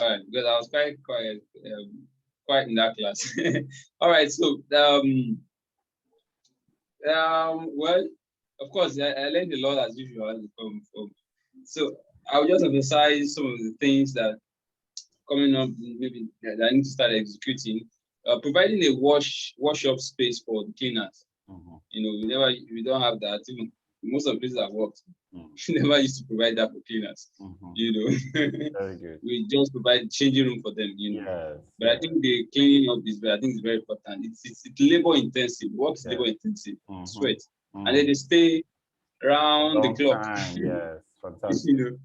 All right, because I was quite in that class. All right, so well, of course, I learned a lot as usual from. So I'll just emphasize some of the things that coming up maybe that I need to start executing. Providing a wash-up space for the cleaners. You know, we don't have that. Even most of the places I've worked, we never used to provide that for cleaners. You know, Very good. we just provide changing room for them. You know, Yes, but I think the cleaning up is, I think it's very important. It's labor intensive. Work is labor intensive. Sweat, and then they stay around the long clock. time. Yes, fantastic. You know.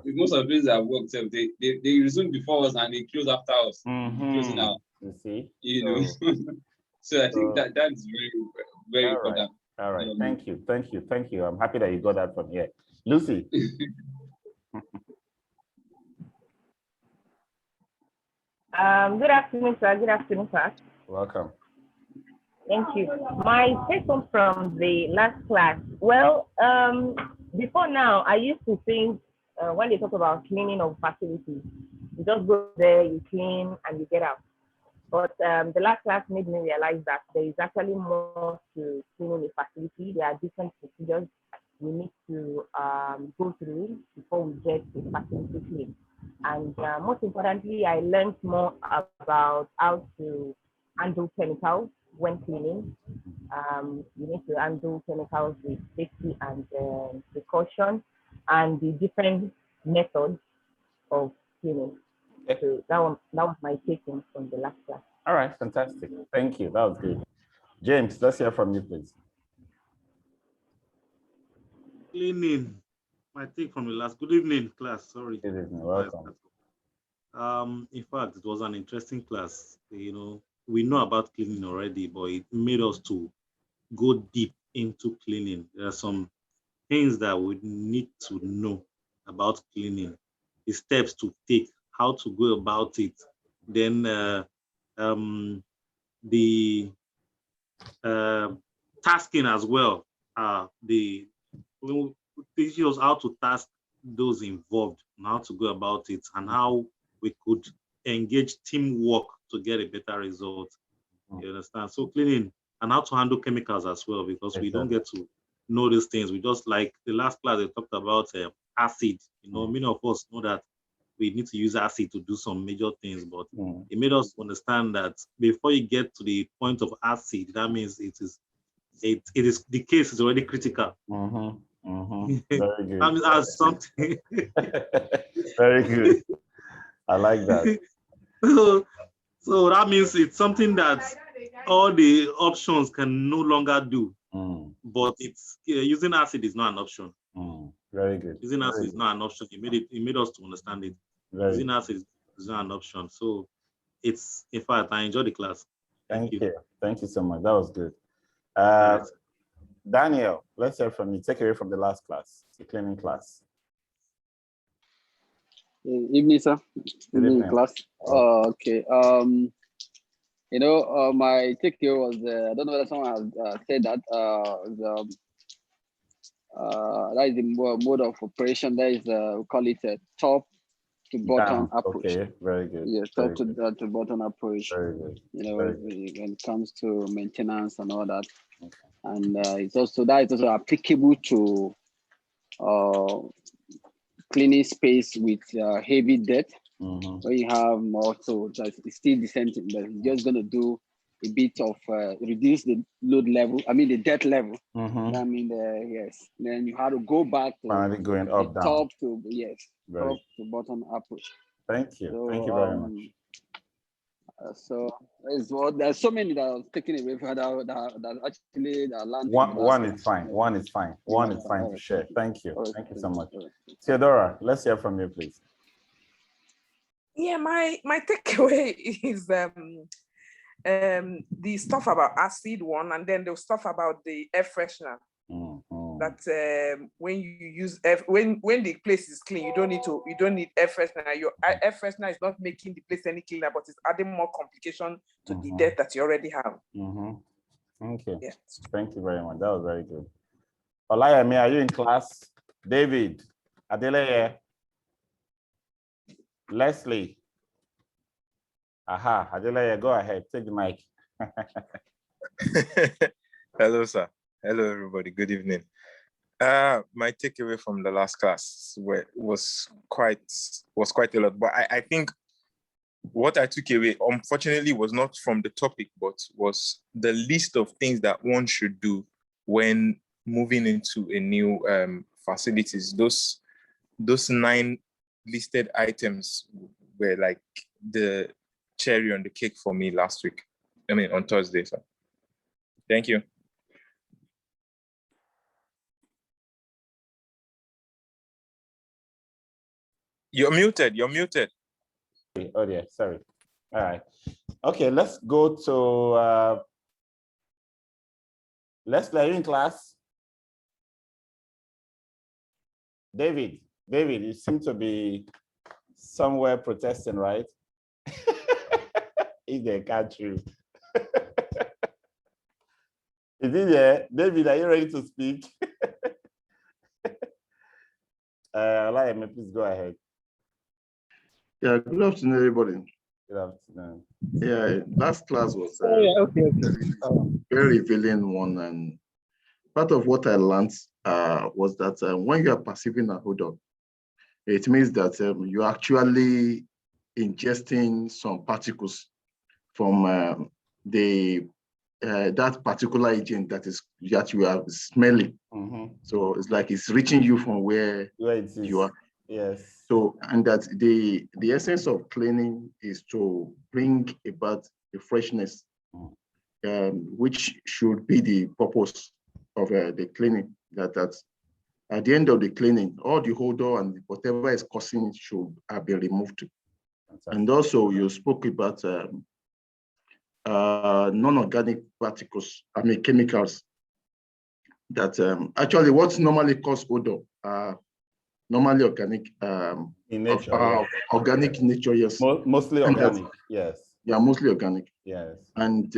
Most of the places I've worked, they resume before us and they close after us. Closing out. You see, You know. So I think that is very important. All right. Thank you. I'm happy that you got that from here, Lucy. Good afternoon, sir. Good afternoon, class. Welcome. Thank you. My take home from the last class. Well, before now, I used to think when they talk about cleaning of facilities, you just go there, you clean, and you get out. But the last class made me realize that there is actually more to cleaning a facility. There are different procedures we need to go through before we get the facility clean. And most importantly, I learned more about how to handle chemicals when cleaning. You need to handle chemicals with safety and precaution, and the different methods of cleaning. So that was my takeaway from the last class. All right, fantastic. Thank you. That was good. James, let's hear from you, please. Cleaning. My take from the last. Good evening, class. Sorry. Good evening. Welcome. In fact, it was an interesting class. You know, we know about cleaning already, but it made us to go deep into cleaning. There are some things that we need to know about cleaning, the steps to take, how to go about it. Then the tasking as well. They teach us how to task those involved and how to go about it and how we could engage teamwork to get a better result. You understand? So cleaning and how to handle chemicals as well, because we don't get to know these things. We just, like the last class they talked about acid. You know, many of us know that we need to use acid to do some major things, but it made us understand that before you get to the point of acid, that means it is the case is already critical. Very good. That means as something. Very good. I like that. So that means it's something that all the options can no longer do. But it's using acid is not an option. Very good. Using acid is not an option. It made us to understand it. Using acid is not an option. So it's, in fact, I enjoyed the class. Thank you. Thank you so much. That was good. Daniel, let's hear from you. Take away from the last class, the cleaning class. Evening, sir. Good evening, class. Okay. You know, my takeaway was I don't know whether someone has said that that is the mode of operation. That is we call it a top to bottom approach. Okay, very good. Yeah, top to bottom approach. Very good. You know, when it comes to maintenance and all that. Okay. And it's also applicable to cleaning space with heavy debt. When you have more, so it's still the same thing, but you're just going to do a bit of reduce the load level. I mean the debt level. I mean yes. Then you have to go back to going up down. Top to top to bottom approach. Thank you. So, thank you very much. So there's so many that I was taking away from that actually land. One is fine. One is fine. One is fine to share. Thank you. Thank you so much. Theodora, let's hear from you, please. Yeah, my takeaway is the stuff about acid one, and then the stuff about the air freshener. That when you use when the place is clean, you don't need air freshener. Your air freshener is not making the place any cleaner, but it's adding more complication to the debt that you already have. Thank you. Yes. Thank you very much. That was very good. Olayemi, are you in class? David, Adeleye. Leslie. Aha, Adeleye, go ahead. Take the mic. Hello, sir. Hello, everybody. Good evening. My takeaway from the last class was quite a lot. But I think what I took away, unfortunately, was not from the topic, but was the list of things that one should do when moving into a new facilities. Those 9 listed items were like the cherry on the cake for me last week. I mean, on Thursday, sir. Thank you. You're muted. Oh, yeah, sorry. All right. Okay, let's go to Leslie, are you in class? David, you seem to be somewhere protesting, right? If they catch you. Is he there? David, are you ready to speak? Liam, please go ahead. Yeah, good afternoon, everybody. Good afternoon. Yeah, last class was okay. very revealing one, and part of what I learned was that when you are perceiving a hold up, it means that you're actually ingesting some particles from that particular agent that you are smelling. So it's like it's reaching you from where you are. Yes. So, and that the essence of cleaning is to bring about the freshness, which should be the purpose of the cleaning. That at the end of the cleaning, all the odor and whatever is causing it should be removed. And also, you spoke about non-organic particles, chemicals. That actually, what's normally cause odor normally organic in nature, organic nature, yes. Mostly organic, yes. Yeah, mostly organic. Yes. And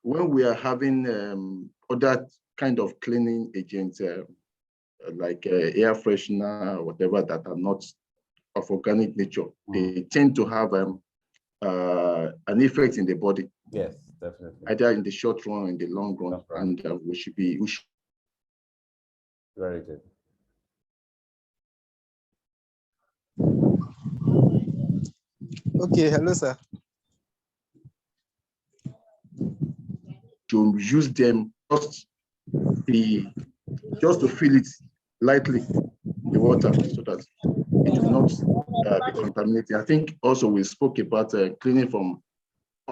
when we are having other kind of cleaning agents, like air freshener or whatever that are not of organic nature, they tend to have an effect in the body. Yes, definitely. Either in the short run or in the long run, and we should. Very good. Okay, hello, sir. To use them just to fill it lightly in the water so that it will not be contaminated. I think also we spoke about cleaning from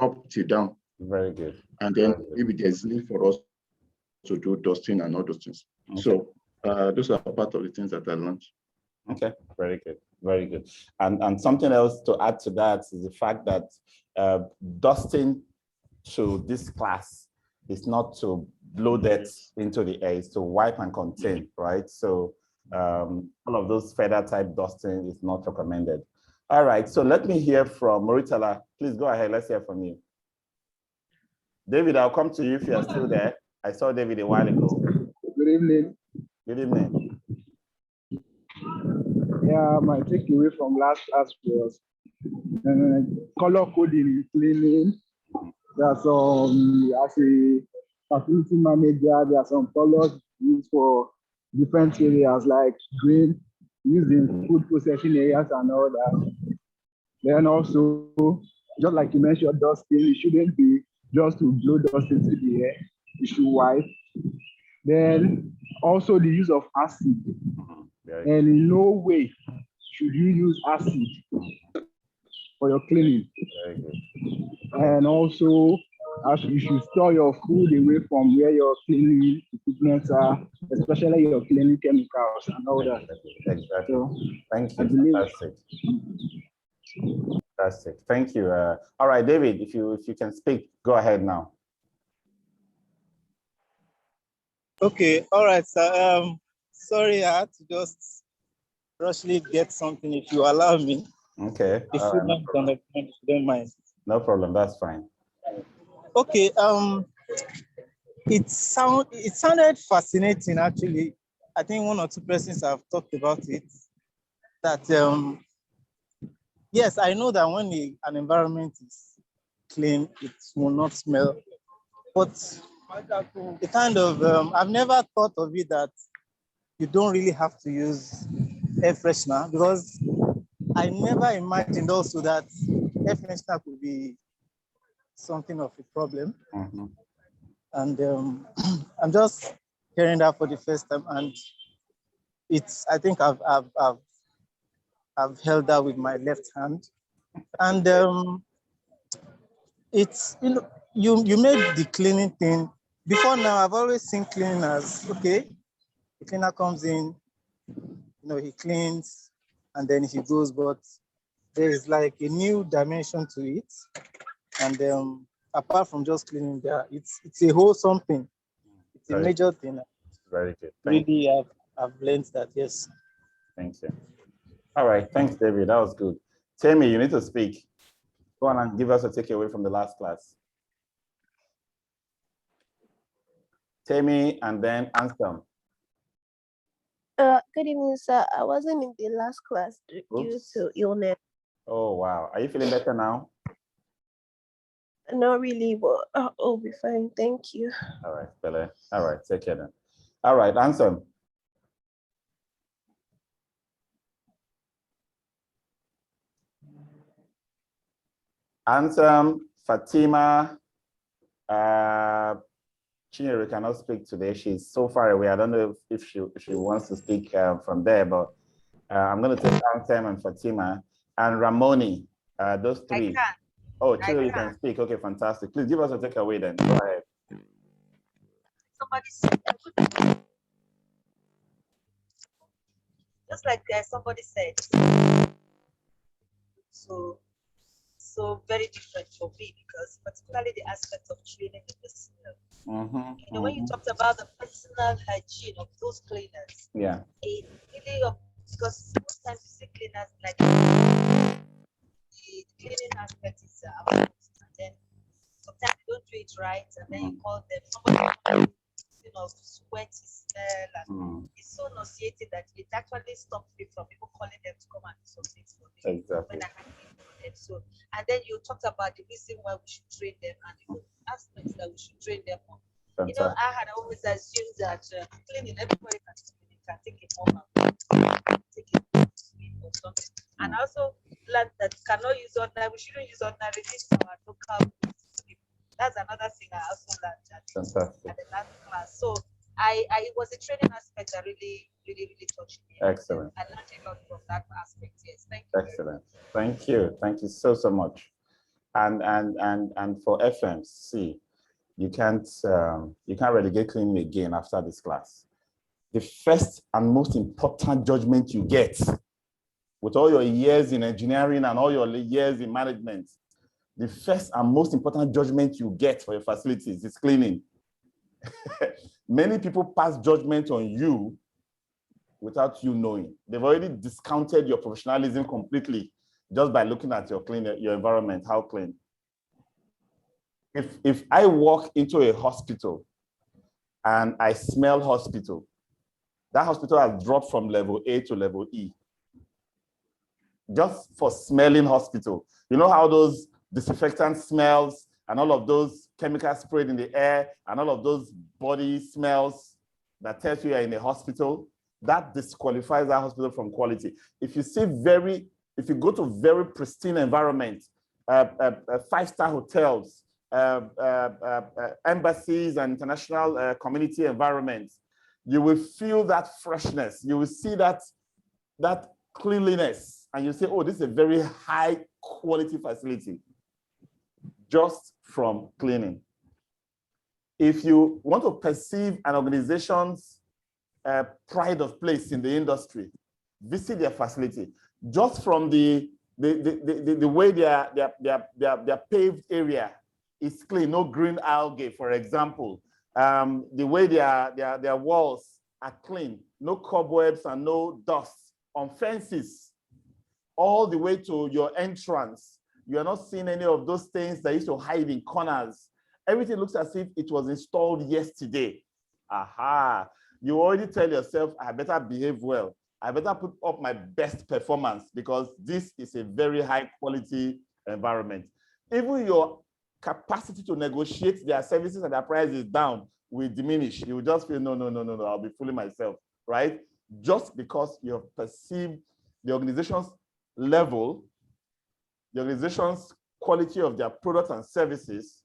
up to down. Very good. And then maybe there's need for us to do dusting and all those things. Okay. So those are part of the things that I learned. Okay, very good. Very good. And something else to add to that is the fact that dusting to this class is not to blow that into the air, it's to wipe and contain, right? So all of those feather type dusting is not recommended. All right, so let me hear from Moritala. Please go ahead, let's hear from you. David, I'll come to you if you're still there. I saw David a while ago. Good evening. Good evening. Yeah, my takeaway from last class was color coding in cleaning. There are some, as a facility manager, there are some colors used for different areas like green, used in food processing areas and all that. Then also, just like you mentioned, dusting, it shouldn't be just to blow dust into the air. You should wipe. Then also the use of acid. And in no way should you use acid for your cleaning. And also, as you should store your food away from where your cleaning equipment are, especially your cleaning chemicals and all that. Exactly. So, thank you. Fantastic. Fantastic. Thank you. All right, David, if you can speak, go ahead now. Okay. All right, sir. Sorry, I had to just rushly get something if you allow me. Okay. If you don't mind. No problem, that's fine. Okay. It sounded fascinating actually. I think one or two persons have talked about it, that yes, I know that when an environment is clean, it will not smell. But the kind of, I've never thought of it that you don't really have to use air freshener, because I never imagined also that air freshener could be something of a problem. And I'm just hearing that for the first time, and I think I've held that with my left hand, and it's, you made the cleaning thing. Before now, I've always seen cleaning as, okay, the cleaner comes in, he cleans and then he goes, but there is like a new dimension to it. And apart from just cleaning there, it's a whole something. It's a major thing. Very good. Really, I've learned that, yes. Thank you. All right, thanks, David. That was good. Tammy, you need to speak. Go on and give us a takeaway from the last class. Tammy, and then Ansem. Good evening, sir. I wasn't in the last class due to illness. Oh, wow. Are you feeling better now? Not really, but I'll be fine. Thank you. All right, Bella. All right, take care then. All right, Ansem. Ansem, Fatima, Chinyere cannot speak today. She's so far away. I don't know if she wants to speak from there, but I'm going to take Ansem and Fatima and Ramoni, those three. I can. Oh, Chinyere, you can speak. Okay, fantastic. Please give us a takeaway then. Go ahead. Somebody said, just like somebody said, so very different for me, because particularly the aspect of training in the smell. When you talked about the personal hygiene of those cleaners, yeah, it really, because most times you see cleaners like the cleaning aspect is and then sometimes you don't do it right, and then you call them somebody, sweaty smell, and it's so nauseating that it actually stops me from even calling them to come and do something for me. Exactly. When I can them. So, and then you talked about the reason why we should train them and the aspects that we should train them on. Fantastic. I had always assumed that cleaning, everybody can take it home and take it or something. And also learned that cannot use ordinary, we shouldn't use ordinary, this our local sleep. That's another thing I also learned at the last class. So it was a training aspect that really touched me. Excellent. I learned a lot from that aspect. Yes, thank you. Excellent. Thank you. Thank you so much. And for FMC, you can't relegate cleaning again after this class. The first and most important judgment you get with all your years in engineering and all your years in management, the first and most important judgment you get for your facilities is cleaning. Many people pass judgment on you without you knowing. They've already discounted your professionalism completely just by looking at your environment, how clean. If I walk into a hospital and I smell hospital, that hospital has dropped from level A to level E. Just for smelling hospital. You know how those disinfectant smells and all of those chemicals sprayed in the air and all of those body smells that tells you you're in a hospital? That disqualifies that hospital from quality. If you go to very pristine environment, 5-star hotels, embassies and international community environments, you will feel that freshness. You will see that cleanliness, and you say, oh, this is a very high quality facility just from cleaning. If you want to perceive an organization's pride of place in the industry, visit their facility. Just from the way their paved area is clean, no green algae, for example. The way their walls are clean, no cobwebs and no dust on fences, all the way to your entrance. You are not seeing any of those things that used to hide in corners. Everything looks as if it was installed yesterday. Aha. you already tell yourself, I better behave well. I better put up my best performance because this is a very high quality environment. Even your capacity to negotiate their services and their prices down will diminish. You will just feel, no, I'll be fooling myself, right? Just because you have perceived the organization's level, the organization's quality of their products and services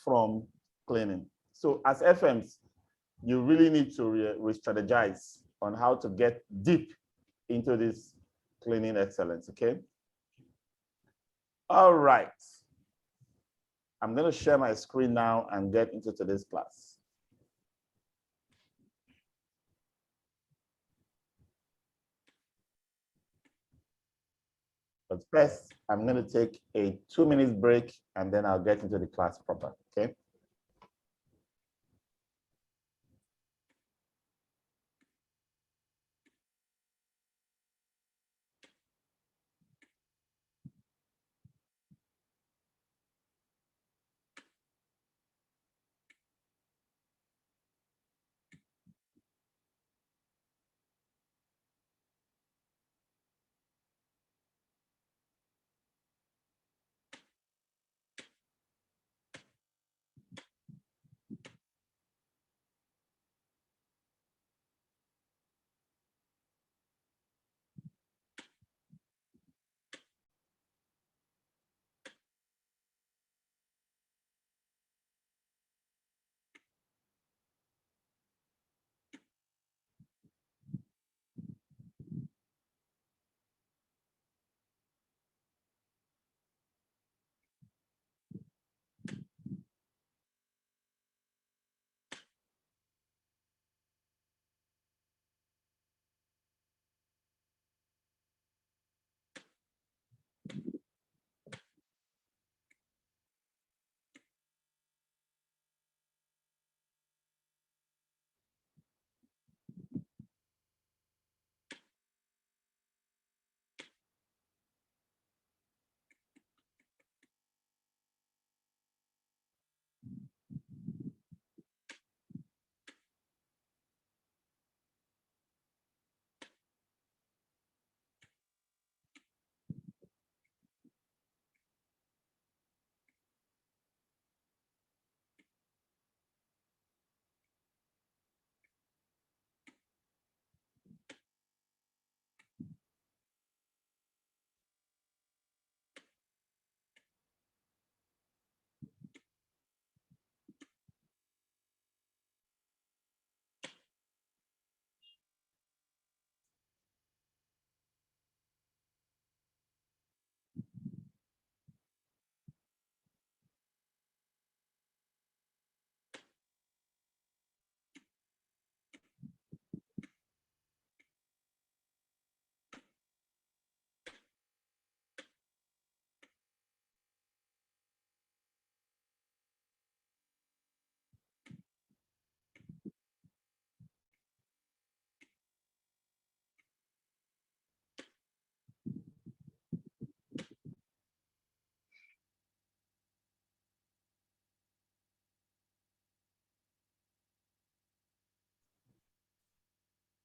from cleaning. So as FMs, you really need to re-strategize on how to get deep into this cleaning excellence, okay? All right. I'm going to share my screen now and get into today's class. But first, I'm going to take a 2-minute break and then I'll get into the class proper, okay?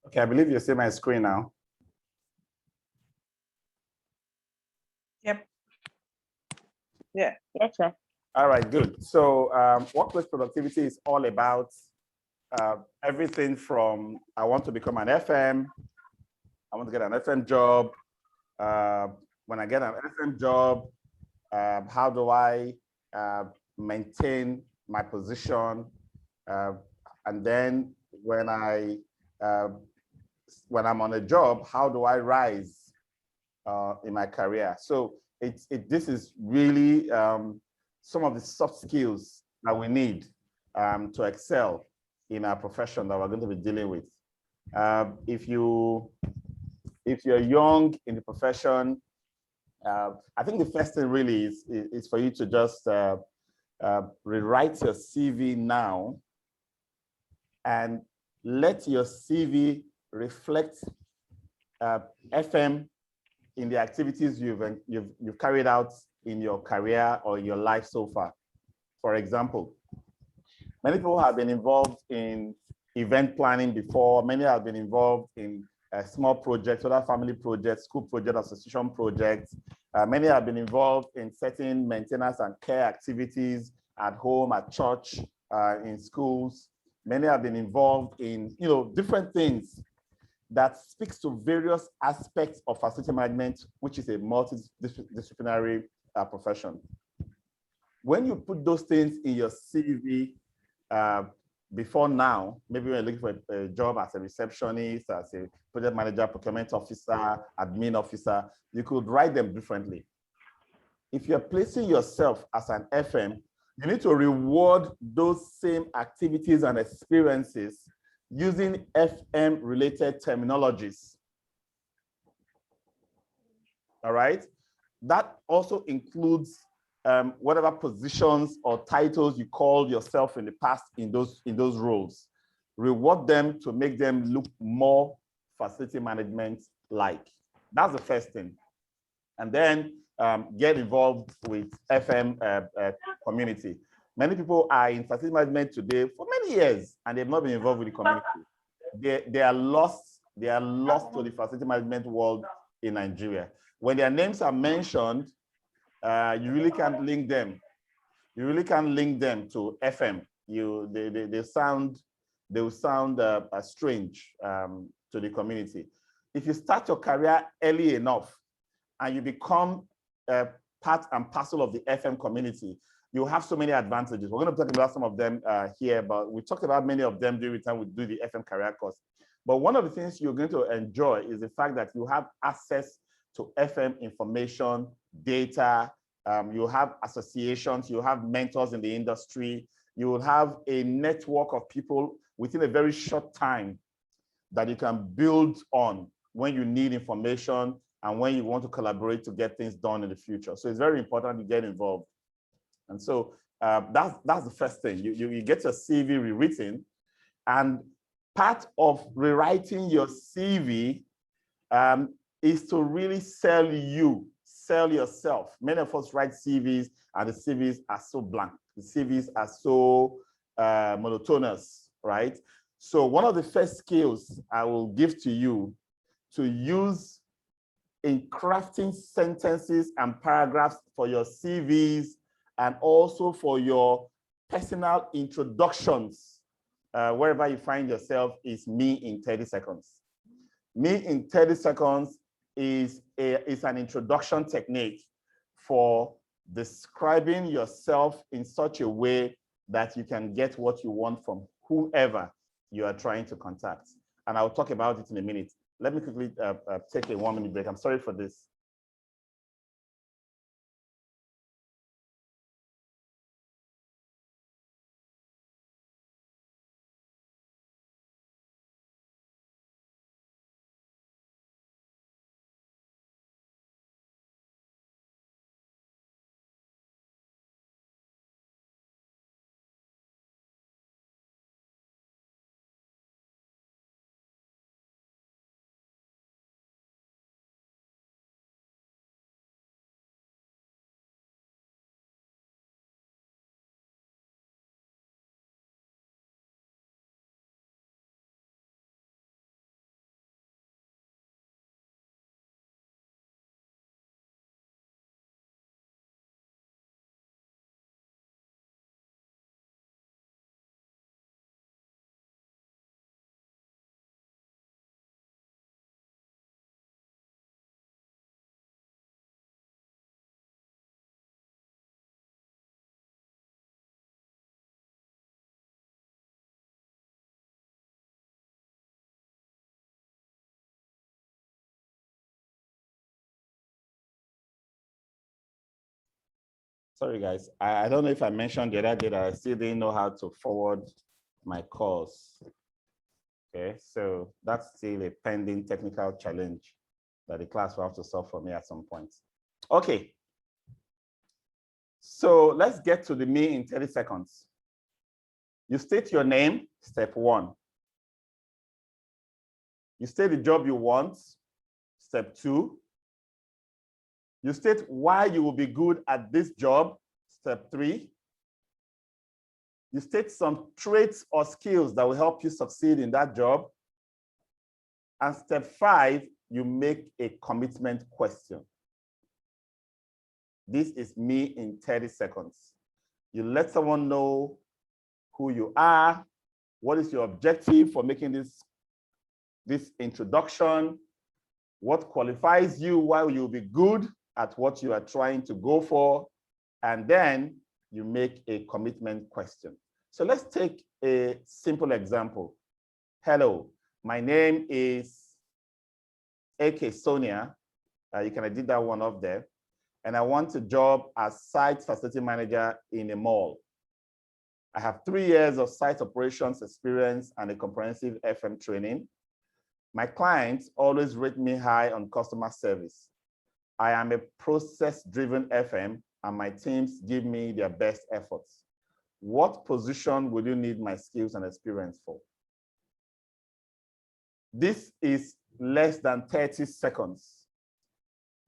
Okay, I believe you see my screen now. Yep. Yeah. Yes, sir. All right, good. So workplace productivity is all about everything from I want to become an FM, I want to get an FM job. When I get an FM job, how do I maintain my position? And then when I'm on a job, how do I rise in my career? So this is really some of the soft skills that we need to excel in our profession that we're going to be dealing with. If you're young in the profession, I think the first thing really is for you to just rewrite your CV now and let your CV reflect FM in the activities you've carried out in your career or your life so far. For example, many people have been involved in event planning before. Many have been involved in small projects, other family projects, school projects, association projects. Many have been involved in certain maintenance and care activities at home, at church, in schools. Many have been involved in, different things that speaks to various aspects of facility management, which is a multidisciplinary profession. When you put those things in your CV before now, maybe when you're looking for a job as a receptionist, as a project manager, procurement officer, admin officer, you could write them differently. If you're placing yourself as an FM, you need to reward those same activities and experiences using FM-related terminologies. All right? That also includes whatever positions or titles you called yourself in the past in those roles. Reward them to make them look more facility management-like. That's the first thing. And then get involved with FM community. Many people are in facility management today for many years, and they've not been involved with the community. They are lost. They are lost to the facility management world in Nigeria. When their names are mentioned, you really can't link them. You really can't link them to FM. They will sound strange to the community. If you start your career early enough and you become part and parcel of the FM community, you have so many advantages. We're going to talk about some of them here, but we talked about many of them during the time we do the FM career course. But one of the things you're going to enjoy is the fact that you have access to FM information, data, you have associations, you have mentors in the industry, you will have a network of people within a very short time that you can build on when you need information and when you want to collaborate to get things done in the future. So it's very important to get involved. And so that's the first thing. You get your CV rewritten, and part of rewriting your CV is to really sell yourself. Many of us write CVs, and the CVs are so blank. The CVs are so monotonous, right? So one of the first skills I will give to you to use in crafting sentences and paragraphs for your CVs and also for your personal introductions, wherever you find yourself, is me in 30 seconds. Me in 30 seconds is an introduction technique for describing yourself in such a way that you can get what you want from whoever you are trying to contact. And I'll talk about it in a minute. Let me quickly take a 1-minute break. I'm sorry for this. Sorry, guys. I don't know if I mentioned the other day that I still didn't know how to forward my calls. Okay, so that's still a pending technical challenge that the class will have to solve for me at some point. Okay. So let's get to the me in 30 seconds. You state your name, step 1. You state the job you want, step 2. You state why you will be good at this job, step 3. You state some traits or skills that will help you succeed in that job. And step 5, you make a commitment question. This is me in 30 seconds. You let someone know who you are, what is your objective for making this introduction, what qualifies you, why you'll be good at what you are trying to go for, and then you make a commitment question. So let's take a simple example. Hello, my name is AK Sonia. You can edit that one up there. And I want a job as site facility manager in a mall. I have 3 years of site operations experience and a comprehensive FM training. My clients always rate me high on customer service. I am a process-driven FM, and my teams give me their best efforts. What position will you need my skills and experience for? This is less than 30 seconds,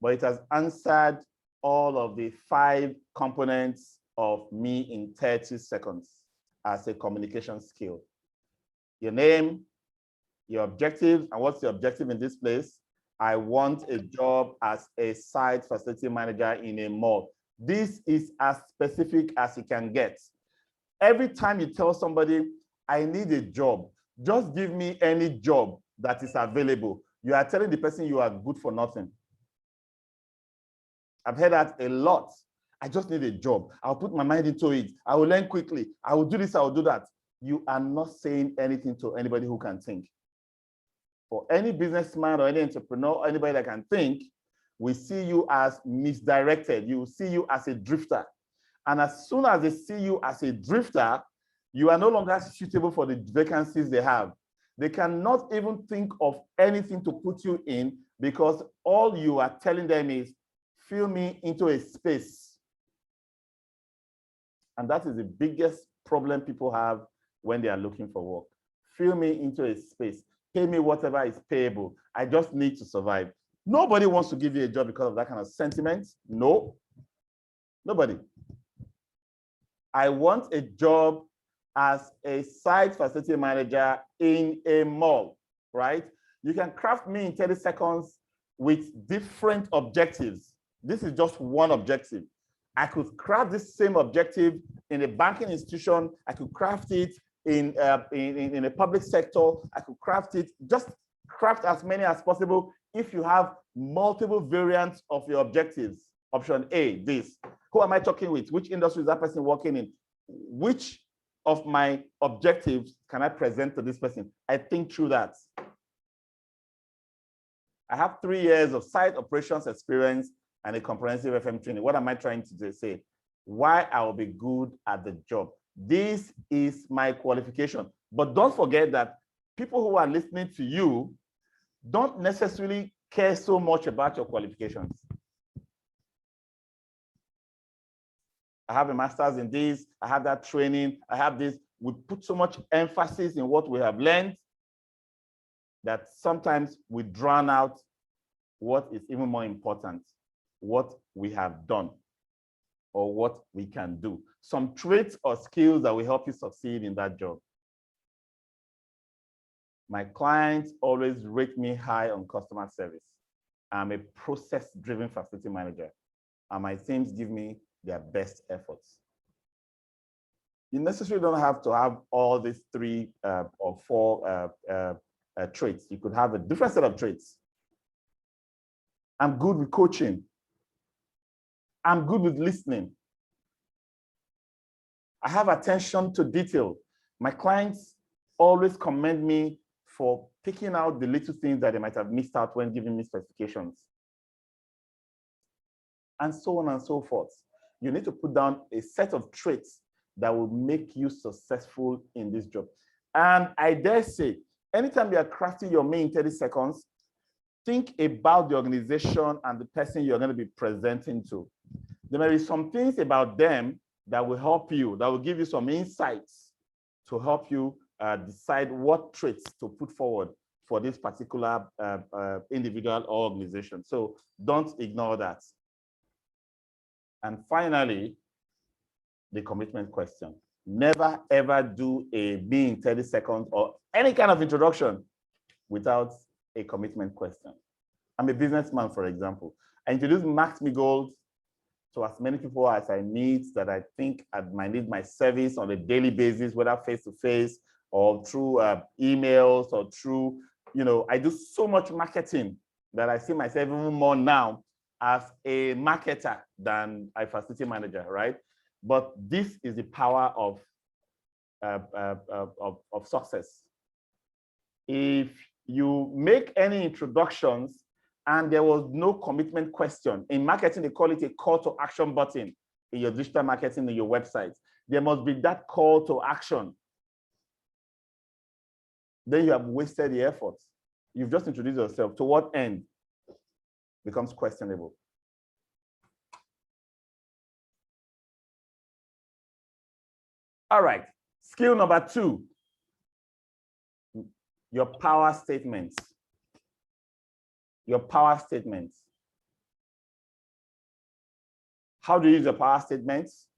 but it has answered all of the 5 components of me in 30 seconds as a communication skill. Your name, your objectives, and what's your objective in this place? I want a job as a site facility manager in a mall. This is as specific as it can get. Every time you tell somebody, I need a job, just give me any job that is available, you are telling the person you are good for nothing. I've heard that a lot. I just need a job. I'll put my mind into it. I will learn quickly. I will do this, I will do that. You are not saying anything to anybody who can think. For any businessman or any entrepreneur, or anybody that can think, we see you as misdirected. You see you as a drifter. And as soon as they see you as a drifter, you are no longer suitable for the vacancies they have. They cannot even think of anything to put you in because all you are telling them is, fill me into a space. And that is the biggest problem people have when they are looking for work. Fill me into a space. Pay me whatever is payable. I just need to survive. Nobody wants to give you a job because of that kind of sentiment. No, nobody. I want a job as a site facility manager in a mall, right? You can craft me in 30 seconds with different objectives. This is just one objective. I could craft this same objective in a banking institution. I could craft it in a public sector. I could craft it, just craft as many as possible if you have multiple variants of your objectives. Option A, this. Who am I talking with? Which industry is that person working in? Which of my objectives can I present to this person? I think through that. I have 3 years of site operations experience and a comprehensive FM training. What am I trying to say? Why I will be good at the job. This is my qualification. But don't forget that people who are listening to you don't necessarily care so much about your qualifications. I have a master's in this, I have that training, I have this. We put so much emphasis in what we have learned that sometimes we drown out what is even more important, what we have done or what we can do. Some traits or skills that will help you succeed in that job. My clients always rate me high on customer service. I'm a process-driven facility manager, and my teams give me their best efforts. You necessarily don't have to have all these 3 or 4 traits. You could have a different set of traits. I'm good with coaching. I'm good with listening. I have attention to detail. My clients always commend me for picking out the little things that they might have missed out when giving me specifications. And so on and so forth. You need to put down a set of traits that will make you successful in this job. And I dare say, anytime you are crafting your main 30 seconds, think about the organization and the person you're going to be presenting to. There may be some things about them that will help you, that will give you some insights to help you decide what traits to put forward for this particular individual or organization. So don't ignore that. And finally, the commitment question. Never ever do a me in 30 seconds or any kind of introduction without a commitment question. I'm a businessman, for example. I introduce Max-Migold to as many people as I meet that I think I might need my service on a daily basis, whether face-to-face or through emails or through, I do so much marketing that I see myself even more now as a marketer than a facility manager, right? But this is the power of success. If you make any introductions and there was no commitment question, in marketing, they call it a call to action button in your digital marketing, in your website. There must be that call to action. Then you have wasted the effort. You've just introduced yourself. To what end? Becomes questionable. All right, skill number 2, your power statements. Your power statements. How do you use your power statements?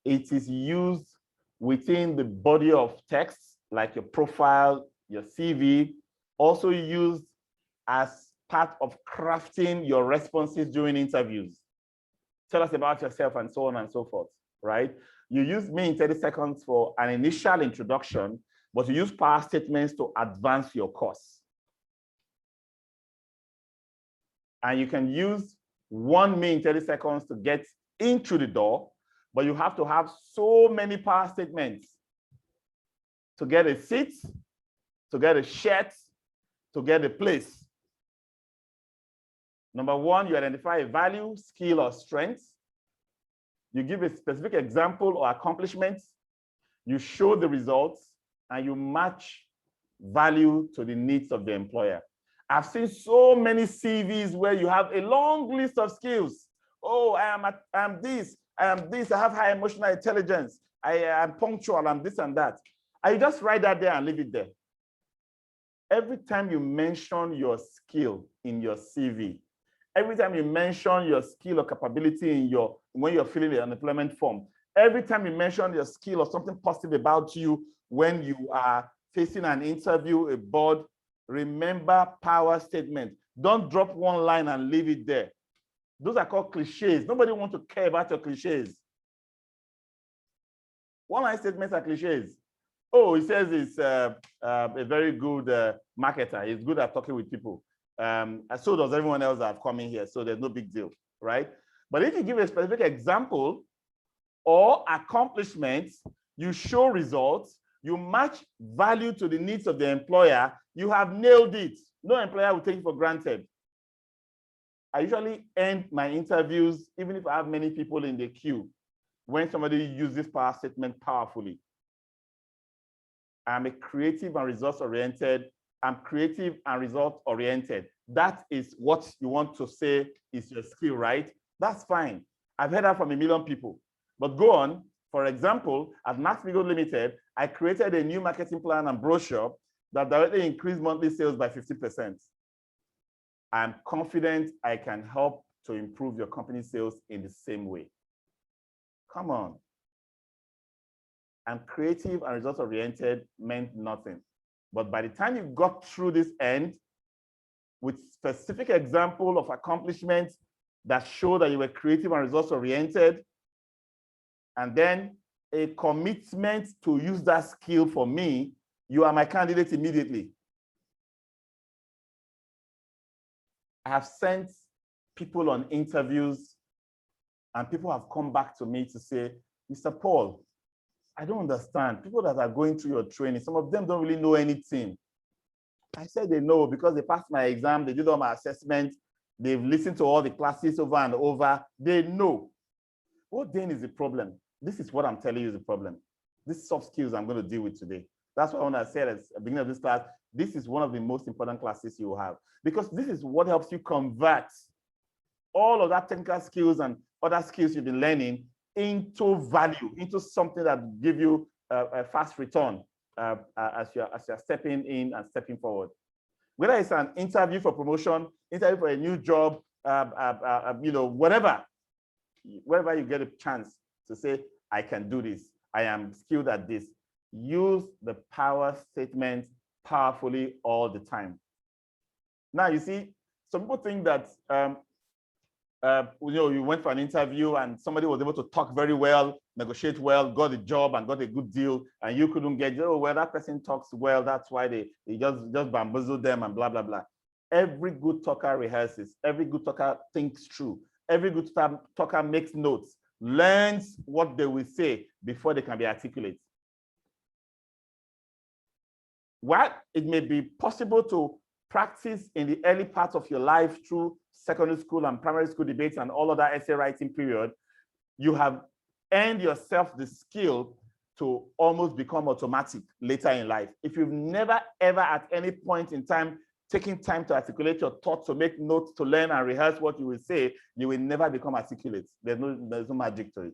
It is used within the body of text, like your profile, your CV, also used as part of crafting your responses during interviews. Tell us about yourself and so on and so forth, right? You use me in 30 seconds for an initial introduction, but you use power statements to advance your course. And you can use 1 minute in 30 seconds to get into the door, but you have to have so many power statements to get a seat, to get a shirt, to get a place. Number 1, you identify a value, skill, or strength. You give a specific example or accomplishment. You show the results, and you match value to the needs of the employer. I've seen so many CVs where you have a long list of skills. Oh, I am this, I have high emotional intelligence, I am punctual, I'm this and that. And you just write that there and leave it there. Every time you mention your skill in your CV, every time you mention your skill or capability when you're filling the unemployment form, every time you mention your skill or something positive about you when you are facing an interview, a board, remember power statement. Don't drop one line and leave it there. Those are called cliches. Nobody wants to care about your cliches. One-line statements are cliches. Oh, he says he's a very good marketer. He's good at talking with people. And so does everyone else that have come in here. So there's no big deal, right? But if you give a specific example or accomplishments, you show results, you match value to the needs of the employer, you have nailed it. No employer will take it for granted. I usually end my interviews, even if I have many people in the queue, when somebody uses power statement powerfully. I'm a creative and results-oriented. I'm creative and result-oriented. That is what you want to say is your skill, right? That's fine. I've heard that from a million people. But go on. For example, at Max-Migold Limited, I created a new marketing plan and brochure that directly increased monthly sales by 50%. I'm confident I can help to improve your company sales in the same way. Come on. And creative and results-oriented meant nothing. But by the time you got through this end with specific example of accomplishments that show that you were creative and results-oriented, and then a commitment to use that skill for me, you are my candidate immediately. I have sent people on interviews, and people have come back to me to say, Mr. Paul, I don't understand. People that are going through your training, some of them don't really know anything. I said they know because they passed my exam, they did all my assessments, they've listened to all the classes over and over, they know. What then is the problem? This is what I'm telling you is the problem. These soft skills I'm going to deal with today. That's why when I said at the beginning of this class, this is one of the most important classes you will have, because this is what helps you convert all of that technical skills and other skills you've been learning into value, into something that give you a fast return as you're stepping in and stepping forward. Whether it's an interview for promotion, interview for a new job, whatever you get a chance to say, I can do this, I am skilled at this. Use the power statement powerfully all the time. Now, you see, some people think that you went for an interview and somebody was able to talk very well, negotiate well, got a job and got a good deal, and you couldn't get, oh, well, that person talks well, that's why they just bamboozled them and blah, blah, blah. Every good talker rehearses. Every good talker thinks through. Every good talker makes notes, learns what they will say before they can be articulate. While it may be possible to practice in the early part of your life through secondary school and primary school debates and all of that essay writing period, you have earned yourself the skill to almost become automatic later in life. If you've never, ever at any point in time taken time to articulate your thoughts, to make notes, to learn and rehearse what you will say, you will never become articulate. There's no magic to it.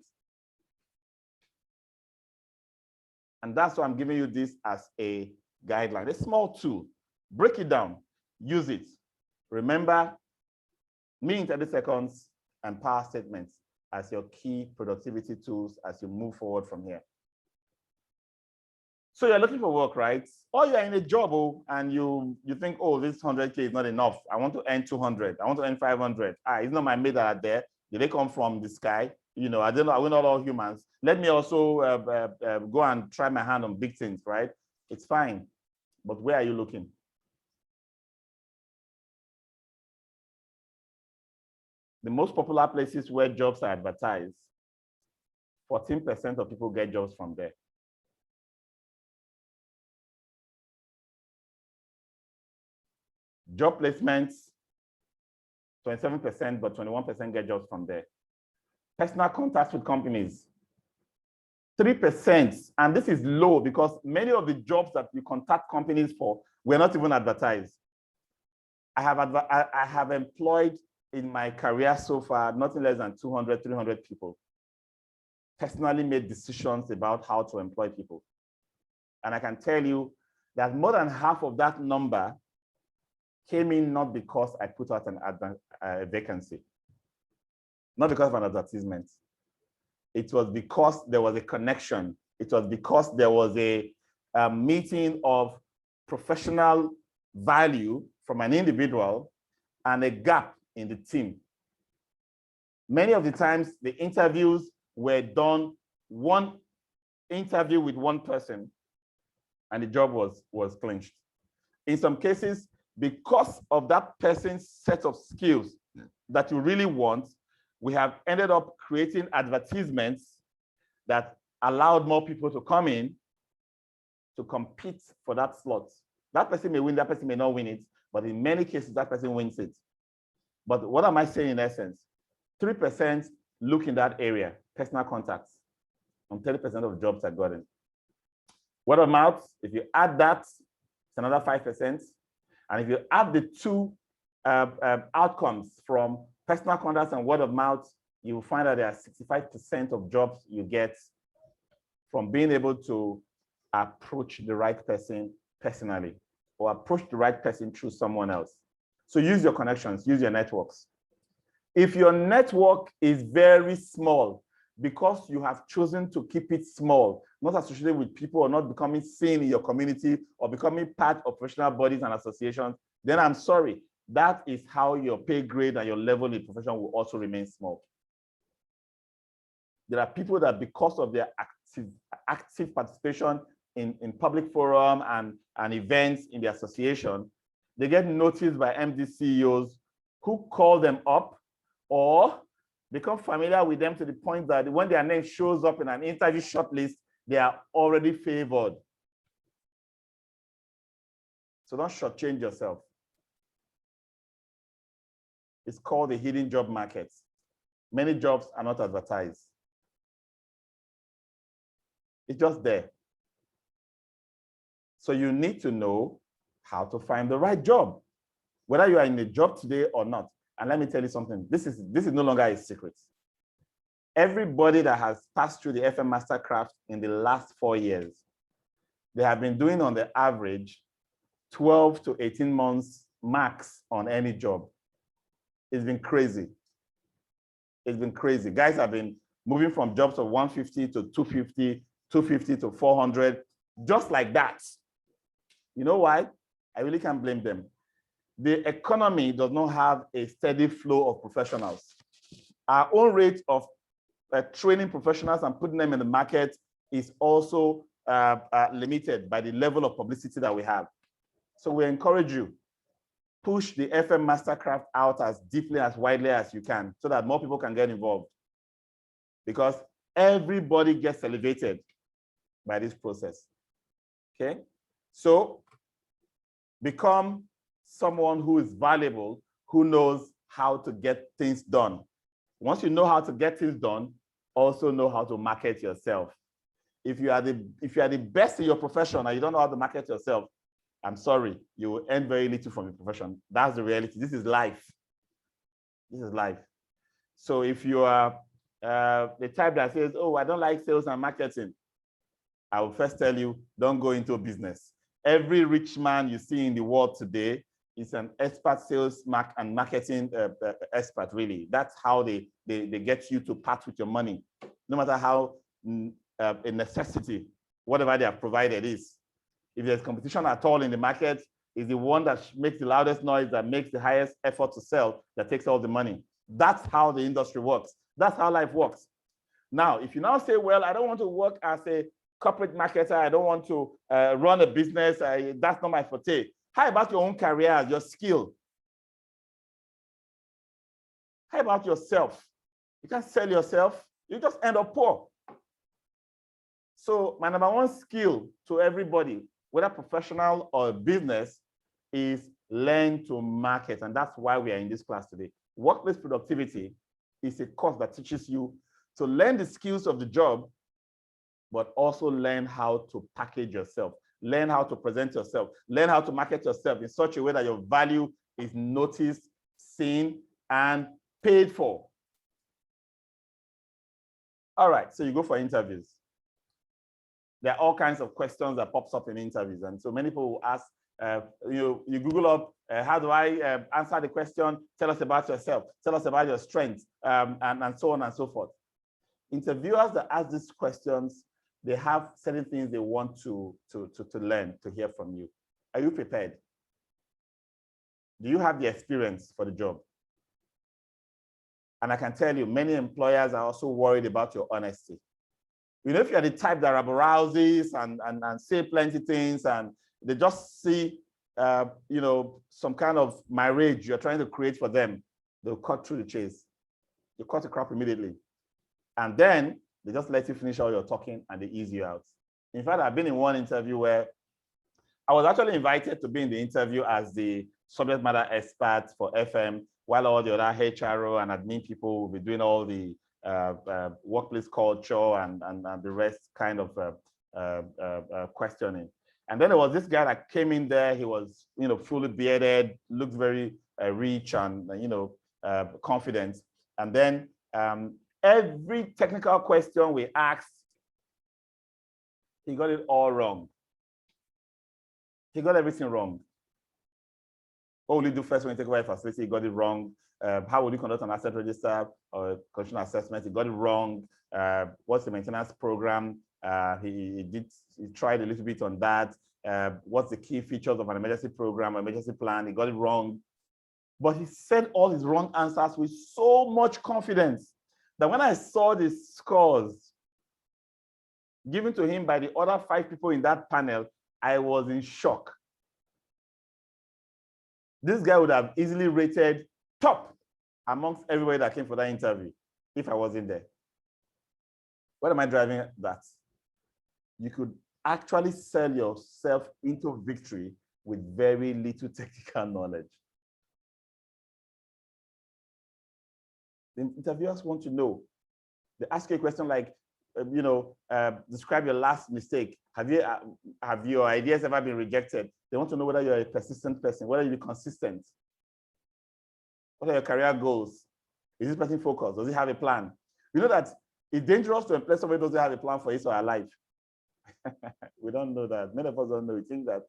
And that's why I'm giving you this as a guideline, a small tool. Break it down, use it. Remember, me in 30 seconds and power statements as your key productivity tools as you move forward from here. So you're looking for work, right? Or you're in a job and you think, oh, this 100K is not enough. I want to earn 200. I want to earn 500. It's not my mate that are there. Did they come from the sky? You know, I don't know. We're not all humans. Let me also go and try my hand on big things, right? It's fine. But where are you looking? The most popular places where jobs are advertised, 14% of people get jobs from there. Job placements, 27%, but 21% get jobs from there. Personal contacts with companies, 3%, and this is low because many of the jobs that we contact companies for were not even advertised. I have employed in my career so far, nothing less than 200, 300 people. Personally made decisions about how to employ people. And I can tell you that more than half of that number came in not because I put out a vacancy, not because of an advertisement. It was because there was a connection. It was because there was a meeting of professional value from an individual and a gap in the team. Many of the times, the interviews were done one interview with one person, and the job was clinched. In some cases, because of that person's set of skills that you really want, we have ended up creating advertisements that allowed more people to come in to compete for that slot. That person may win, that person may not win it, but in many cases, that person wins it. But what am I saying in essence? 3% look in that area, personal contacts, and 30% of jobs are gotten. Word of mouth, if you add that, it's another 5%. And if you add the two outcomes from personal contacts and word of mouth, you will find that there are 65% of jobs you get from being able to approach the right person personally or approach the right person through someone else. So use your connections, use your networks. If your network is very small, because you have chosen to keep it small, not associated with people or not becoming seen in your community or becoming part of professional bodies and associations, then I'm sorry, that is how your pay grade and your level in profession will also remain small. There are people that because of their active participation in public forum and events in the association, they get noticed by MD CEOs who call them up or become familiar with them to the point that when their name shows up in an interview shortlist, they are already favored. So don't shortchange yourself. It's called the hidden job market. Many jobs are not advertised. It's just there. So you need to know how to find the right job, whether you are in a job today or not. And let me tell you something, this is no longer a secret. Everybody that has passed through the FM Mastercraft in the last 4 years, they have been doing on the average 12 to 18 months max on any job. It's been crazy. It's been crazy. Guys have been moving from jobs of 150 to 250 250 to 400, just like that. You know why? I really can't blame them. The economy does not have a steady flow of professionals. Our own rate of training professionals and putting them in the market is also limited by the level of publicity that we have. So we encourage you, push the FM Mastercraft out as deeply, as widely as you can so that more people can get involved. Because everybody gets elevated by this process, okay? So become someone who is valuable, who knows how to get things done. Once you know how to get things done, also know how to market yourself. If you are the best in your profession and you don't know how to market yourself, I'm sorry, you will earn very little from your profession. That's the reality. This is life. This is life. So if you are the type that says, oh, I don't like sales and marketing, I will first tell you, don't go into business. Every rich man you see in the world today is an expert sales and marketing expert, really. That's how they get you to part with your money, no matter how a necessity, whatever they have provided is. If there's competition at all in the market, is the one that makes the loudest noise, that makes the highest effort to sell, that takes all the money. That's how the industry works. That's how life works. Now, if you now say, well, I don't want to work as a corporate marketer, I don't want to run a business, that's not my forte. How about your own career, your skill? How about yourself? You can't sell yourself, you just end up poor. So my number one skill to everybody, whether professional or business, is learn to market. And that's why we are in this class today. Workplace productivity is a course that teaches you to learn the skills of the job, but also learn how to package yourself, learn how to present yourself, learn how to market yourself in such a way that your value is noticed, seen, and paid for. All right, so you go for interviews. There are all kinds of questions that pops up in interviews. And so many people will ask, you Google up, how do I answer the question? Tell us about yourself. Tell us about your strengths, and so on and so forth. Interviewers that ask these questions, they have certain things they want to learn, to hear from you. Are you prepared? Do you have the experience for the job? And I can tell you, many employers are also worried about your honesty. You know, if you're the type that rouses and say plenty things, and they just see, you know, some kind of marriage you're trying to create for them, they'll cut through the chase. You cut the crap immediately. And then they just let you finish all your talking and they ease you out. In fact, I've been in one interview where I was actually invited to be in the interview as the subject matter expert for FM, while all the other HRO and admin people will be doing all the workplace culture and the rest kind of questioning. And then there was this guy that came in there. He was, you know, fully bearded, looked very rich and, you know, confident. And then every technical question we asked, he got it all wrong. He got everything wrong. What will you do first when you take over a facility? He got it wrong. How will you conduct an asset register or condition assessment? He got it wrong. What's the maintenance program? He tried a little bit on that. What's the key features of an emergency program, emergency plan? He got it wrong. But he said all his wrong answers with so much confidence that when I saw the scores given to him by the other 5 people in that panel, I was in shock. This guy would have easily rated top amongst everybody that came for that interview if I wasn't there. What am I driving at that? You could actually sell yourself into victory with very little technical knowledge. The interviewers want to know. They ask you a question like, you know, describe your last mistake. Have your ideas ever been rejected? They want to know whether you're a persistent person, whether you're consistent. What are your career goals? Is this person focused? Does he have a plan? You know that it's dangerous to employ somebody who doesn't have a plan for his or her life. We don't know that. Many of us don't know. We think that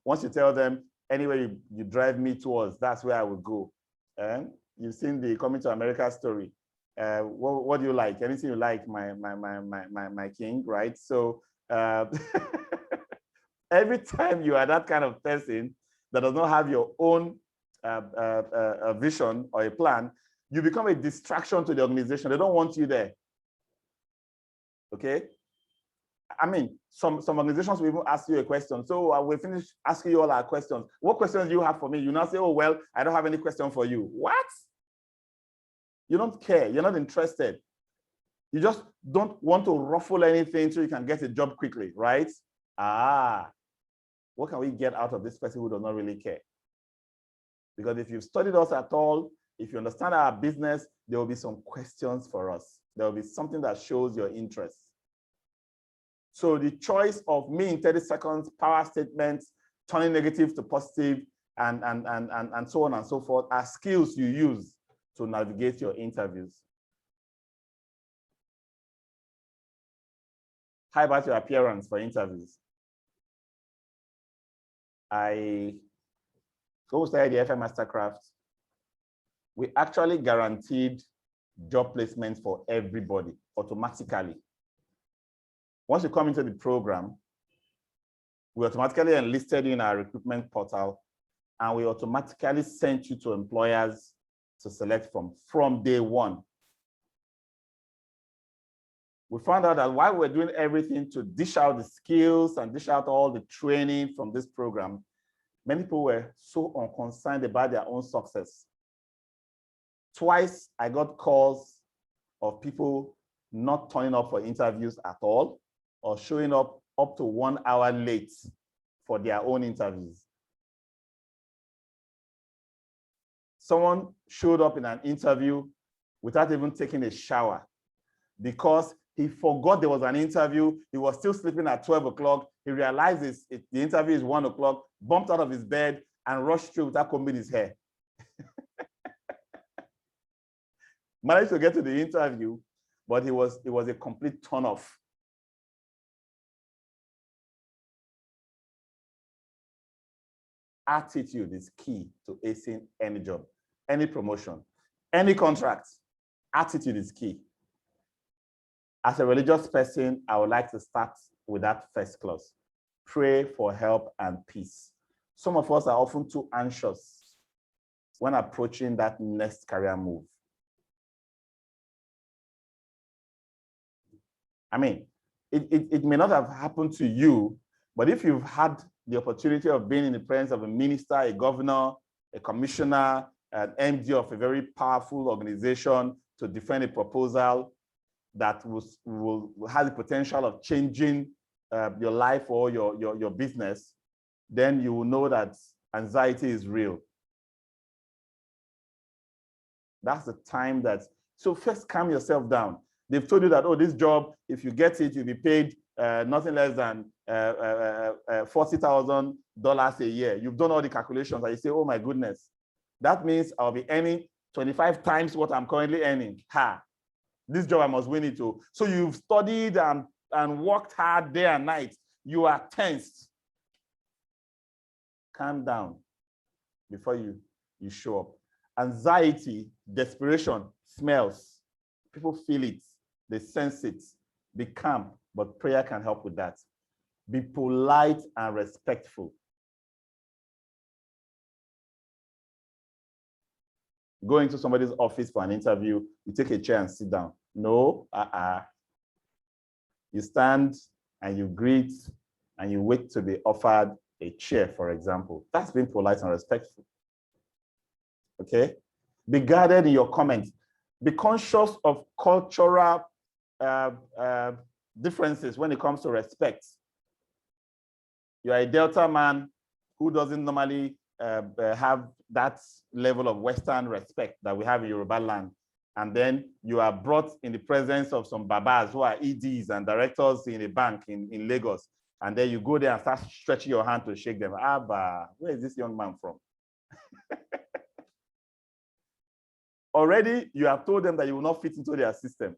once you tell them, anywhere you drive me towards, that's where I will go. And you've seen the Coming to America story. what do you like? Anything you like, my king, right? So every time you are that kind of person that does not have your own a vision or a plan, you become a distraction to the organization. They don't want you there. Okay. I mean, some organizations will even ask you a question. So I will finish asking you all our questions. What questions do you have for me? You now say, oh, well, I don't have any question for you. What? You don't care. You're not interested. You just don't want to ruffle anything so you can get a job quickly, right? What can we get out of this person who does not really care? Because if you've studied us at all, if you understand our business, there will be some questions for us. There will be something that shows your interest. So the choice of me in 30 seconds, power statements, turning negative to positive, and so on and so forth are skills you use to navigate your interviews. How about your appearance for interviews? I started the FM Mastercraft. We actually guaranteed job placement for everybody automatically. Once you come into the program, we automatically enlisted you in our recruitment portal, and we automatically sent you to employers to select from day one. We found out that while we're doing everything to dish out the skills and dish out all the training from this program, many people were so unconcerned about their own success. Twice I got calls of people not turning up for interviews at all, or showing up to 1 hour late for their own interviews. Someone showed up in an interview without even taking a shower because he forgot there was an interview. He was still sleeping at 12 o'clock. He realizes the interview is 1 o'clock, bumped out of his bed and rushed through without combing his hair. Managed to get to the interview, but it was a complete turn-off. Attitude is key to acing any job, any promotion, any contract. Attitude is key. As a religious person, I would like to start with that first clause. Pray for help and peace. Some of us are often too anxious when approaching that next career move. I mean, it may not have happened to you, but if you've had the opportunity of being in the presence of a minister, a governor, a commissioner, an MD of a very powerful organization to defend a proposal that will have the potential of changing your life or your business, then you will know that anxiety is real. That's the time so first calm yourself down. They've told you that, oh, this job, if you get it, you'll be paid nothing less than $40,000 a year. You've done all the calculations and you say, oh my goodness, that means I'll be earning 25 times what I'm currently earning. This job, I must win it too. So you've studied and worked hard day and night. You are tensed. Calm down before you show up. Anxiety, desperation, smells. People feel it. They sense it. Be calm, but prayer can help with that. Be polite and respectful. Go into somebody's office for an interview, you take a chair and sit down. No, You stand and you greet and you wait to be offered a chair, for example. That's being polite and respectful. Okay? Be guarded in your comments. Be conscious of cultural differences when it comes to respect. You are a Delta man who doesn't normally have that level of Western respect that we have in Yoruba land. And then you are brought in the presence of some babas who are EDs and directors in a bank in Lagos. And then you go there and start stretching your hand to shake them. Abba, where is this young man from? Already, you have told them that you will not fit into their system.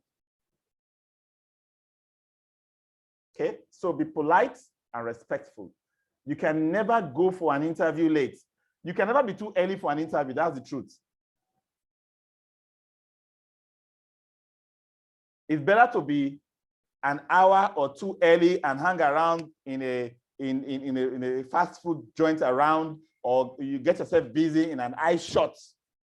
Okay, so be polite and respectful. You can never go for an interview late. You can never be too early for an interview. That's the truth. It's better to be an hour or two early and hang around in a fast food joint around, or you get yourself busy in an eye shot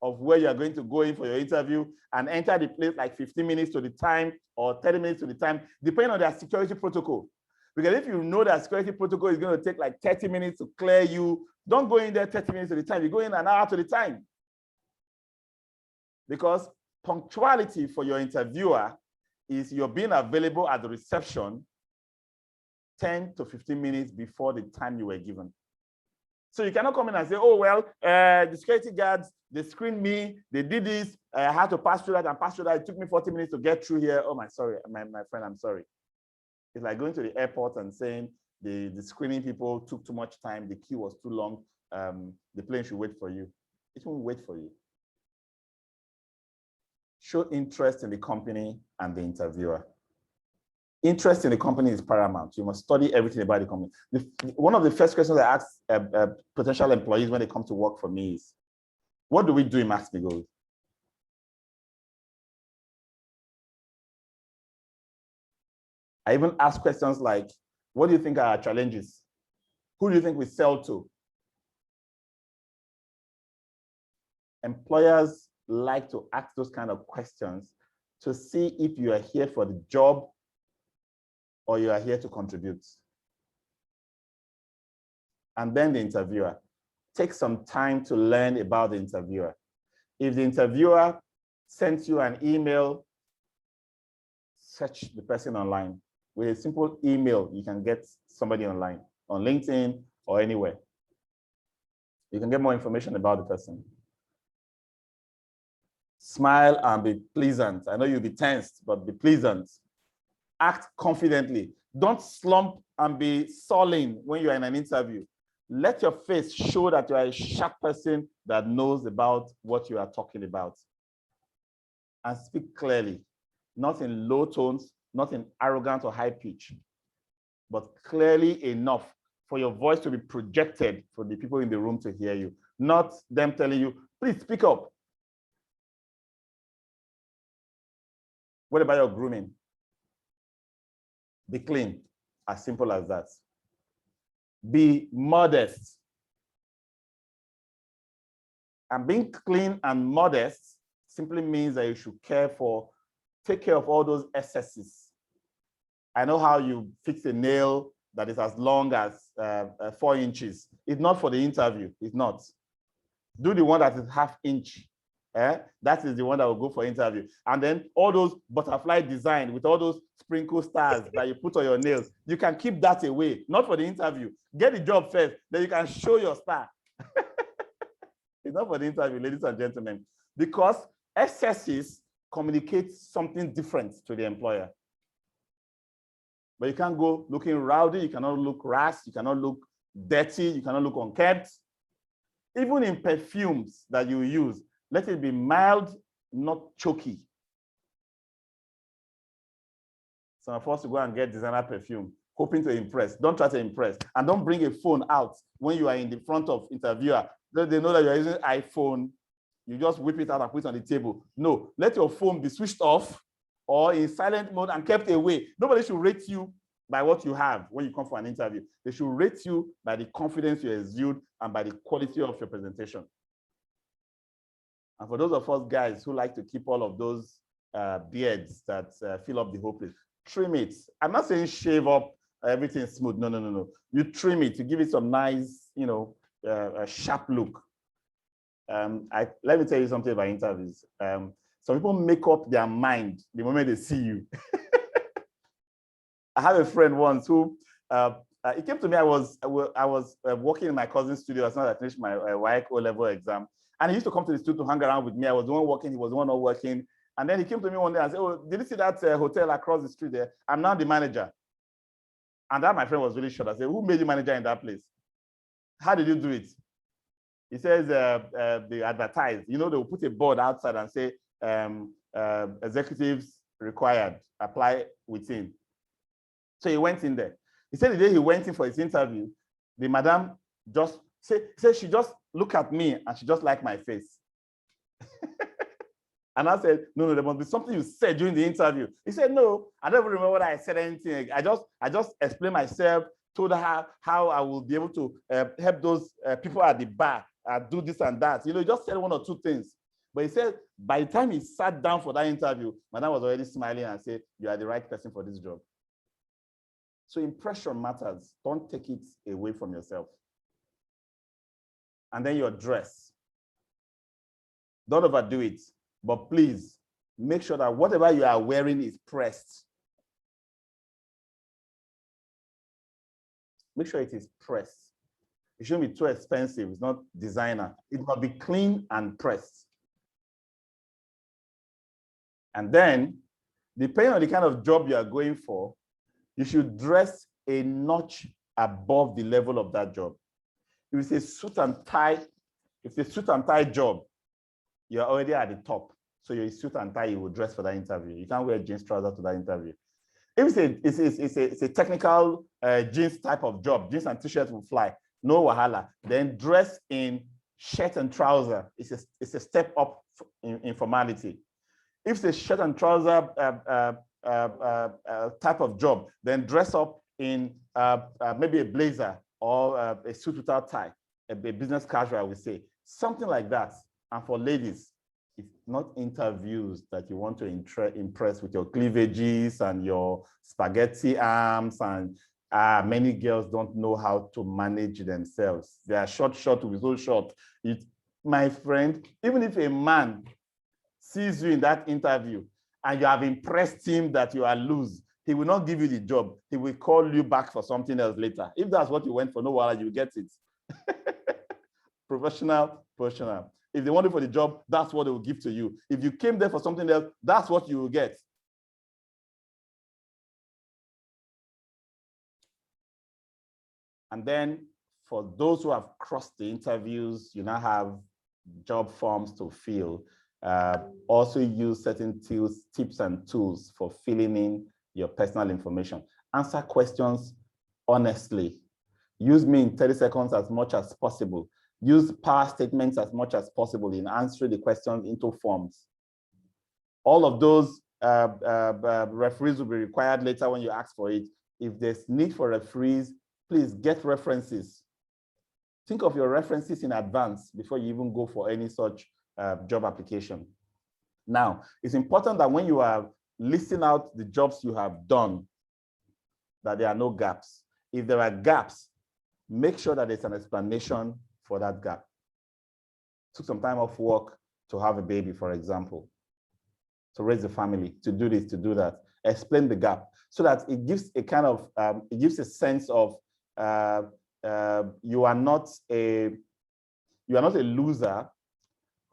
of where you're going to go in for your interview and enter the place like 15 minutes to the time or 30 minutes to the time, depending on their security protocol. Because if you know that security protocol is going to take like 30 minutes to clear you, don't go in there 30 minutes to the time. You go in an hour to the time. Because punctuality for your interviewer is you're being available at the reception 10 to 15 minutes before the time you were given. So you cannot come in and say, oh, well, the security guards, they screened me, they did this, I had to pass through that and pass through that. It took me 40 minutes to get through here. Oh, my friend, I'm sorry. It's like going to the airport and saying the screening people took too much time, the queue was too long, the plane should wait for you. It won't wait for you. Show interest in the company and the interviewer. Interest in the company is paramount. You must study everything about the company. One of the first questions I ask potential employees when they come to work for me is, what do we do in Max-Migold? I even ask questions like, what do you think are our challenges? Who do you think we sell to? Employers like to ask those kind of questions to see if you are here for the job or you are here to contribute. And then the interviewer. Take some time to learn about the interviewer. If the interviewer sends you an email, search the person online. With a simple email, you can get somebody online, on LinkedIn or anywhere. You can get more information about the person. Smile and be pleasant. I know you'll be tensed, but be pleasant. Act confidently. Don't slump and be sullen when you're in an interview. Let your face show that you are a sharp person that knows about what you are talking about. And speak clearly, not in low tones, not in arrogant or high pitch, but clearly enough for your voice to be projected for the people in the room to hear you, not them telling you, please speak up. What about your grooming? Be clean, as simple as that. Be modest. And being clean and modest simply means that you should take care of all those excesses. I know how you fix a nail that is as long as 4 inches. It's not for the interview, it's not. Do the one that is ½ inch. That is the one that will go for interview. And then all those butterfly design with all those sprinkle stars that you put on your nails, you can keep that away, not for the interview. Get the job first, then you can show your star. It's not for the interview, ladies and gentlemen, because excesses communicate something different to the employer. But you can't go looking rowdy, you cannot look rash, you cannot look dirty, you cannot look unkempt. Even in perfumes that you use, let it be mild, not choky. Some of us will go and get designer perfume, hoping to impress. Don't try to impress. And don't bring a phone out when you are in the front of interviewer. They know that you're using iPhone. You just whip it out and put it on the table. No, let your phone be switched off or in silent mode and kept away. Nobody should rate you by what you have when you come for an interview. They should rate you by the confidence you exude and by the quality of your presentation. And for those of us guys who like to keep all of those beards that fill up the whole place, trim it. I'm not saying shave up everything smooth. No, no, no, no. You trim it to give it some nice, a sharp look. Let me tell you something about interviews. Some people make up their mind the moment they see you. I have a friend once who he came to me. I was working in my cousin's studio as soon as I finished my WAEC O-level exam, and he used to come to the studio to hang around with me. I was the one working, he was the one not working. And then he came to me one day and said, "Oh, did you see that hotel across the street there? I'm now the manager." And that my friend was really shocked. I said, "Who made you manager in that place? How did you do it?" He says they advertise. They will put a board outside and say, executives required, apply within. So he went in there. He said the day he went in for his interview, the madam just said she just looked at me and she just liked my face. And I said, no, there must be something you said during the interview. He said, no, I don't even remember what I said anything. I just explained myself, told her how I will be able to help those people at the bar do this and that. You know, he just said one or two things. But he said, by the time he sat down for that interview, Madam was already smiling and said, you are the right person for this job. So impression matters. Don't take it away from yourself. And then your dress. Don't overdo it. But please make sure that whatever you are wearing is pressed. Make sure it is pressed. It shouldn't be too expensive. It's not designer. It must be clean and pressed. And then, depending on the kind of job you are going for, you should dress a notch above the level of that job. If it's a suit and tie, if it's a suit and tie job, you're already at the top. So your suit and tie, you will dress for that interview. You can't wear jeans trousers to that interview. If it's a technical jeans type of job, jeans and t-shirt will fly, no wahala. Then dress in shirt and trouser. It's a step up in formality. If it's a shirt and trouser type of job, then dress up in maybe a blazer or a suit without tie, a business casual, I would say, something like that. And for ladies, it's not interviews that you want to impress with your cleavages and your spaghetti arms, and many girls don't know how to manage themselves. They are short to be so short. My friend, even if a man sees you in that interview and you have impressed him that you are loose, he will not give you the job. He will call you back for something else later. If that's what you went for, no worry, you get it. Professional. If they want you for the job, that's what they will give to you. If you came there for something else, that's what you will get. And then for those who have crossed the interviews, you now have job forms to fill. Also use certain tips and tools for filling in your personal information. Answer questions honestly. Use me in 30 seconds as much as possible. Use power statements as much as possible in answering the questions into forms. All of those referees will be required later when you ask for it. If there's need for referees, please get references. Think of your references in advance before you even go for any such job application. Now, it's important that when you are listing out the jobs you have done, that there are no gaps. If there are gaps, make sure that there's an explanation for that gap. Took some time off work to have a baby, for example, to raise a family, to do this, to do that. Explain the gap so that it gives a kind of, it gives a sense of you are not a loser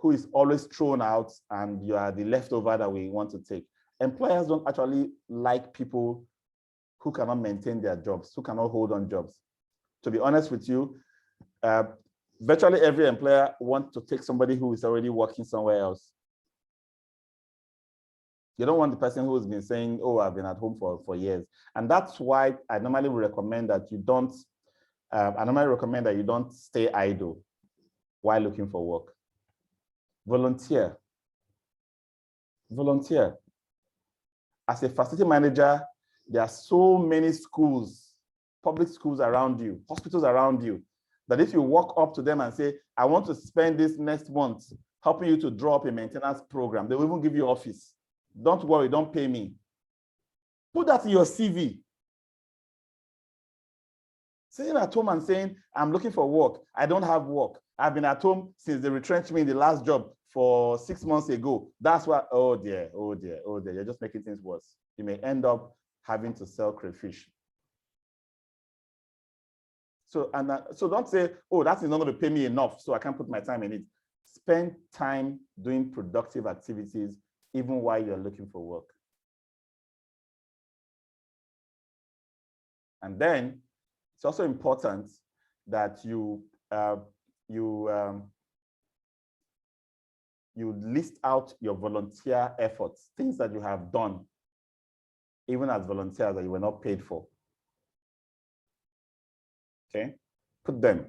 who is always thrown out and you are the leftover that we want to take. Employers don't actually like people who cannot maintain their jobs, who cannot hold on jobs. To be honest with you, virtually every employer wants to take somebody who is already working somewhere else. You don't want the person who's been saying, oh, I've been at home for years. And that's why I normally recommend that you don't, stay idle while looking for work. Volunteer. Volunteer. As a facility manager, there are so many schools, public schools around you, hospitals around you, that if you walk up to them and say, I want to spend this next month helping you to draw up a maintenance program, they will even give you office. Don't worry, don't pay me. Put that in your CV. Sitting at home and saying, I'm looking for work. I don't have work. I've been at home since they retrenched me in the last job for 6 months ago. That's why, oh dear, you're just making things worse. You may end up having to sell crayfish. So don't say, oh, that's not going to pay me enough, so I can't put my time in it. Spend time doing productive activities even while you're looking for work. And then it's also important that you list out your volunteer efforts, things that you have done, even as volunteers that you were not paid for. Okay, put them.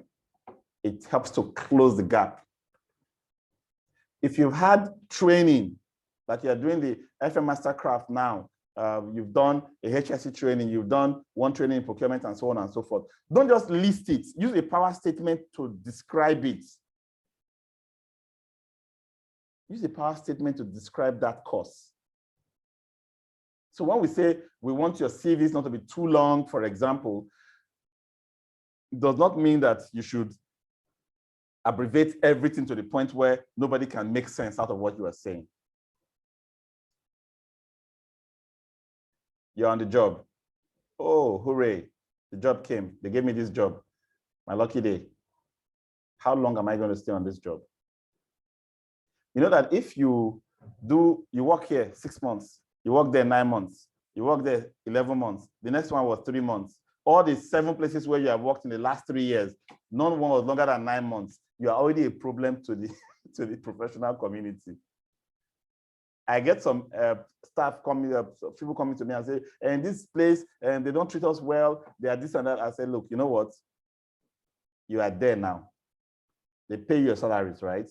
It helps to close the gap. If you've had training Like you're doing the FM Mastercraft now. You've done a HSC training, you've done one training in procurement and so on and so forth. Don't just list it. Use a power statement to describe it. Use a power statement to describe that course. So when we say we want your CVs not to be too long, for example, it does not mean that you should abbreviate everything to the point where nobody can make sense out of what you are saying. You're on the job. Oh, hooray, the job came. They gave me this job. My lucky day. How long am I going to stay on this job? You know that if you work here 6 months, you work there 9 months, you work there 11 months, the next one was 3 months. All the 7 places where you have worked in the last 3 years, none one was longer than 9 months. You are already a problem to the, to the professional community. I get some staff coming up, people coming to me and say, in this place, and they don't treat us well, they are this and that. I say, look, you know what? You are there now. They pay you your salaries, right?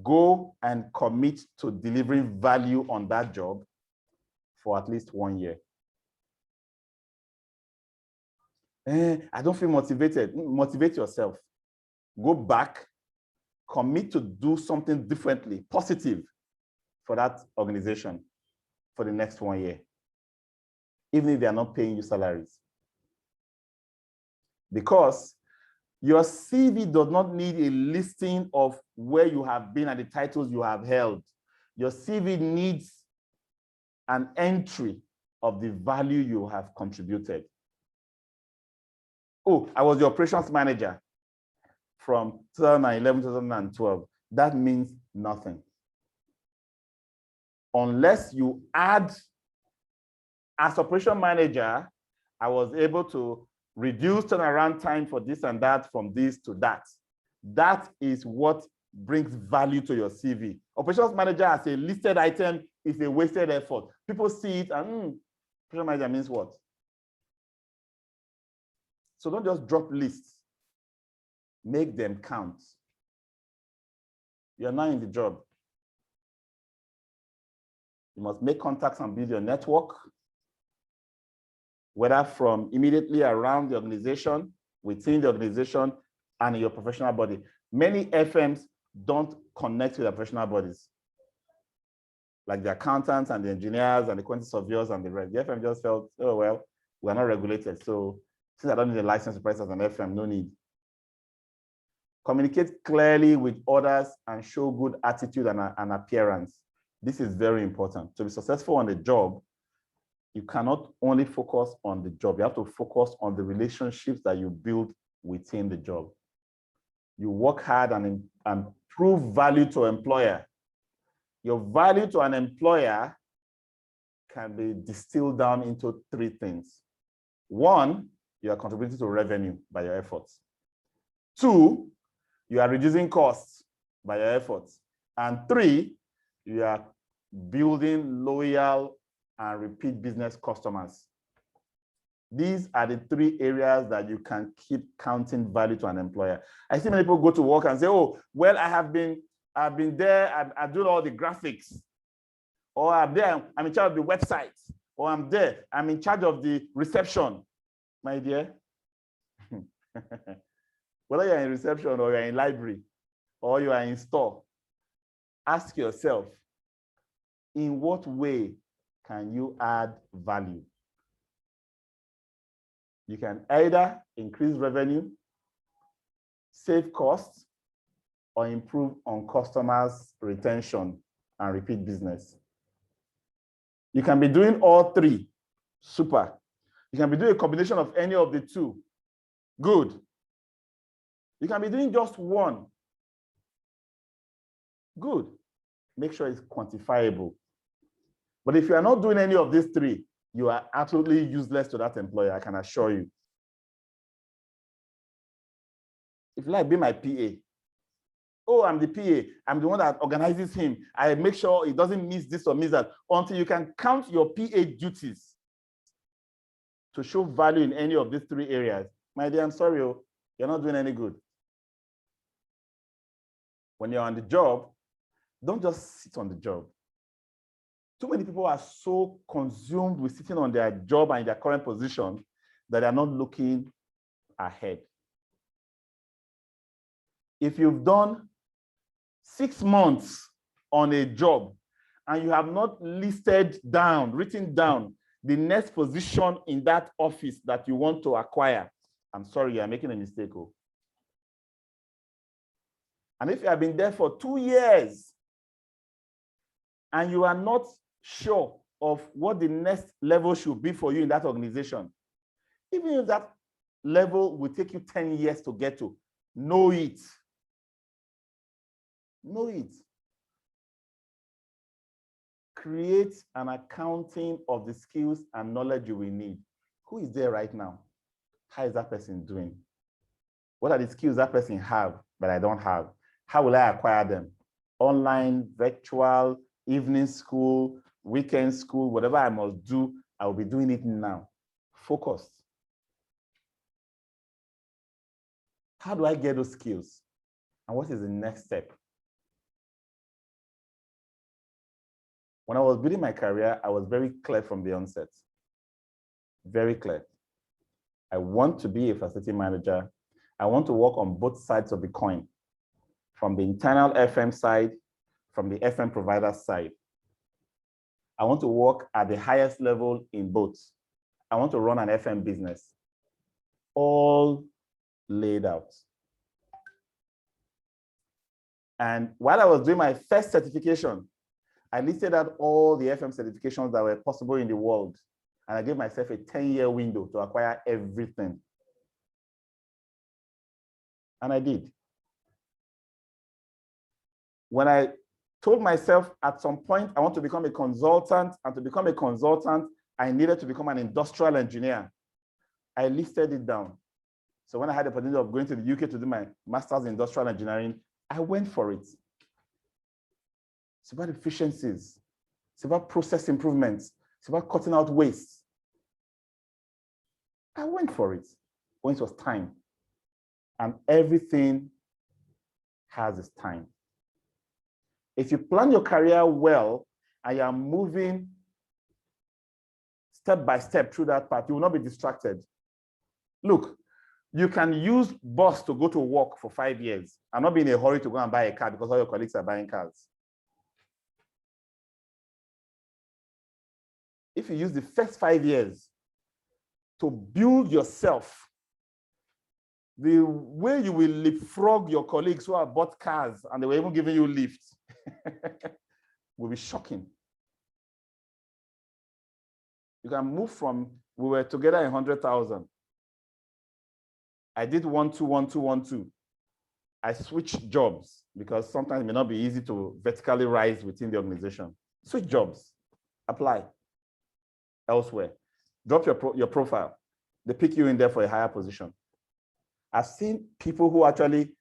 Go and commit to delivering value on that job for at least 1 year. I don't feel motivated. Motivate yourself. Go back, commit to do something differently, positive for that organization for the next 1 year, even if they are not paying you salaries. Because your CV does not need a listing of where you have been and the titles you have held. Your CV needs an entry of the value you have contributed. Oh, I was the operations manager from 2011 to 2012. That means nothing. Unless you add, as operation manager, I was able to reduce turnaround time for this and that, from this to that. That is what brings value to your CV. Operations manager as a listed item is a wasted effort. People see it and operation manager means what? So don't just drop lists. Make them count. You're now in the job. You must make contacts and build your network, whether from immediately around the organization, within the organization, and in your professional body. Many FMs don't connect with their professional bodies, like the accountants and the engineers and the quantity surveyors and the rest. The FM just felt, oh, well, we're not regulated. So since I don't need a license to practice as an FM, no need. Communicate clearly with others and show good attitude and appearance. This is very important. To be successful on the job, you cannot only focus on the job. You have to focus on the relationships that you build within the job. You work hard and prove value to an employer. Your value to an employer can be distilled down into 3 things. 1, you are contributing to revenue by your efforts. 2, you are reducing costs by your efforts. And 3, you are building loyal and repeat business customers. These are the 3 areas that you can keep counting value to an employer. I see many people go to work and say, oh, well, I've been there, I do all the graphics, or I'm there, I'm in charge of the website, or I'm there, I'm in charge of the reception. My dear, whether you're in reception or you're in library or you are in store, ask yourself, in what way can you add value? You can either increase revenue, save costs, or improve on customers' retention and repeat business. You can be doing all 3, super. You can be doing a combination of any of the 2, good. You can be doing just 1, good. Make sure it's quantifiable. But if you are not doing any of these 3, you are absolutely useless to that employer, I can assure you. If you like, be my PA. Oh, I'm the PA. I'm the one that organizes him. I make sure he doesn't miss this or miss that, until you can count your PA duties to show value in any of these 3 areas. My dear, I'm sorry, you're not doing any good. When you're on the job, don't just sit on the job. Too many people are so consumed with sitting on their job and their current position that they're not looking ahead. If you've done 6 months on a job and you have not written down the next position in that office that you want to acquire, I'm sorry, you're making a mistake. Oh. And if you have been there for 2 years and you are not sure of what the next level should be for you in that organization, even if that level will take you 10 years to get to, know it. Know it. Create an accounting of the skills and knowledge you will need. Who is there right now? How is that person doing? What are the skills that person have that I don't have? How will I acquire them? Online, virtual, evening school, weekend school, whatever I must do, I will be doing it now. Focused. How do I get those skills? And what is the next step? When I was building my career, I was very clear from the onset. Very clear. I want to be a facility manager. I want to work on both sides of the coin, from the internal FM side, from the FM provider side. I want to work at the highest level in both. I want to run an FM business. All laid out. And while I was doing my first certification, I listed out all the FM certifications that were possible in the world. And I gave myself a 10-year window to acquire everything. And I did. When I told myself at some point I want to become a consultant, and to become a consultant, I needed to become an industrial engineer, I listed it down. So when I had the opportunity of going to the UK to do my master's in industrial engineering, I went for it. It's about efficiencies. It's about process improvements. It's about cutting out waste. I went for it when it was time. And everything has its time. If you plan your career well and you are moving step by step through that path, you will not be distracted. Look, you can use bus to go to work for 5 years and not be in a hurry to go and buy a car because all your colleagues are buying cars. If you use the first 5 years to build yourself, the way you will leapfrog your colleagues who have bought cars and they were even giving you lifts will be shocking. You can move from, we were together in 100,000. I did 1, 2, 1, 2, 1, 2. I switched jobs because sometimes it may not be easy to vertically rise within the organization. Switch jobs, apply elsewhere. Drop your profile. They pick you in there for a higher position. I've seen people who actually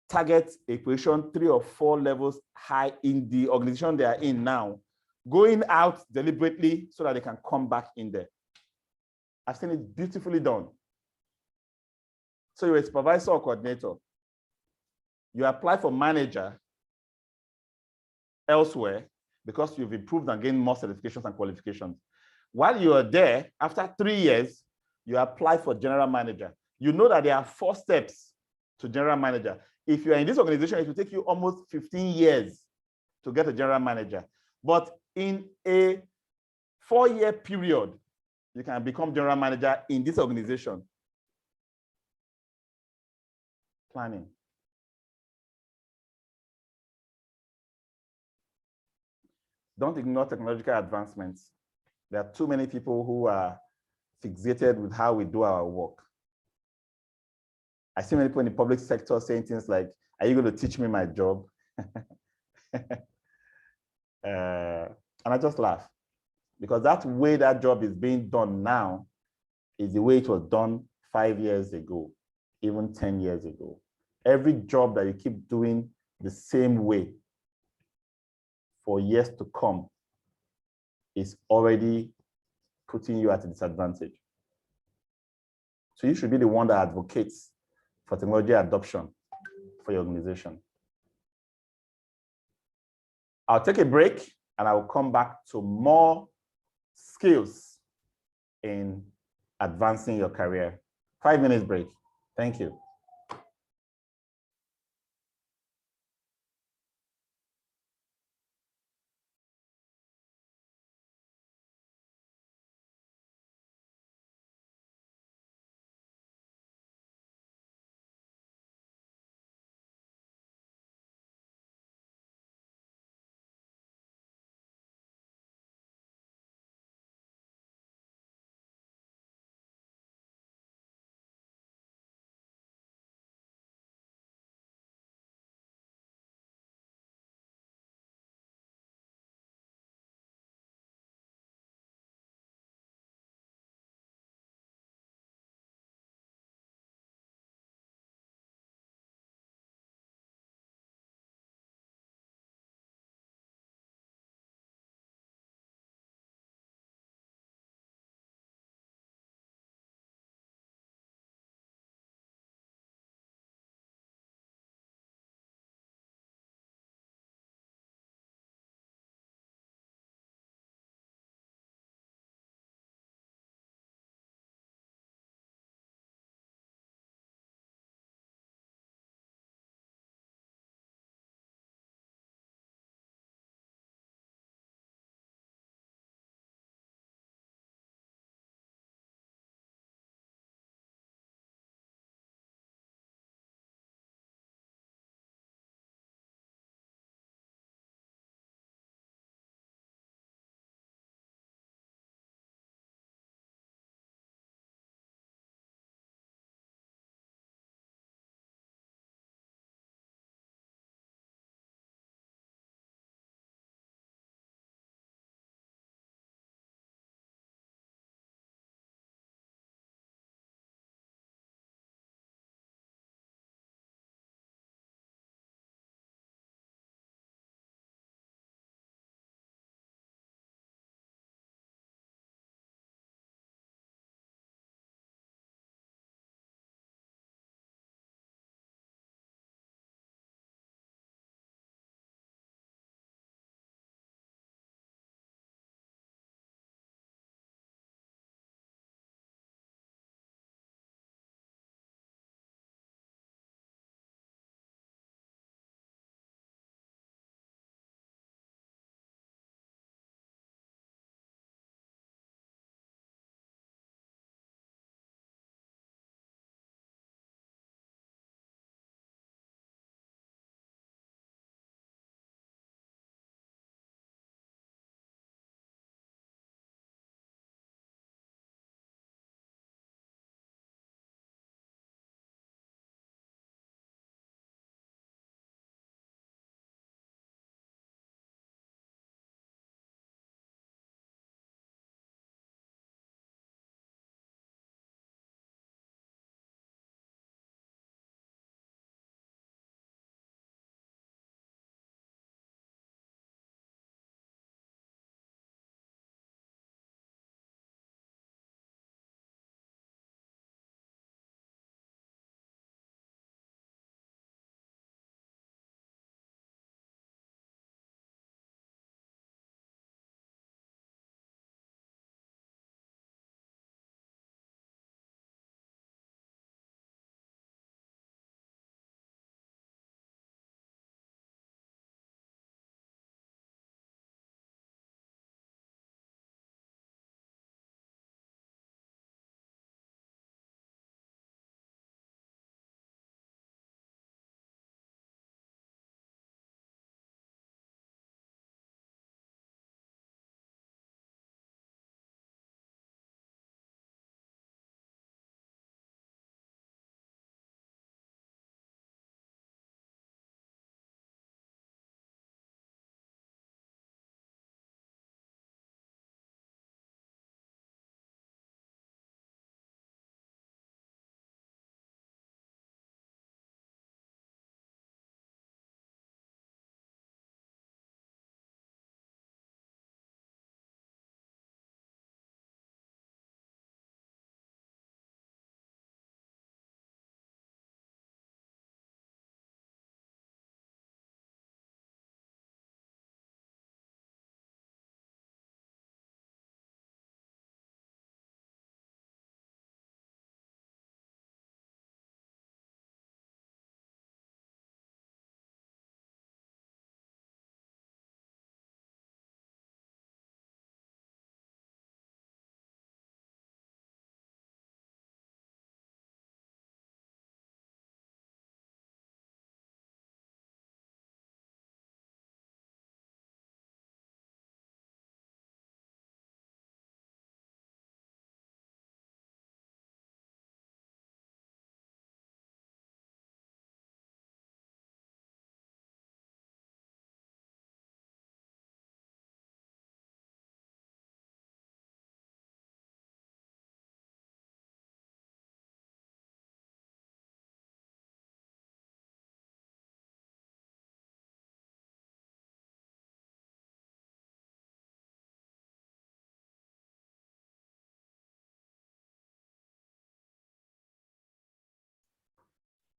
target a position 3 or 4 levels high in the organization they are in now, going out deliberately so that they can come back in there. I've seen it beautifully done. So you're a supervisor or coordinator. You apply for manager elsewhere because you've improved and gained more certifications and qualifications. While you are there, after 3 years, you apply for general manager. You know that there are 4 steps to general manager. If you're in this organization, it will take you almost 15 years to get a general manager. But in a 4-year period, you can become general manager in this organization. Planning. Don't ignore technological advancements. There are too many people who are fixated with how we do our work. I see many people in the public sector saying things like, are you going to teach me my job? And I just laugh because that way that job is being done now is the way it was done 5 years ago, even 10 years ago. Every job that you keep doing the same way for years to come is already putting you at a disadvantage. So you should be the one that advocates for technology adoption for your organization. I'll take a break. and I will come back to more skills in advancing your career. 5 minutes break. Thank you.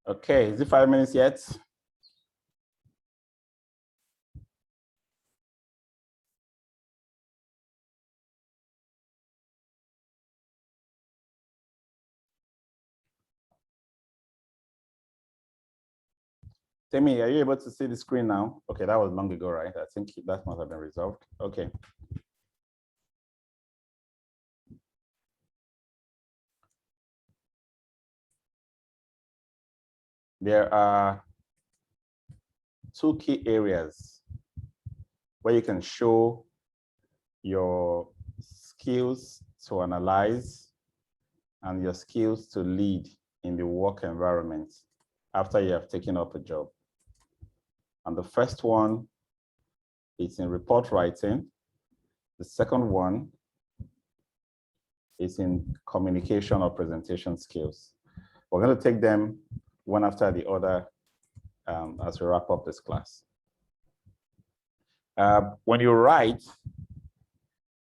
Okay, is it 5 minutes yet? Temi, are you able to see the screen now? Okay, that was long ago, right? I think that must have been resolved. Okay. There are two key areas where you can show your skills to analyze and your skills to lead in the work environment after you have taken up a job. And the first one is in report writing. The second one is in communication or presentation skills. We're going to take them one after the other as we wrap up this class. When you write,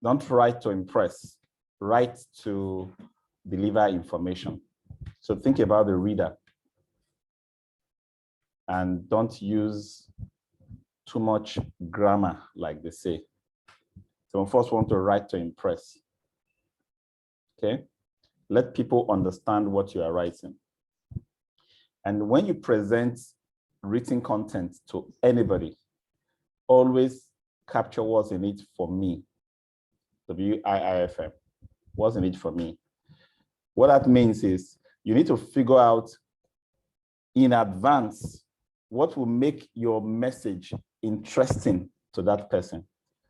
don't write to impress, write to deliver information. So think about the reader and don't use too much grammar, like they say. So first want to write to impress. Okay, let people understand what you are writing. And when you present written content to anybody, always capture what's in it for me. WIIFM, what's in it for me? What that means is you need to figure out in advance what will make your message interesting to that person.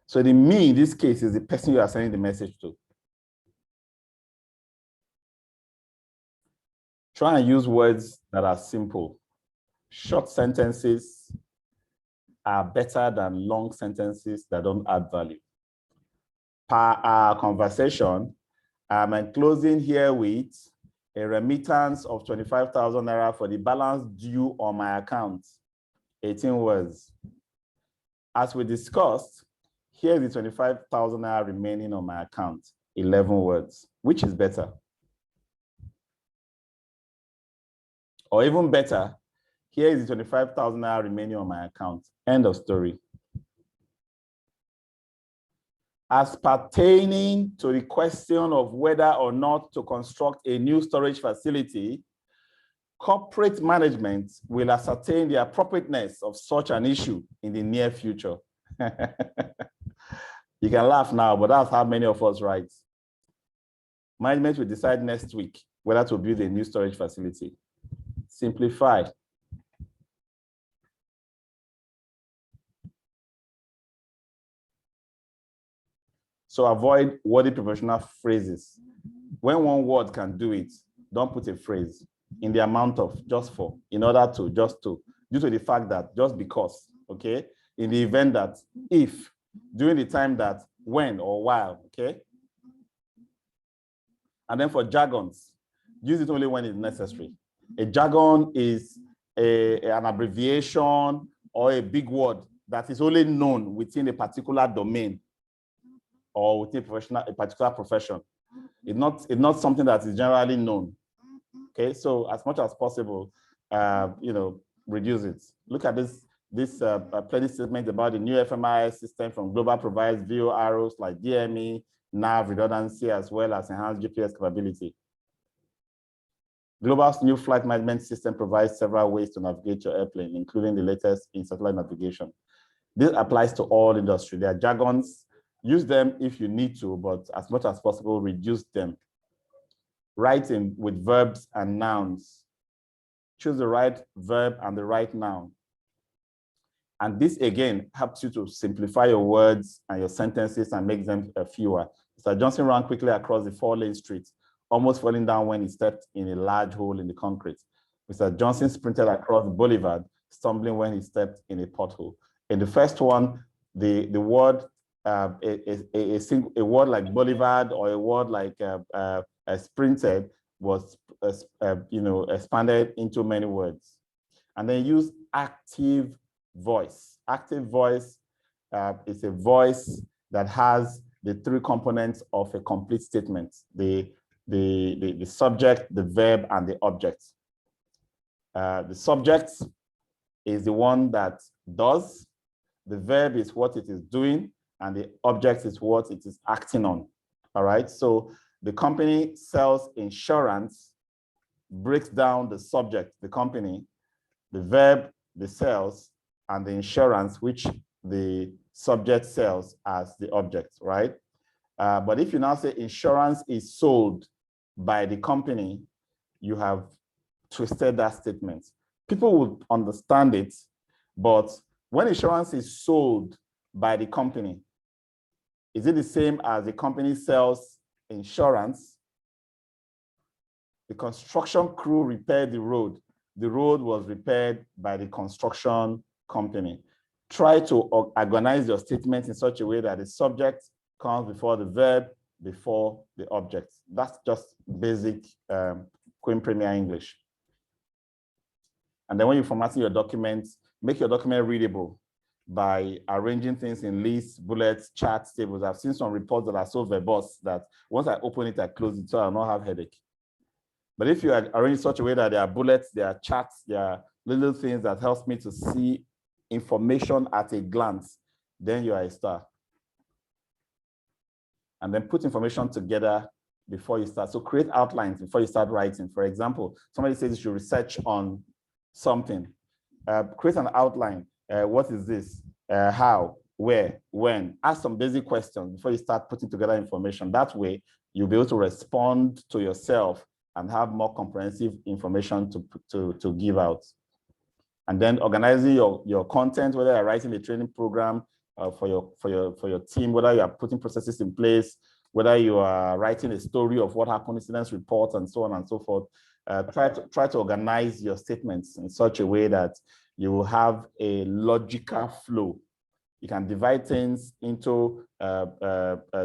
So the me in this case is the person you are sending the message to. Try and use words that are simple. Short sentences are better than long sentences that don't add value. Per our conversation, I'm closing here with a remittance of 25,000 naira for the balance due on my account. 18 words. As we discussed, here's the 25,000 naira remaining on my account. 11 words. Which is better? Or even better, here is the 25,000 naira remaining on my account. End of story. As pertaining to the question of whether or not to construct a new storage facility, corporate management will ascertain the appropriateness of such an issue in the near future. You can laugh now, but that's how many of us write. Management will decide next week whether to build a new storage facility. Simplify. So avoid wordy professional phrases. When one word can do it, don't put a phrase in the amount of just for, in order to, just to, due to the fact that, just because, okay? In the event that, if, during the time that, when or while, okay? And then for jargons, use it only when it's necessary. A jargon is an abbreviation or a big word that is only known within a particular domain or within a particular profession. It's not something that is generally known. Okay, so as much as possible, reduce it. Look at this planning statement about the new FMIS system from global provides view arrows like DME, nav redundancy, as well as enhanced GPS capability. Global's new flight management system provides several ways to navigate your airplane, including the latest in satellite navigation. This applies to all industry. There are jargons. Use them if you need to, but as much as possible, reduce them. Writing with verbs and nouns. Choose the right verb and the right noun. And this, again, helps you to simplify your words and your sentences and make them fewer. Mr. Johnson ran quickly across the 4-lane street, almost falling down when he stepped in a large hole in the concrete. Mr. Johnson sprinted across the boulevard, stumbling when he stepped in a pothole. In the first one, the word, a word like boulevard or a word like sprinted was expanded into many words. And then use active voice. Active voice is a voice that has the 3 components of a complete statement: the subject, the verb, and the object. The subject is the one that does, the verb is what it is doing, and the object is what it is acting on. All right, so the company sells insurance, breaks down the subject, the company, the verb, the sales, and the insurance, which the subject sells as the object, right? But if you now say insurance is sold by the company, you have twisted that statement. People would understand it, but when insurance is sold by the company, is it the same as the company sells insurance? The construction crew repaired the road. The road was repaired by the construction company. Try to organize your statement in such a way that the subject comes before the verb, before the object. That's just basic Queen Premier English. And then when you're formatting your documents, make your document readable by arranging things in lists, bullets, charts, tables. I've seen some reports that are so verbose that once I open it, I close it, so I'll not have headache. But if you arrange in such a way that there are bullets, there are charts, there are little things that helps me to see information at a glance, then you are a star. And then put information together before you start. So create outlines before you start writing. For example, somebody says you should research on something. Create an outline. What is this? How? Where? When? Ask some basic questions before you start putting together information. That way, you'll be able to respond to yourself and have more comprehensive information to give out. And then organizing your content, whether you're writing a training program for your team, whether you are putting processes in place, whether you are writing a story of what happened, incidents report, and so on and so forth. Try to organize your statements in such a way that you will have a logical flow. You can divide things into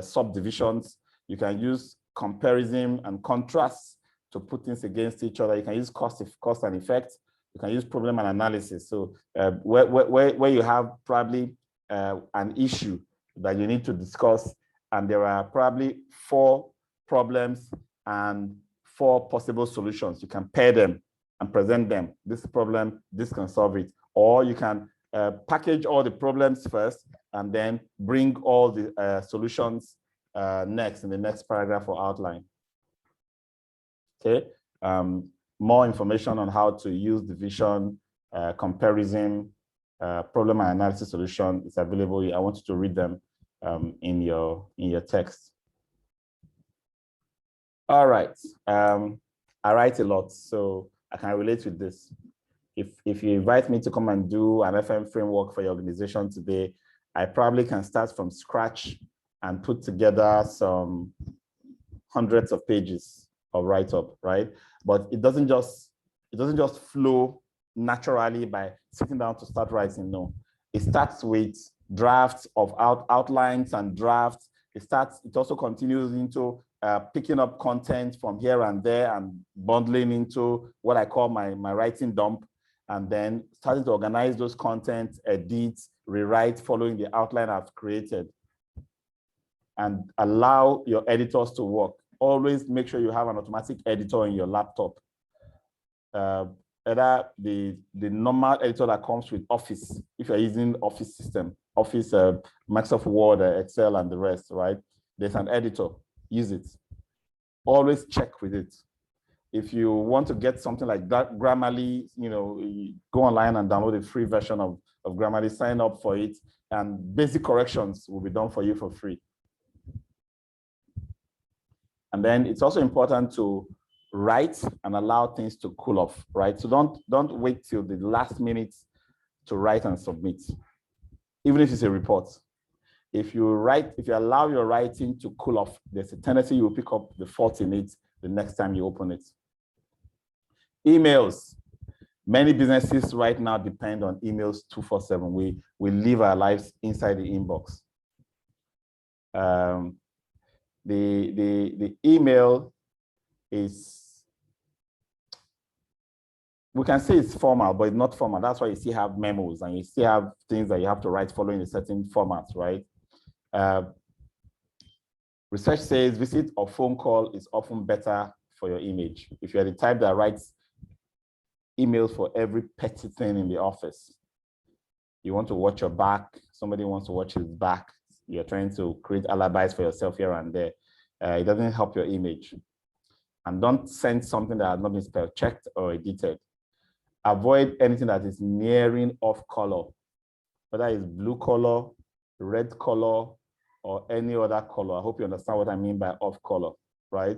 subdivisions. You can use comparison and contrast to put things against each other. You can use cause and effect. You can use problem and analysis. So where you have probably an issue that you need to discuss, and there are probably 4 problems and 4 possible solutions. You can pair them and present them. This problem, this can solve it. Or you can package all the problems first and then bring all the solutions next in the next paragraph or outline. Okay. More information on how to use division, comparison, problem and analysis solution is available. I want you to read them in your text. All right. I write a lot, so I can relate with this. If you invite me to come and do an FM framework for your organization today, I probably can start from scratch and put together some hundreds of pages of write-up, right? But it doesn't just flow naturally by sitting down to start writing. No, it starts with drafts of outlines and drafts. It also continues into picking up content from here and there and bundling into what I call my writing dump, and then starting to organize those contents, edit, rewrite, following the outline I've created, and allow your editors to work. Always make sure you have an automatic editor in your laptop. Either the normal editor that comes with Office, if you're using Office system, Office, Microsoft Word, Excel, and the rest, right? There's an editor, use it. Always check with it. If you want to get something like that, Grammarly, you go online and download a free version of Grammarly, sign up for it, and basic corrections will be done for you for free. And then it's also important to write and allow things to cool off, right? So don't wait till the last minute to write and submit, even if it's a report. If you allow your writing to cool off, there's a tendency you will pick up the fault in it the next time you open it. Emails. Many businesses right now depend on emails 24/7. We live our lives inside the inbox. The email is, we can say it's formal, but it's not formal. That's why you still have memos and you still have things that you have to write following a certain format, right? Research says visit or phone call is often better for your image. If you're the type that writes emails for every petty thing in the office. You want to watch your back, somebody wants to watch his back. You're trying to create alibis for yourself here and there. It doesn't help your image. And don't send something that has not been spell checked or edited. Avoid anything that is nearing off color, whether it's blue color, red color, or any other color. I hope you understand what I mean by off color, right?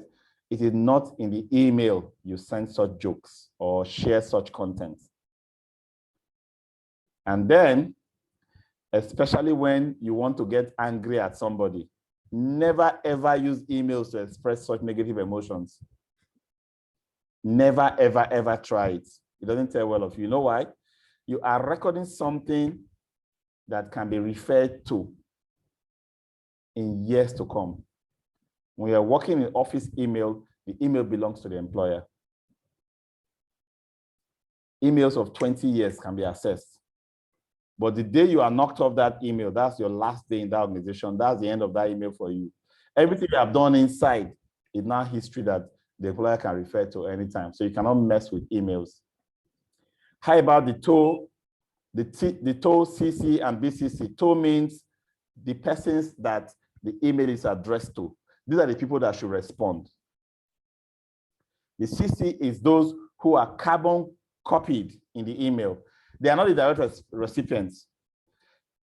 It is not in the email you send such jokes or share such content. And then, especially when you want to get angry at somebody, never ever use emails to express such negative emotions. Never, ever, ever try it. It doesn't tell well of you. You know why? You are recording something that can be referred to in years to come. When you're working in office email, the email belongs to the employer. Emails of 20 years can be accessed. But the day you are knocked off that email, that's your last day in that organization. That's the end of that email for you. Everything you have done inside is now history that the employer can refer to anytime. So you cannot mess with emails. How about the TOE, the TOE, CC, and BCC? TOE means the persons that the email is addressed to. These are the people that should respond. The CC is those who are carbon copied in the email. They are not the direct recipients.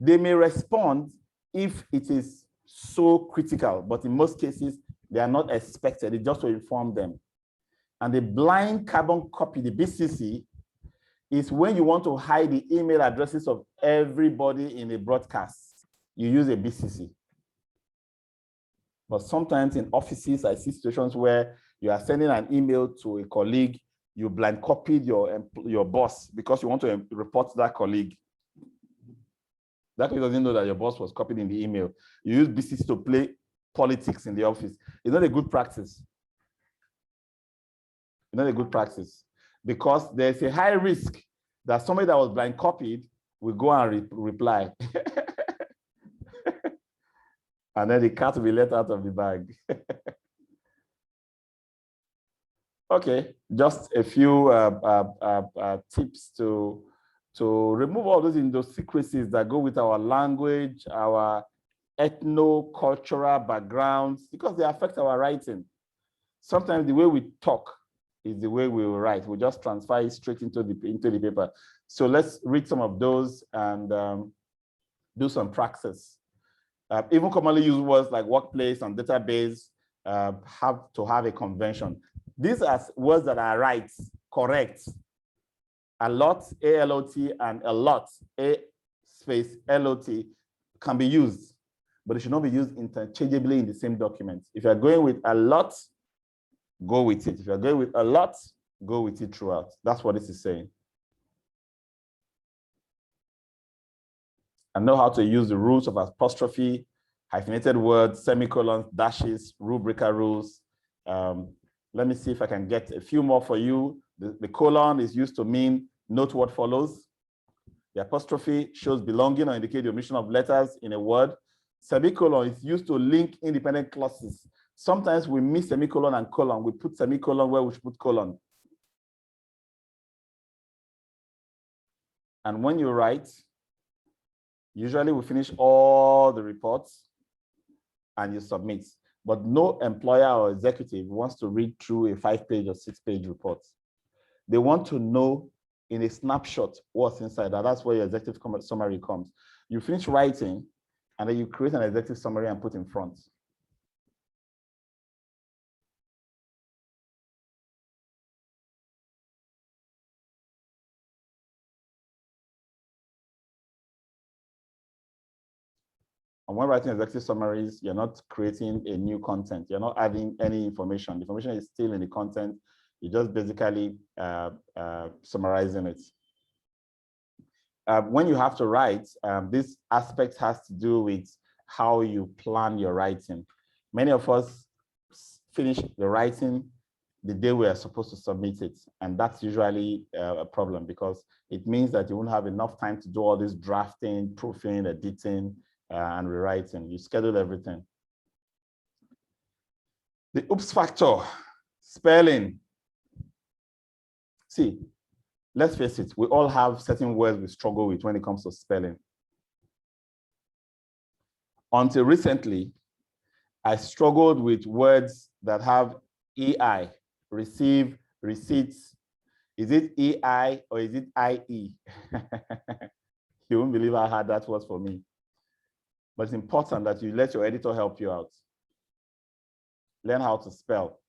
They may respond if it is so critical, but in most cases, they are not expected. It's just to inform them. And the blind carbon copy, the BCC, is when you want to hide the email addresses of everybody in a broadcast. You use a BCC. But sometimes in offices, I see situations where you are sending an email to a colleague, you blind copied your boss because you want to report to that colleague. That colleague doesn't know that your boss was copied in the email. You use BCC to play politics in the office. It's not a good practice. It's not a good practice because there's a high risk that somebody that was blind copied will go and reply. And then the cat will be let out of the bag. Okay, just a few tips to remove all those idiosyncrasies that go with our language, our ethno-cultural backgrounds, because they affect our writing. Sometimes the way we talk is the way we will write. We just transfer it straight into the paper. So let's read some of those and do some practice. Even commonly used words like workplace and database have to have a convention. These are words that are right, correct. A lot, A-L-O-T, and a lot, A-L-O-T, can be used, but it should not be used interchangeably in the same document. If you're going with a lot, go with it. If you're going with a lot, go with it throughout. That's what this is saying. And know how to use the rules of apostrophe, hyphenated words, semicolons, dashes, rule breaker rules. Let me see if I can get a few more for you. The colon is used to mean note what follows. The apostrophe shows belonging or indicate the omission of letters in a word. Semicolon is used to link independent clauses. Sometimes we miss semicolon and colon. We put semicolon where we should put colon. And when you write, usually we finish all the reports and you submit. But no employer or executive wants to read through a 5-page or 6-page report. They want to know in a snapshot what's inside. That's where your executive summary comes. You finish writing, and then you create an executive summary and put in front. And when writing executive summaries, you're not creating a new content. You're not adding any information. The information is still in the content. You're just basically summarizing it. When you have to write, this aspect has to do with how you plan your writing. Many of us finish the writing the day we are supposed to submit it. And that's usually a problem because it means that you won't have enough time to do all this drafting, proofing, editing, and rewriting. You schedule everything. The oops factor, spelling. See, let's face it, we all have certain words we struggle with when it comes to spelling. Until recently, I struggled with words that have EI, receive, receipts. Is it EI or is it IE? You won't believe how hard that was for me. But it's important that you let your editor help you out. Learn how to spell.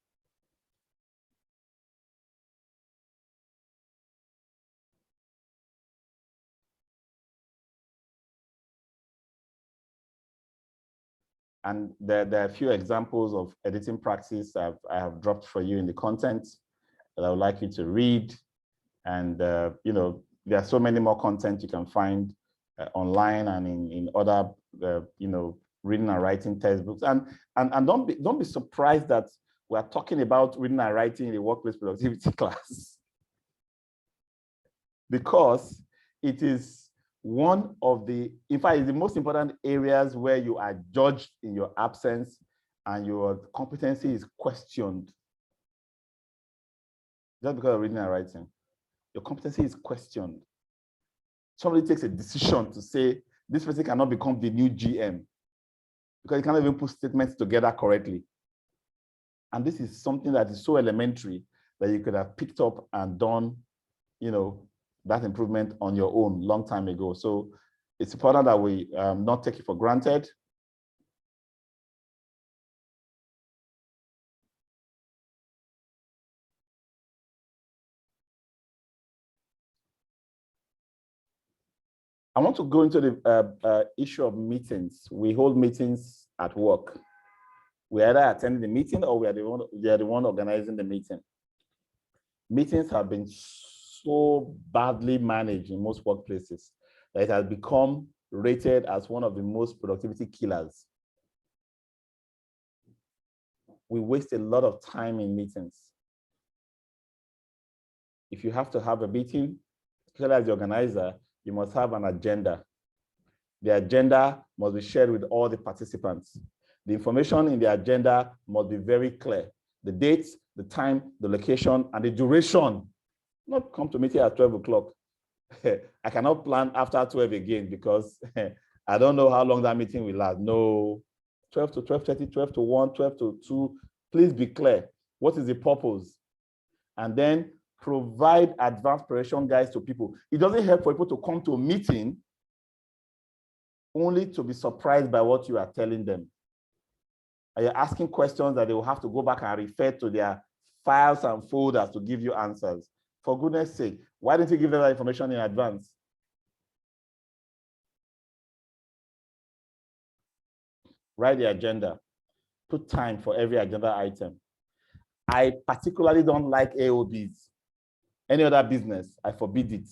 And there are a few examples of editing practice I have dropped for you in the content that I would like you to read. And you know, there are so many more content you can find online and in other you know, reading and writing textbooks. And don't be surprised that we're talking about reading and writing in the workplace productivity class, because it is one of the, in fact, it's the most important areas where you are judged in your absence and your competency is questioned. Just because of reading and writing, your competency is questioned. Somebody takes a decision to say, this person cannot become the new GM because he cannot even put statements together correctly. And this is something that is so elementary that you could have picked up and done, you know, that improvement on your own long time ago. So it's important that we not take it for granted. I want to go into the issue of meetings. We hold meetings at work. We either attend the meeting or we are the one organizing the meeting. Meetings have been so badly managed in most workplaces that it has become rated as one of the most productivity killers. We waste a lot of time in meetings. If you have to have a meeting, especially as the organizer, you must have an agenda. The agenda must be shared with all the participants. The information in the agenda must be very clear. The dates, the time, the location, and the duration. Not come to meeting at 12 o'clock. I cannot plan after 12 again because I don't know how long that meeting will last. No, 12 to 12:30, 12 to 1, 12 to 2. Please be clear. What is the purpose? And then provide advanced preparation guides to people. It doesn't help for people to come to a meeting only to be surprised by what you are telling them. And you're asking questions that they will have to go back and refer to their files and folders to give you answers. For goodness sake, why didn't you give them that information in advance? Write the agenda. Put time for every agenda item. I particularly don't like AOBs. Any other business, I forbid it.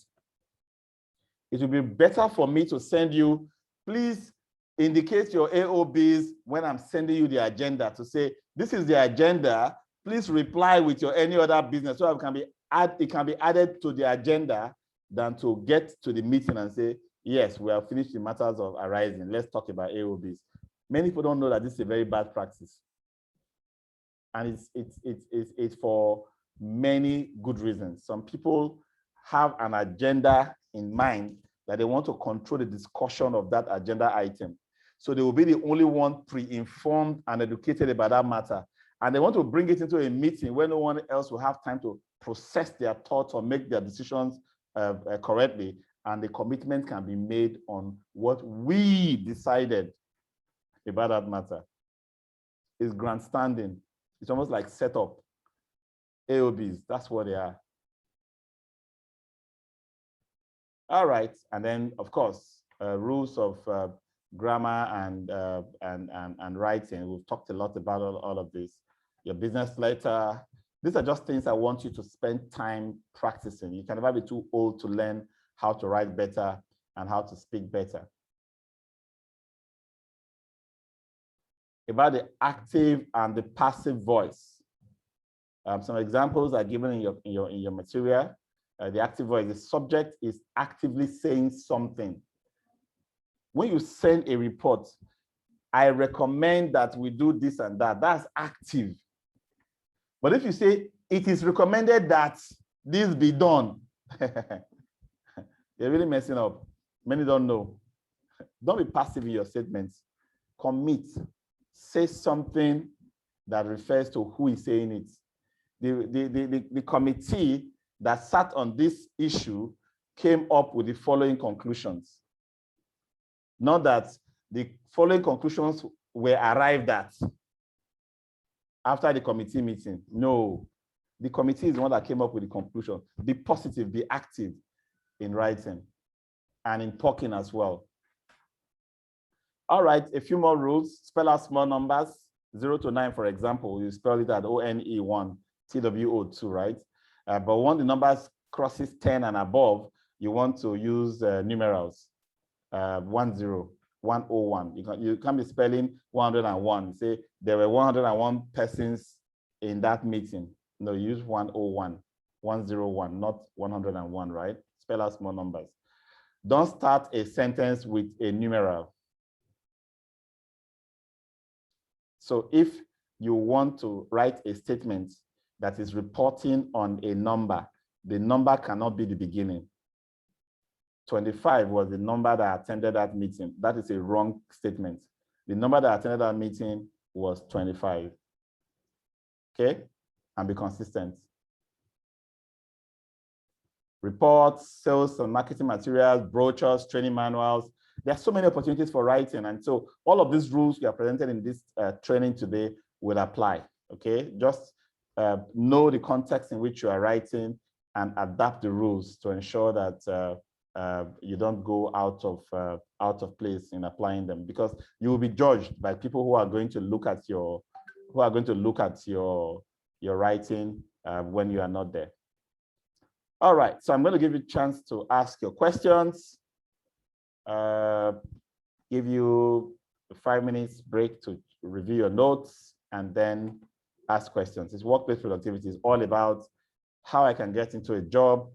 It would be better for me to send you, please indicate your AOBs when I'm sending you the agenda to say, this is the agenda, please reply with your any other business so it can be added to the agenda than to get to the meeting and say, yes, we have finished the matters of arising. Let's talk about AOBs. Many people don't know that this is a very bad practice. And it's for many good reasons. Some people have an agenda in mind that they want to control the discussion of that agenda item. So they will be the only one pre-informed and educated about that matter. And they want to bring it into a meeting where no one else will have time to process their thoughts or make their decisions correctly. And the commitment can be made on what we decided about that matter. It's grandstanding. It's almost like setup. AOBs, that's what they are. All right, and then of course, rules of grammar and writing. We've talked a lot about all of this. Your business letter. These are just things I want you to spend time practicing. You can never be too old to learn how to write better and how to speak better. About the active and the passive voice. Some examples are given in your material. The active voice, the subject is actively saying something. When you send a report, I recommend that we do this and that, that's active. But if you say, it is recommended that this be done, You're really messing up. Many don't know. Don't be passive in your statements. Commit. Say something that refers to who is saying it. The committee that sat on this issue came up with the following conclusions. Not that the following conclusions were arrived at after the committee meeting. No, the committee is the one that came up with the conclusion. Be positive, be active in writing and in talking as well. All right, a few more rules. Spell out small numbers, 0 to 9, for example. You spell it at ONE1, TWO2, right? But when the numbers crosses 10 and above, you want to use numerals, 10, 101. You can't be spelling 101. Say there were 101 persons in that meeting. No, use 101, 101, not 101, right? Spell out small numbers. Don't start a sentence with a numeral. So if you want to write a statement that is reporting on a number, the number cannot be the beginning. 25 was the number that attended that meeting. That is a wrong statement. The number that attended that meeting was 25. Okay? And be consistent. Reports, sales and marketing materials, brochures, training manuals. There are so many opportunities for writing. And so all of these rules we are presented in this training today will apply. Okay? Just know the context in which you are writing and adapt the rules to ensure that you don't go out of place in applying them, because you will be judged by people who are going to look at your writing when you are not there. All right, so I'm going to give you a chance to ask your questions. Give you a 5 minutes break to review your notes and then ask questions. This workplace productivity is all about how I can get into a job,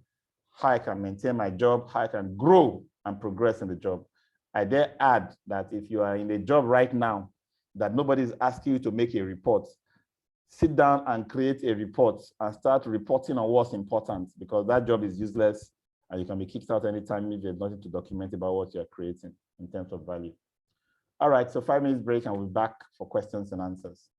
how I can maintain my job, how I can grow and progress in the job. I dare add that if you are in a job right now that nobody is asking you to make a report, sit down and create a report and start reporting on what's important, because that job is useless and you can be kicked out anytime if there's nothing to document about what you're creating in terms of value. All right, so 5 minutes break and we'll be back for questions and answers.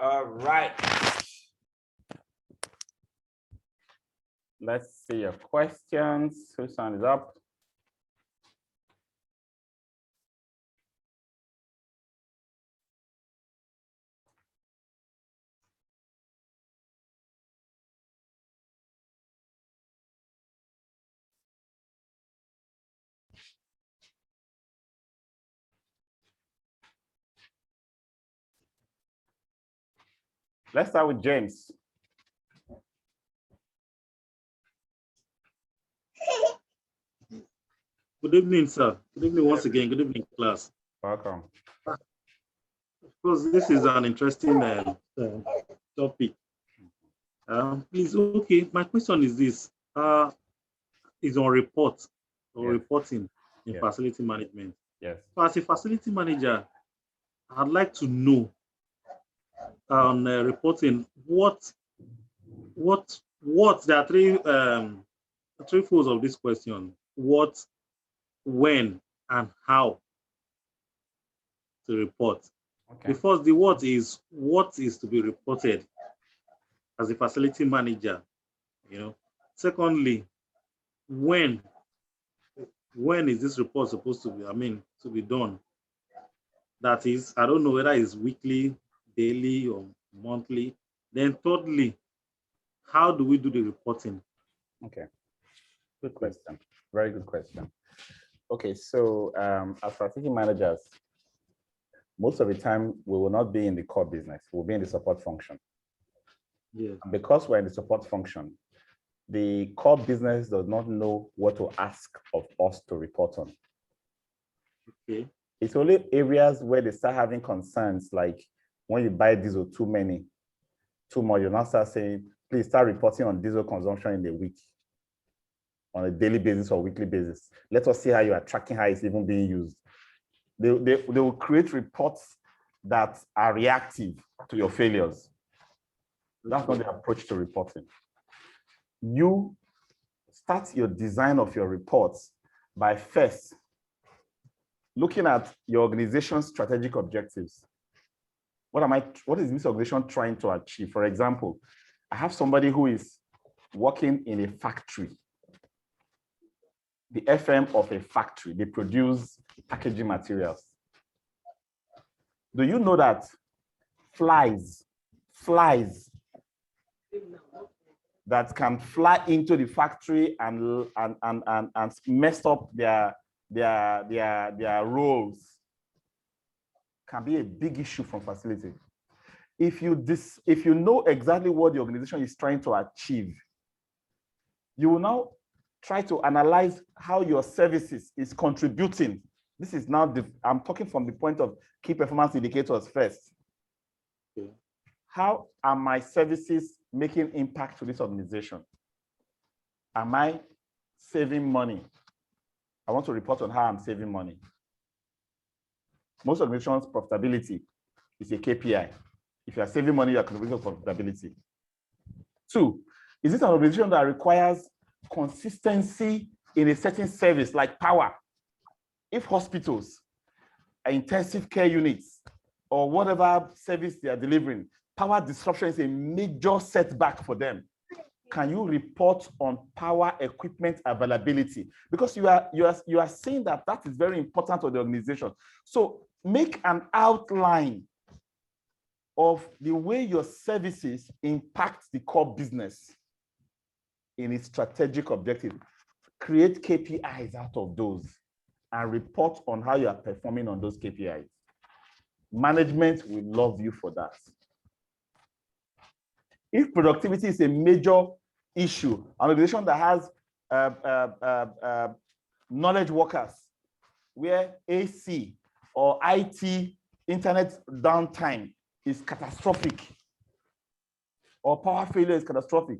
All right. Let's see your questions. Whose hand is up? Let's start with James. Good evening, sir. Good evening once again. Good evening, class. Welcome. Of course, this is an interesting topic. Please, okay, my question is this. Is on report or reporting in facility management. Yes. So as a facility manager, I'd like to know on reporting what there are three folds of this question: what, when, and how to report. Okay. The first, what is to be reported as a facility manager, you know. Secondly, when is this report supposed to be, to be done? That is, I don't know whether it's weekly, daily, or monthly. Then thirdly, how do we do the reporting? Okay, good question. Very good question. Okay, so as facility managers, most of the time we will not be in the core business. We'll be in the support function. Yeah. And because we're in the support function, the core business does not know what to ask of us to report on. Okay. It's only areas where they start having concerns, like when you buy diesel too much, you now start saying, please start reporting on diesel consumption in a week, on a daily basis or weekly basis. Let us see how you are tracking how it's even being used. They will create reports that are reactive to your failures. That's not the approach to reporting. You start your design of your reports by first looking at your organization's strategic objectives. What is this organization trying to achieve? For example, I have somebody who is working in a factory, the FM of a factory. They produce packaging materials. Do you know that flies that can fly into the factory and mess up their roles can be a big issue from facility. If you know exactly what the organization is trying to achieve, you will now try to analyze how your services is contributing. This is now I'm talking from the point of key performance indicators first. Okay. How are my services making impact to this organization? Am I saving money? I want to report on how I'm saving money. Most organizations' profitability is a KPI. If you are saving money, you are contributing to profitability. 2, is it an organization that requires consistency in a certain service like power? If hospitals, intensive care units, or whatever service they are delivering, power disruption is a major setback for them. Can you report on power equipment availability? Because you are saying that is very important to the organization. So make an outline of the way your services impact the core business in its strategic objective. Create KPIs out of those and report on how you are performing on those KPIs. Management will love you for that. If productivity is a major issue, an organization that has knowledge workers where AC or IT internet downtime is catastrophic or power failure is catastrophic,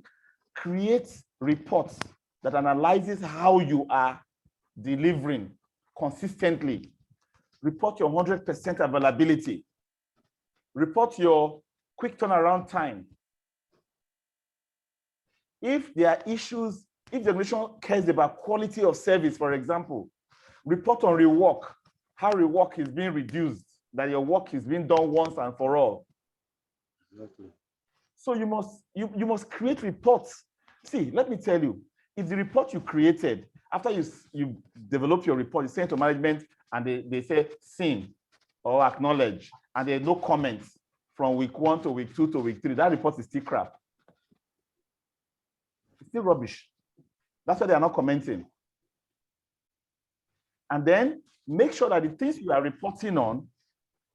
create reports that analyzes how you are delivering consistently. Report your 100% availability. Report your quick turnaround time. If there are issues, if the organization cares about quality of service, for example, report on rework, how rework is being reduced, that your work is being done once and for all. Exactly. So you must create reports. See, let me tell you, if the report you created, after you develop your report, you send to management and they say seen or acknowledge, and there are no comments from week 1 to week 2 to week 3, that report is still crap. It's still rubbish. That's why they are not commenting. And then make sure that the things you are reporting on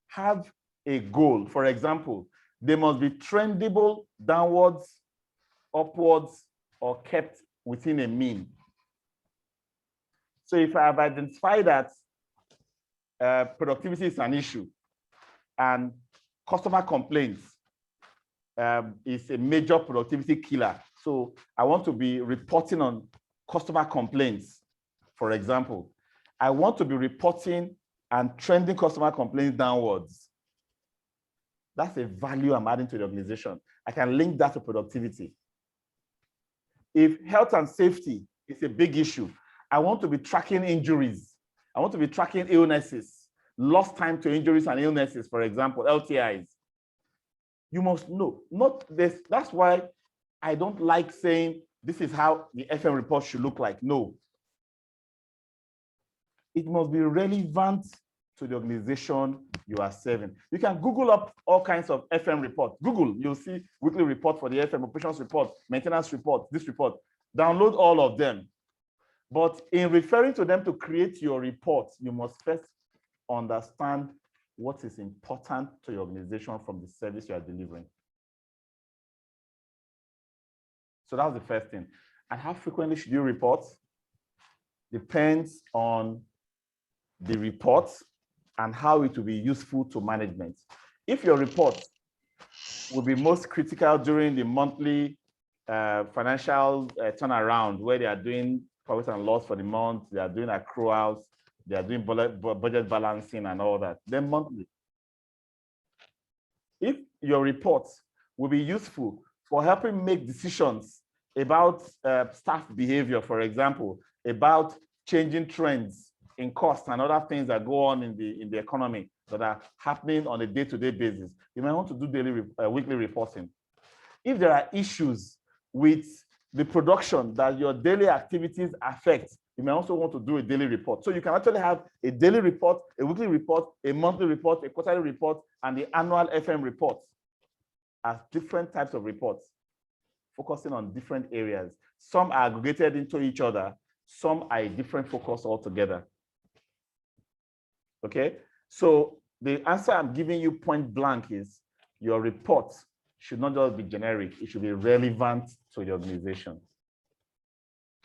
have a goal. For example, they must be trendable downwards, upwards, or kept within a mean. So if I have identified that productivity is an issue and customer complaints is a major productivity killer, so I want to be reporting on customer complaints, for example. I want to be reporting and trending customer complaints downwards. That's a value I'm adding to the organization. I can link that to productivity. If health and safety is a big issue, I want to be tracking injuries. I want to be tracking illnesses, lost time to injuries and illnesses, for example, LTIs. You must know, not this. That's why I don't like saying this is how the FM report should look like. No. It must be relevant to the organization you are serving. You can Google up all kinds of FM reports. Google, you'll see weekly report for the FM, operations report, maintenance report, this report. Download all of them. But in referring to them to create your report, you must first understand what is important to your organization from the service you are delivering. So that's the first thing. And how frequently should you report? Depends on the report and how it will be useful to management. If your report will be most critical during the monthly financial turnaround, where they are doing profit and loss for the month, they are doing accruals, they are doing budget balancing and all that, then monthly. If your report will be useful for helping make decisions about staff behavior, for example, about changing trends in costs and other things that go on in the economy that are happening on a day-to-day basis, you might want to do weekly reporting. If there are issues with the production that your daily activities affect, you may also want to do a daily report. So you can actually have a daily report, a weekly report, a monthly report, a quarterly report, and the annual FM report as different types of reports, focusing on different areas. Some are aggregated into each other, some are a different focus altogether. Okay, so the answer I'm giving you point blank is your report should not just be generic, it should be relevant to the organization.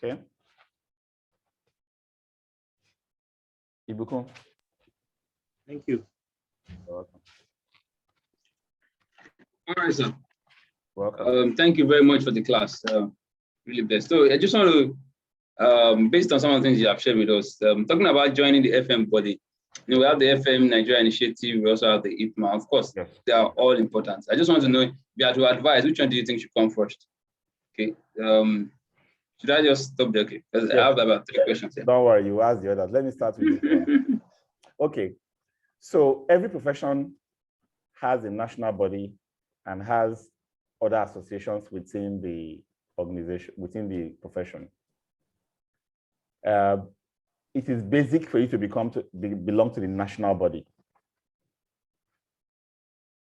Okay. Ibukum. Thank you. You're welcome. All right, sir. Welcome. Thank you very much for the class. Really blessed. So I just want to, based on some of the things you have shared with us, talking about joining the FM body. You know, we have the FM Nigeria Initiative, we also have the IPMA. Of course, yes, they are all important. I just want to know, if you had to advise, which one do you think should come first? Okay. Should I just stop there? Okay. Because I have about 3 questions here. Don't worry, you ask the others. Let me start with this one. Okay. So every profession has a national body and has other associations within the organization, within the profession. It is basic for you to belong to the national body.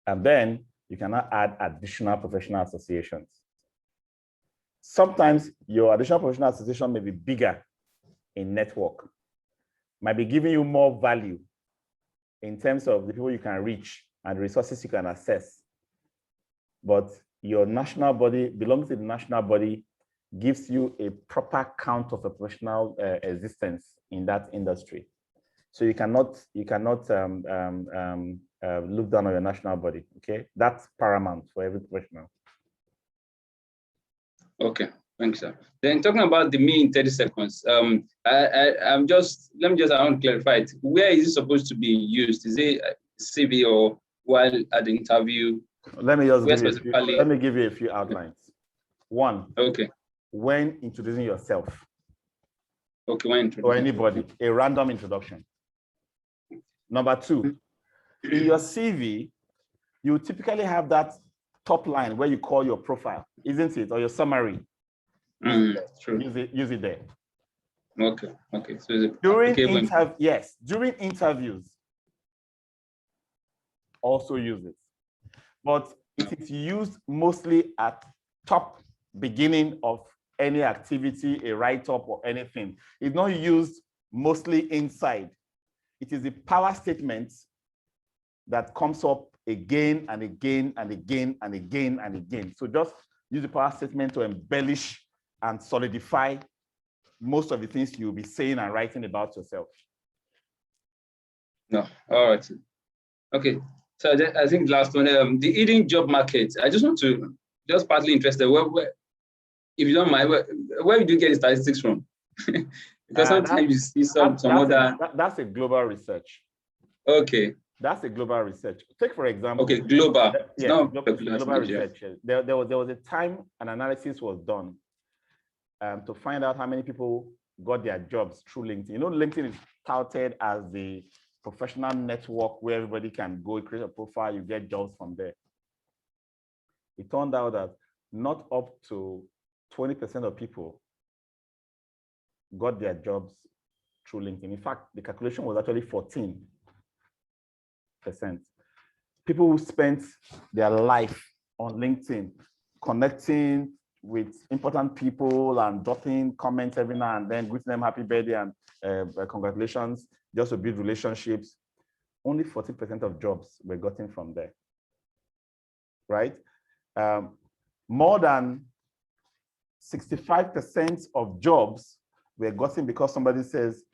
And then you cannot add additional professional associations. Sometimes your additional professional association may be bigger in network, might be giving you more value in terms of the people you can reach and the resources you can access. But your national body, belonging to the national body, gives you a proper count of a professional existence in that industry. So you cannot look down on your national body. Okay, that's paramount for every professional. Okay, thanks, sir. Then talking about the me in 30 seconds, I want to clarify it. Where is it supposed to be used? Is it CV or while at the interview? Let me give you a few outlines. One. Okay. When introducing yourself. Okay, when introducing. Or anybody, a random introduction. Number 2, in your CV, you typically have that top line where you call your profile, isn't it? Or your summary. True. Use it there. Okay. So during interviews, also use it. But it is used mostly at top beginning of any activity, a write-up or anything. It's not used mostly inside. It is a power statement that comes up again and again and again and again and again. So just use the power statement to embellish and solidify most of the things you'll be saying and writing about yourself. No, all right. Okay, so I think last one, the hidden job market. I just want to, just partly interested, where if you don't mind, where do you get the statistics from? Because sometimes you see some other. That's a global research. Okay. That's a global research. Take for example. Okay, global. Yeah, global research. There was a time an analysis was done to find out how many people got their jobs through LinkedIn. You know, LinkedIn is touted as the professional network where everybody can go, create a profile, you get jobs from there. It turned out that not up to 20% of people got their jobs through LinkedIn. In fact, the calculation was actually 14%. People who spent their life on LinkedIn, connecting with important people and dropping comments every now and then, wishing them happy birthday and congratulations, just to build relationships. Only 40% of jobs were gotten from there, right? More than 65% of jobs were gotten because somebody says,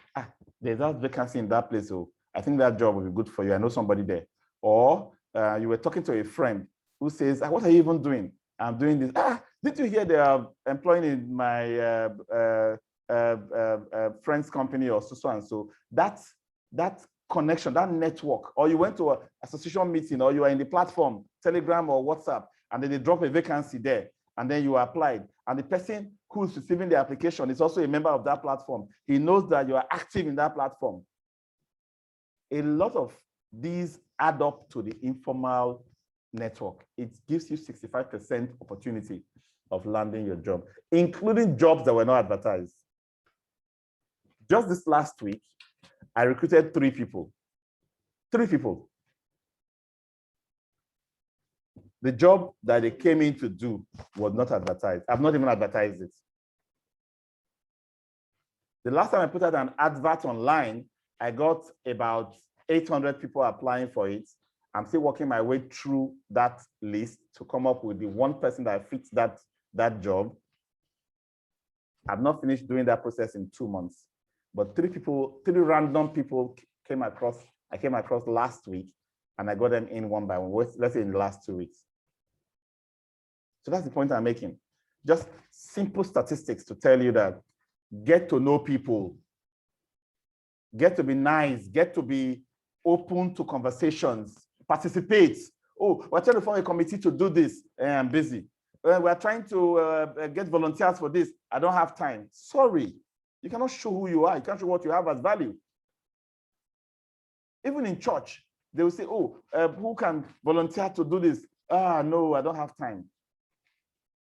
there's that vacancy in that place, so I think that job will be good for you. I know somebody there. Or you were talking to a friend who says, what are you even doing? I'm doing this. Did you hear they are employing in my friend's company or so and so? That connection, that network, or you went to an association meeting, or you are in the platform, Telegram or WhatsApp, and then they drop a vacancy there, and then you applied. And the person who's receiving the application is also a member of that platform. He knows that you are active in that platform. A lot of these add up to the informal network. It gives you 65% opportunity of landing your job, including jobs that were not advertised. Just this last week, I recruited 3 people. 3 people. The job that they came in to do was not advertised. I've not even advertised it. The last time I put out an advert online, I got about 800 people applying for it. I'm still working my way through that list to come up with the one person that fits that job. I've not finished doing that process in 2 months, but 3 random people I came across last week, and I got them in one by one, let's say in the last 2 weeks. So that's the point I'm making. Just simple statistics to tell you that get to know people, get to be nice, get to be open to conversations, participate. Oh, we're trying to form a committee to do this. I'm busy. We're trying to get volunteers for this. I don't have time. Sorry, you cannot show who you are. You can't show what you have as value. Even in church, they will say, oh, who can volunteer to do this? No, I don't have time.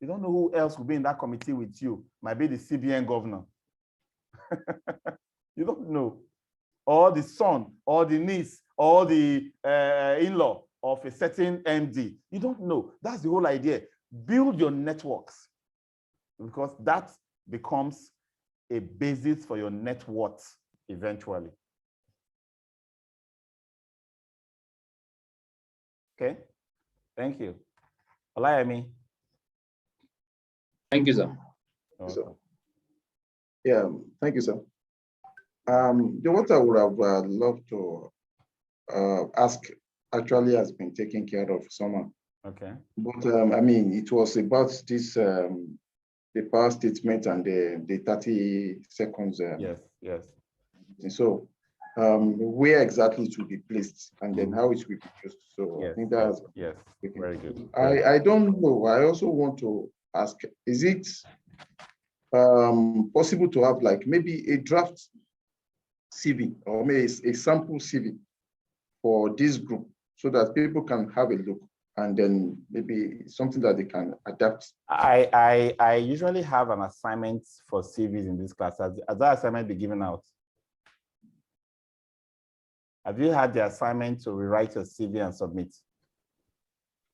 You don't know who else will be in that committee with you. Might be the CBN governor. You don't know. Or the son, or the niece, or the in-law of a certain MD. You don't know. That's the whole idea. Build your networks, because that becomes a basis for your net worth eventually. Okay, thank you. Olayemi. Thank you, sir. Yeah, thank you, sir. What I would have loved to ask actually has been taken care of someone. Okay. But I mean, it was about this, the power statement and the 30 seconds. Yes. And so where exactly it will be placed and then how it will be used. So yes, I think that's very good. I don't know. I also want to ask, is it possible to have like maybe a draft CV or maybe a sample CV for this group so that people can have a look? and then maybe something that they can adapt. I usually have an assignment for CVs in this class. Has that assignment be given out? Have you had the assignment to rewrite your CV and submit?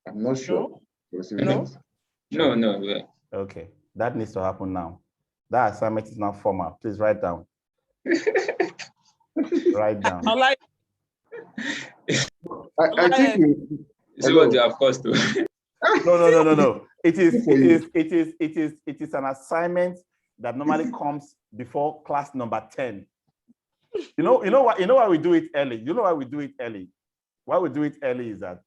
I'm not sure. No. No. Okay, that needs to happen now. That assignment is not formal. Please write down. Write down. I like. I think. So what you have cost to? No. It is an assignment that normally comes before class number 10. You know why we do it early? You know why we do it early? Why we do it early is that,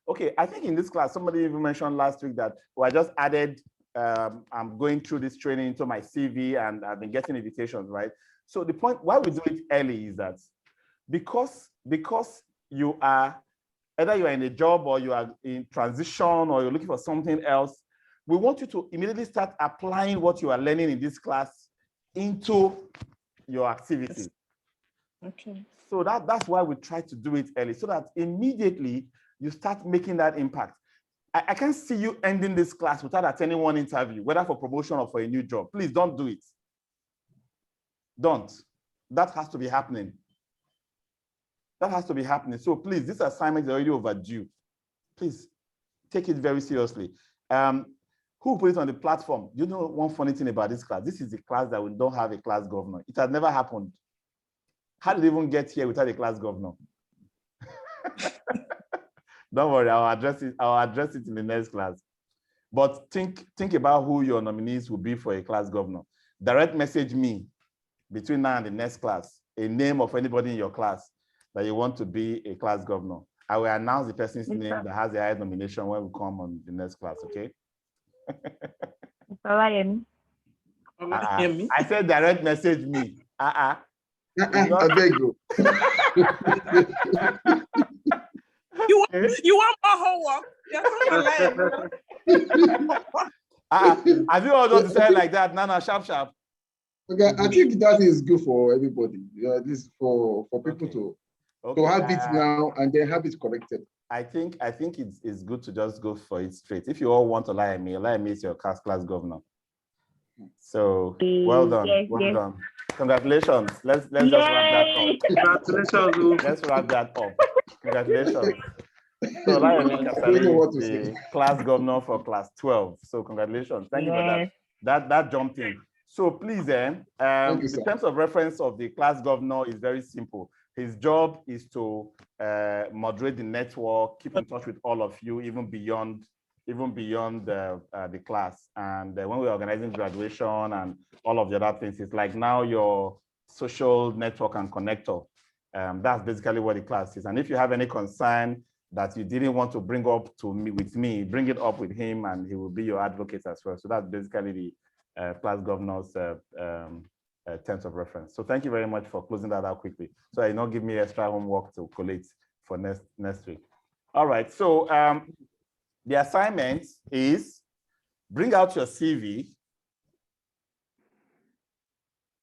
okay, I think in this class, somebody even mentioned last week that I just added, I'm going through this training into my CV and I've been getting invitations, right? So the point why we do it early is that because you are, either you are in a job or you are in transition or you're looking for something else, we want you to immediately start applying what you are learning in this class into your activities. Okay. So that's why we try to do it early, so that immediately you start making that impact. I can't see you ending this class without attending one interview, whether for promotion or for a new job. Please don't do it. Don't. That has to be happening. That has to be happening. So please, this assignment is already overdue. Please take it very seriously. Who put it on the platform? You know one funny thing about this class? This is the class that we don't have a class governor. It has never happened. How did it even get here without a class governor? Don't worry, I'll address it in the next class. But think about who your nominees will be for a class governor. Direct message me between now and the next class, a name of anybody in your class that you want to be a class governor. I will announce the person's name that has the highest nomination when we come on the next class, okay? I said direct message me. I beg you. You want more homework? Have you all done to say like that? Nana, sharp. Okay, I think that is good for everybody. At least for people to have it now and then have it corrected. I think it's good to just go for it straight. If you all want to lie at me is your class governor. So well done, well done. Congratulations. Let's just wrap that up. Congratulations. Let's wrap that up. Congratulations. So Laimi Kasali is the class governor for class 12. So congratulations. Thank you for that. That jumped in. So please, the terms of reference of the class governor is very simple. His job is to moderate the network, keep in touch with all of you, even beyond the class. And when we're organizing graduation and all of the other things, it's like now your social network and connector. That's basically what the class is. And if you have any concern that you didn't want to bring up with me, bring it up with him and he will be your advocate as well. So that's basically the class governor's terms of reference. So thank you very much for closing that out quickly. So you don't give me extra homework to collate for next week. All right, so the assignment is bring out your CV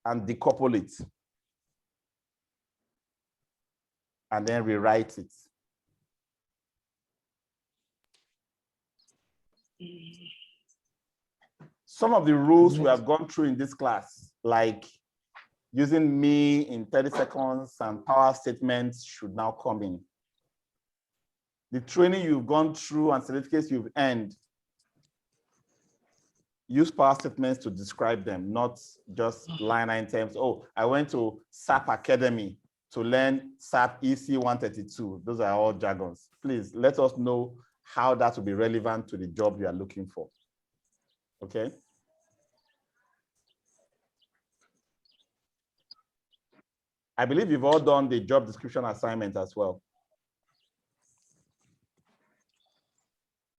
and decouple it and then rewrite it. Some of the rules we have gone through in this class, like using me in 30 seconds and power statements, should now come in. The training you've gone through and certificates you've earned, use power statements to describe them, not just line items. Oh, I went to SAP Academy to learn SAP EC 132. Those are all jargons. Please let us know how that will be relevant to the job you are looking for. Okay. I believe you've all done the job description assignment as well.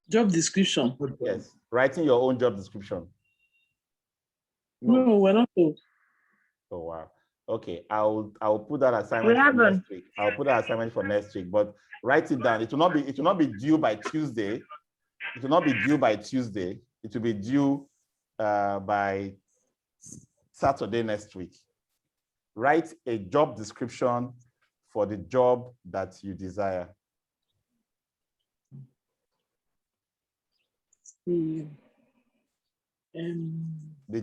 Job description? Yes, writing your own job description. No, we're not. Oh, wow. Okay, I'll put that assignment for next week. I'll put that assignment for next week, but write it down. It will not be due by Tuesday. It will not be due by Tuesday. It will be due by Saturday next week. Write a job description for the job that you desire. The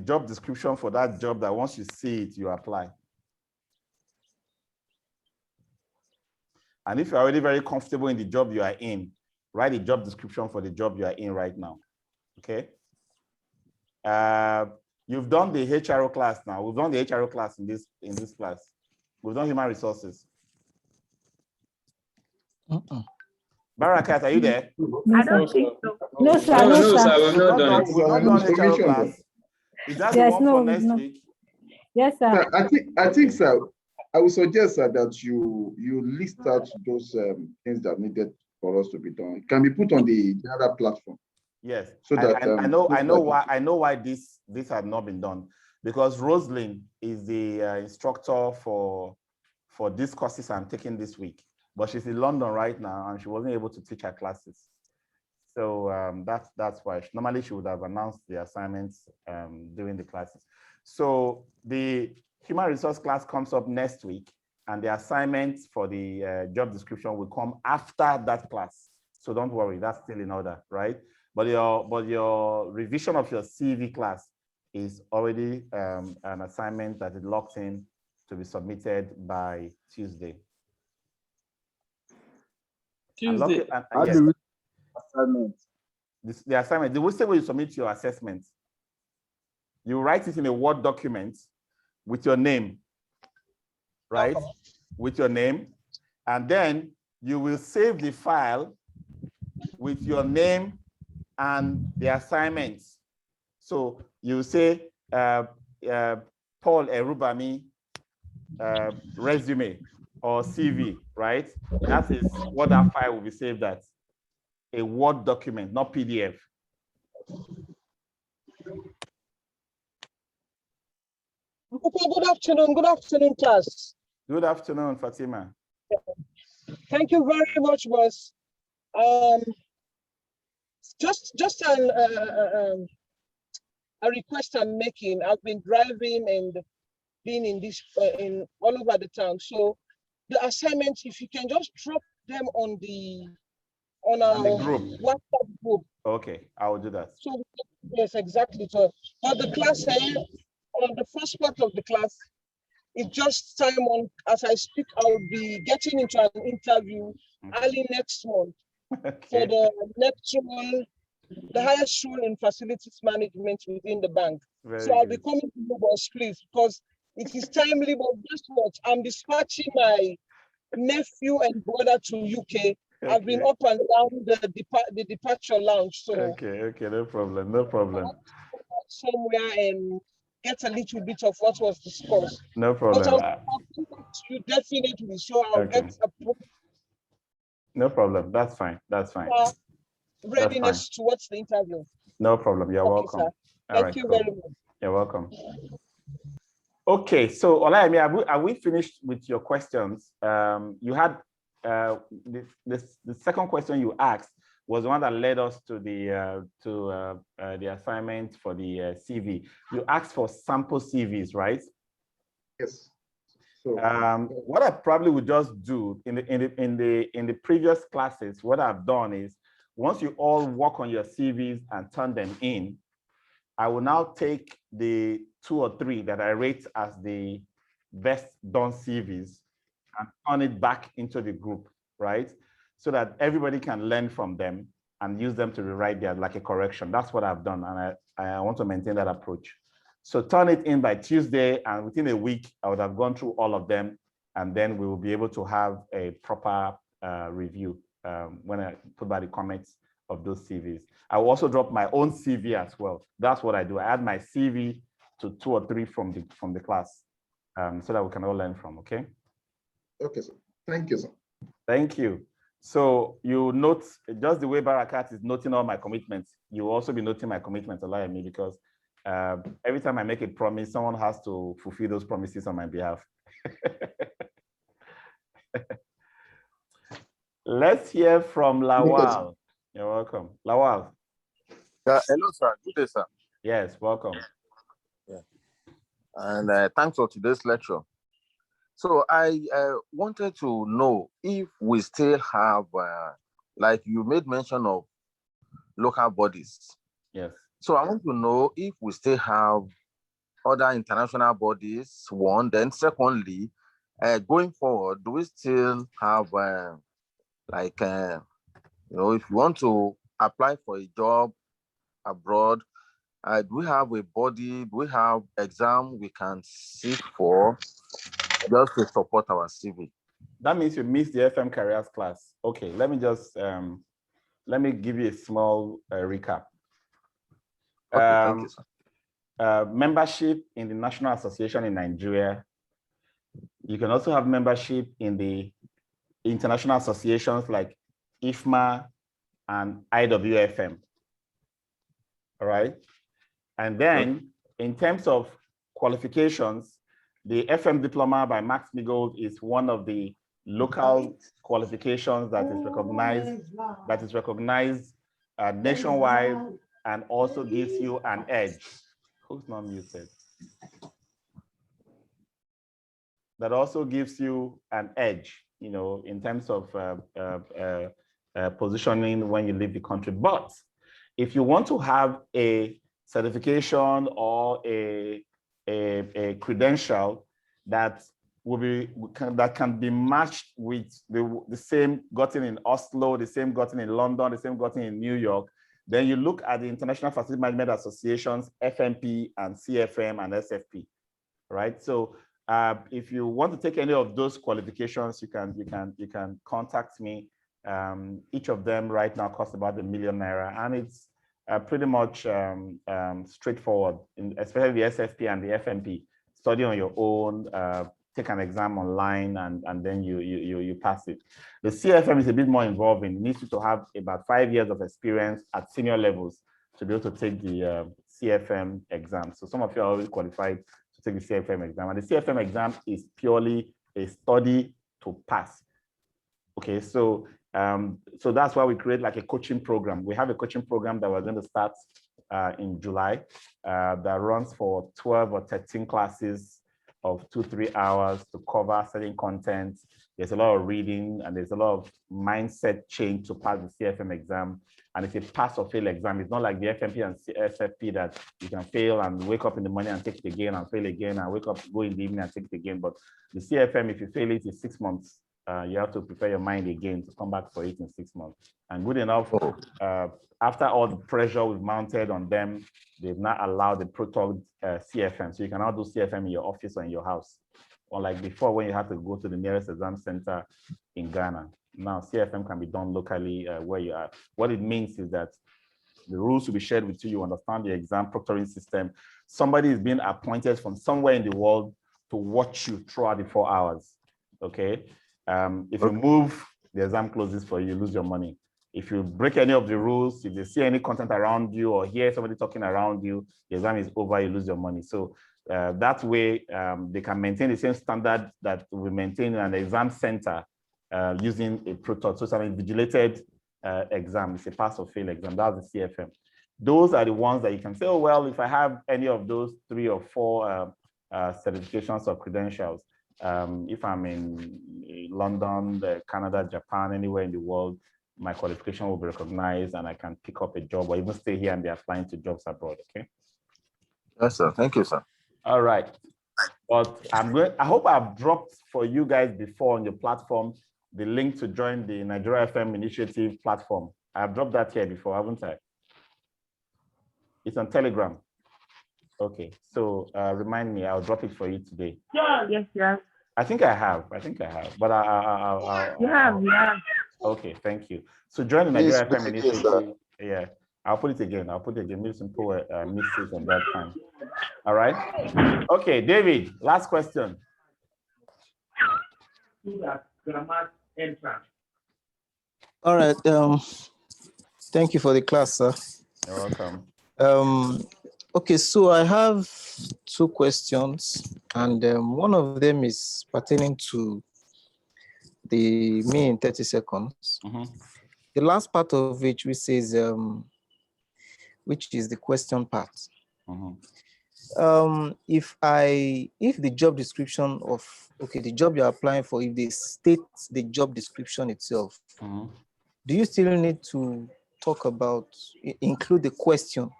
job description for that job that once you see it, you apply. And if you're already very comfortable in the job you are in, write the job description for the job you are in right now, okay? You've done the HRO class now. We've done the HRO class in this class. We've done human resources. Barakat, are you there? I don't think so. No, sir. No, No, no, sir. sir, we've not done it. We've not done HRO class. Is that the Yes, one no, for next no. week? Yes, sir. Sir, I think, sir, I would suggest, sir, that you list out those things that needed for us to be done. It can be put on the other platform. Yes. So that I know why this had not been done, because Rosalind is the instructor for these courses I'm taking this week, but she's in London right now and she wasn't able to teach her classes. So that's why normally she would have announced the assignments during the classes. So the human resource class comes up next week, and the assignments for the job description will come after that class. So don't worry, that's still in order, right? But your revision of your CV class is already an assignment that is locked in to be submitted by Tuesday. Tuesday. Yes. Assignment. The assignment, the way you submit your assessment, you write it in a Word document with your name, right? With your name, and then you will save the file with your name and the assignments. So you say Paul Erubami resume or CV, right? That is what that file will be saved as, a Word document, not PDF. Good afternoon, class. Good afternoon, Fatima. Thank you very much, boss. Just a request I'm making. I've been driving and being in this in all over the town. So the assignments, if you can just drop them on our group. WhatsApp group. Okay, I will do that. So yes, exactly. So for the class, on the first part of the class, it's just time on. As I speak, I'll be getting into an interview early next month for the next role, the highest role in facilities management within the bank. So I'll be coming to you, boss, please, because it is timely. But guess what? I'm dispatching my nephew and brother to UK. Okay. I've been up and down the departure lounge. So okay, no problem, no problem. Somewhere and get a little bit of what was discussed. No problem. But I'll you definitely, so I'll get a no problem. That's fine. That's fine. Readiness towards the interview. No problem. You're welcome. Sir. Thank you very much. You're welcome. Okay, so Olayemi, are we finished with your questions? You had the second question you asked was the one that led us to the assignment for the CV. You asked for sample CVs, right? Yes. So what I probably would just do in the previous classes, what I've done is, once you all work on your CVs and turn them in, I will now take the 2 or 3 that I rate as the best done CVs and turn it back into the group, right? So that everybody can learn from them and use them to rewrite their, like a correction. That's what I've done, and I want to maintain that approach. So turn it in by Tuesday, and within a week, I would have gone through all of them, and then we will be able to have a proper review when I put by the comments of those CVs. I will also drop my own CV as well. That's what I do. I add my CV to 2 or 3 from the class, so that we can all learn from. Okay. Okay, sir. Thank you, sir. Thank you. So you note, just the way Barakat is noting all my commitments, you will also be noting my commitments, Olayemi, because every time I make a promise, someone has to fulfill those promises on my behalf. Let's hear from Lawal. You're welcome. Lawal. Hello, sir. Good day, sir. Yes, welcome. Yeah. And thanks for today's lecture. So I wanted to know if we still have, like you made mention of local bodies. Yes. So I want to know if we still have other international bodies, one. Then secondly, going forward, do we still have if you want to apply for a job abroad, do we have a body, do we have exam we can sit for just to support our CV? That means you missed the FM careers class. Okay, let me just let me give you a small recap. Okay, thank you, sir. Membership in the National Association in Nigeria. You can also have membership in the international associations like IFMA and IWFM. All right. And then in terms of qualifications, the FM diploma by Max-Migold is one of the local qualifications that is recognized nationwide and also gives you an edge. Who's not muted? That also gives you an edge, you know, in terms of positioning when you leave the country. But if you want to have a certification or a credential that can be matched with the same gotten in Oslo, the same gotten in London, the same gotten in New York, then you look at the International Facility Management Associations, FMP and CFM and SFP, right? So if you want to take any of those qualifications, you can contact me. Each of them right now costs about ₦1 million, and it's pretty much straightforward, especially the SFP and the FMP. Study on your own, take an exam online, and then you pass it. The CFM is a bit more involving. It needs you to have about 5 years of experience at senior levels to be able to take the CFM exam. So some of you are already qualified to take the CFM exam. And the CFM exam is purely a study to pass. Okay, so so that's why we create like a coaching program. We have a coaching program that we're going to start in July that runs for 12 or 13 classes of 2-3 hours to cover certain content. There's a lot of reading and there's a lot of mindset change to pass the CFM exam. And it's a pass or fail exam. It's not like the FMP and SFP that you can fail and wake up in the morning and take it again and fail again and wake up, go in the evening and take it again. But the CFM, if you fail it, it's 6 months. You have to prepare your mind again to come back for it in 6 months. And good enough, after all the pressure we've mounted on them, they've not allowed the Pro-Talk CFM. So you can now do CFM in your office or in your house. Unlike before when you had to go to the nearest exam center in Ghana. Now CFM can be done locally where you are. What it means is that the rules will be shared with you. You understand the exam proctoring system. Somebody is being appointed from somewhere in the world to watch you throughout the 4 hours. Okay. If you move, the exam closes for you, you lose your money. If you break any of the rules, if they see any content around you or hear somebody talking around you, the exam is over, you lose your money. So that way, they can maintain the same standard that we maintain in an exam center using a Pro-Talk. So it's an invigilated exam. It's a pass or fail exam. That's the CFM. Those are the ones that you can say, oh, well, if I have any of those 3 or 4 certifications or credentials, if I'm in London, Canada, Japan, anywhere in the world, my qualification will be recognized and I can pick up a job or even stay here and be applying to jobs abroad, okay? Yes, sir. Thank you, sir. All right. But I hope I've dropped for you guys before on your platform the link to join the Nigeria FM Initiative platform. I've dropped that here before, haven't I? It's on Telegram. Okay, so remind me, I'll drop it for you today. Yeah, yes, yeah. I think I have, but You have. Okay, thank you. So join the Nigeria FM Initiative. Yeah, I'll put it again. Maybe some people missed it on that time. All right. Okay, David, last question. All right. Thank you for the class, sir. You're welcome. Okay, so I have 2 questions, and one of them is pertaining to the me in 30 seconds. The last part of which says, which is the question part. If the job description of, the job you're applying for, if they state the job description itself, do you still need to talk about, include the question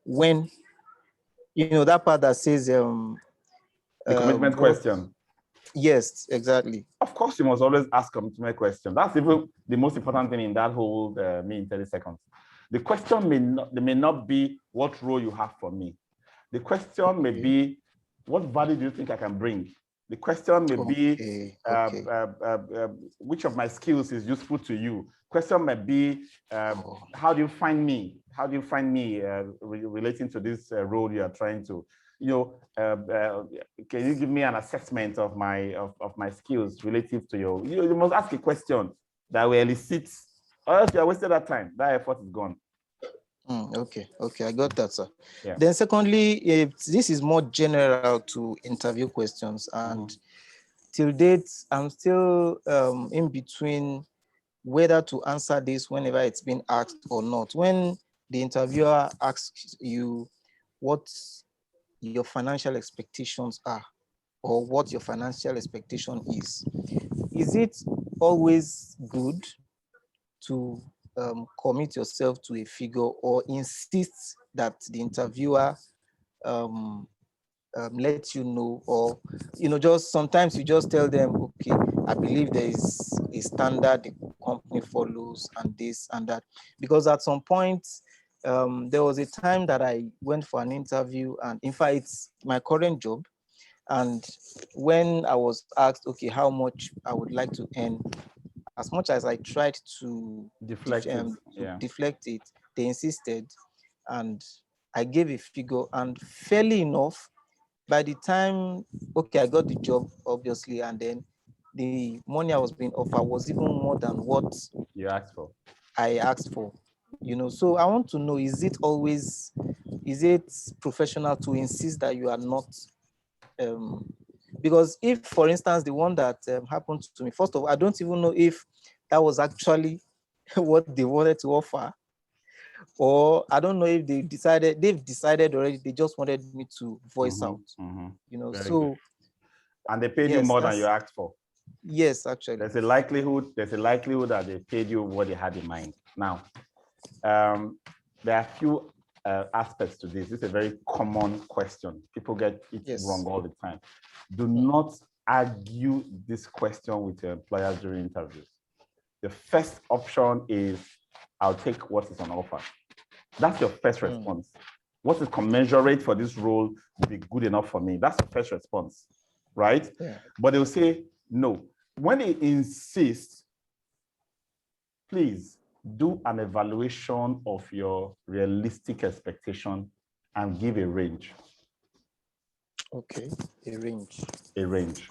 when, that part that says, the commitment question. Yes, exactly. Of course, you must always ask commitment question. That's even the most important thing in that whole me in 30 seconds. The question may not be what role you have for me. The question may be, what value do you think I can bring? The question may be, which of my skills is useful to you? Question may be, how do you find me? How do you find me relating to this role you are trying to, can you give me an assessment of my skills relative to your, you must ask a question that will elicit, or else you are wasted that time. That effort is gone. Okay, I got that, sir. Yeah. Then secondly, if this is more general to interview questions, and till date, I'm still in between whether to answer this whenever it's been asked or not. When the interviewer asks you what your financial expectations are, or what your financial expectation is it always good to commit yourself to a figure, or insist that the interviewer let you know, or just sometimes you just tell them, okay, I believe there is a standard the company follows and this and that? Because at some point there was a time that I went for an interview, and in fact it's my current job, and when I was asked, okay, how much I would like to earn, as much as I tried to deflect it, they insisted, and I gave a figure, and fairly enough, by the time, okay, I got the job, obviously, and then the money I was being offered was even more than what you asked for. I asked for. So I want to know, is it professional to insist that you are not, because if, for instance, the one that happened to me, first of all, I don't even know if that was actually what they wanted to offer, or I don't know if they've decided already, they just wanted me to voice out, Very so good. And they paid you more than you asked for. Yes, actually. There's a likelihood that they paid you what they had in mind. Now, there are a few aspects to this. This is a very common question. People get it wrong all the time. Do not argue this question with your employers during interviews. The first option is, I'll take what is on offer. That's your first response. What is commensurate for this role will be good enough for me. That's the first response, right? Yeah. But they'll say no. When they insist, please do an evaluation of your realistic expectation and give a range. Okay, a range. A range.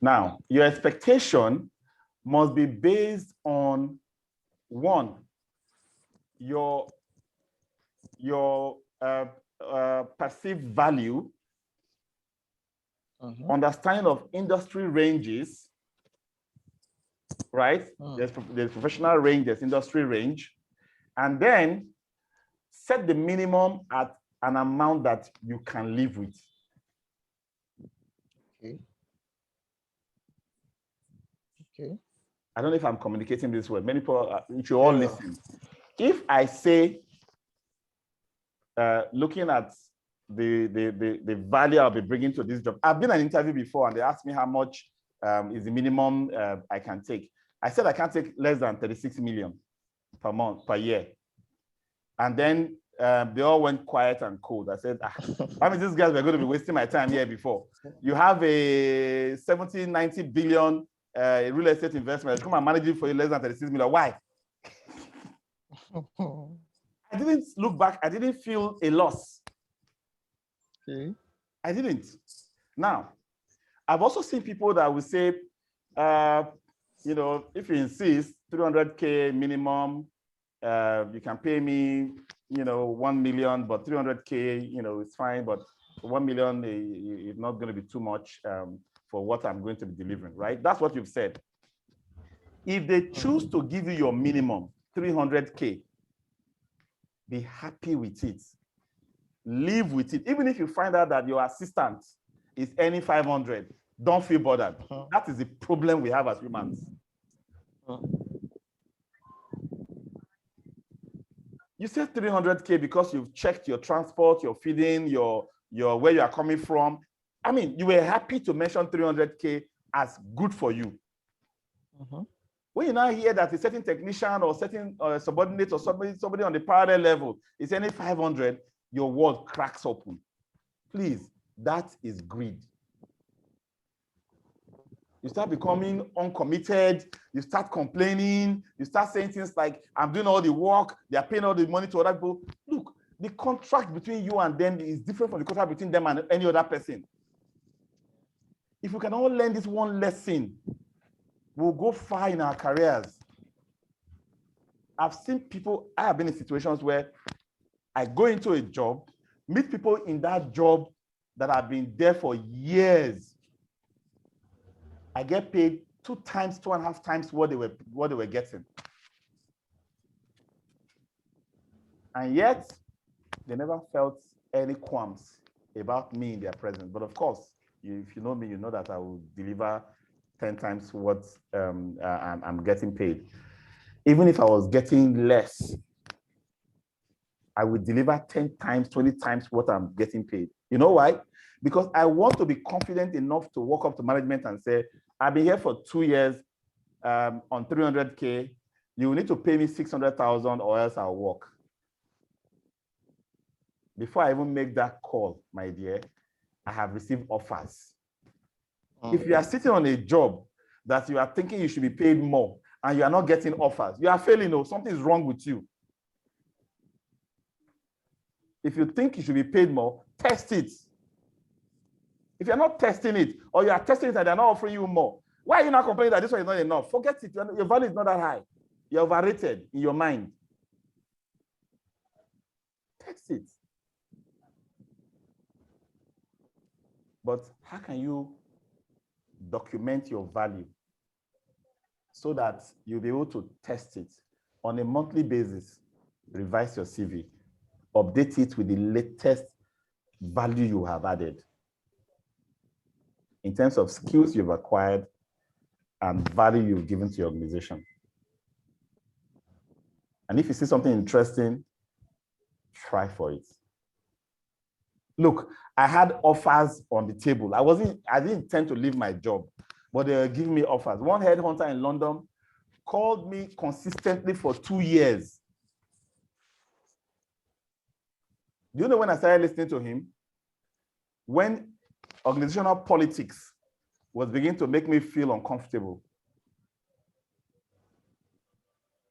Now, your expectation must be based on, one, your perceived value, understanding of industry ranges, right? There's professional range, there's industry range, and then set the minimum at an amount that you can live with. Okay. Okay. I don't know if I'm communicating this well. Many people, you should all listen. If I say, looking at the value I'll be bringing to this job, I've been in an interview before and they asked me how much is the minimum I can take. I said I can't take less than 36 million per year. And then they all went quiet and cold. I said, I mean, these guys were going to be wasting my time here before. You have a 70, 90 billion real estate investment. Come and manage it for you less than 36 million. Why? I didn't look back. I didn't feel a loss. Okay. I didn't. Now, I've also seen people that will say, you know, if you insist, 300K minimum, you can pay me, you know, 1 million, but 300K, you know, it's fine, but 1 million is not going to be too much for what I'm going to be delivering, right? That's what you've said. If they choose to give you your minimum, 300K, be happy with it. Live with it. Even if you find out that your assistant is earning 500, don't feel bothered. That is the problem we have as humans. You said 300K because you've checked your transport, your feeding, your where you are coming from. I mean, you were happy to mention 300K as good for you. When you now hear that a certain technician or certain subordinate or somebody on the parallel level is earning 500, your world cracks open. Please, that is greed. You start becoming uncommitted, you start complaining, you start saying things like, I'm doing all the work, they are paying all the money to other people. Look, the contract between you and them is different from the contract between them and any other person. If we can all learn this one lesson, we'll go far in our careers. I've seen people, I have been in situations where I go into a job, meet people in that job that have been there for years. I get paid 2 times, 2.5 times what they were getting. And yet, they never felt any qualms about me in their presence. But of course, if you know me, you know that I will deliver 10 times what I'm getting paid. Even if I was getting less, I would deliver 10 times, 20 times what I'm getting paid. You know why? Because I want to be confident enough to walk up to management and say, I've been here for 2 years on 300K. You need to pay me 600,000 or else I'll walk. Before I even make that call, my dear, I have received offers. If you are sitting on a job that you are thinking you should be paid more and you are not getting offers, you are failing, or something is wrong with you. If you think you should be paid more, test it. If you're not testing it, or you are testing it and they're not offering you more, why are you not complaining that this one is not enough? Forget it. Your value is not that high. You're overrated in your mind. Test it. But how can you document your value so that you'll be able to test it on a monthly basis? Revise your CV, update it with the latest value you have added in terms of skills you've acquired and value you've given to your organization. And if you see something interesting, try for it. Look, I had offers on the table. I didn't intend to leave my job, but they were giving me offers. One headhunter in London called me consistently for 2 years. Do you know when I started listening to him? When organizational politics was beginning to make me feel uncomfortable.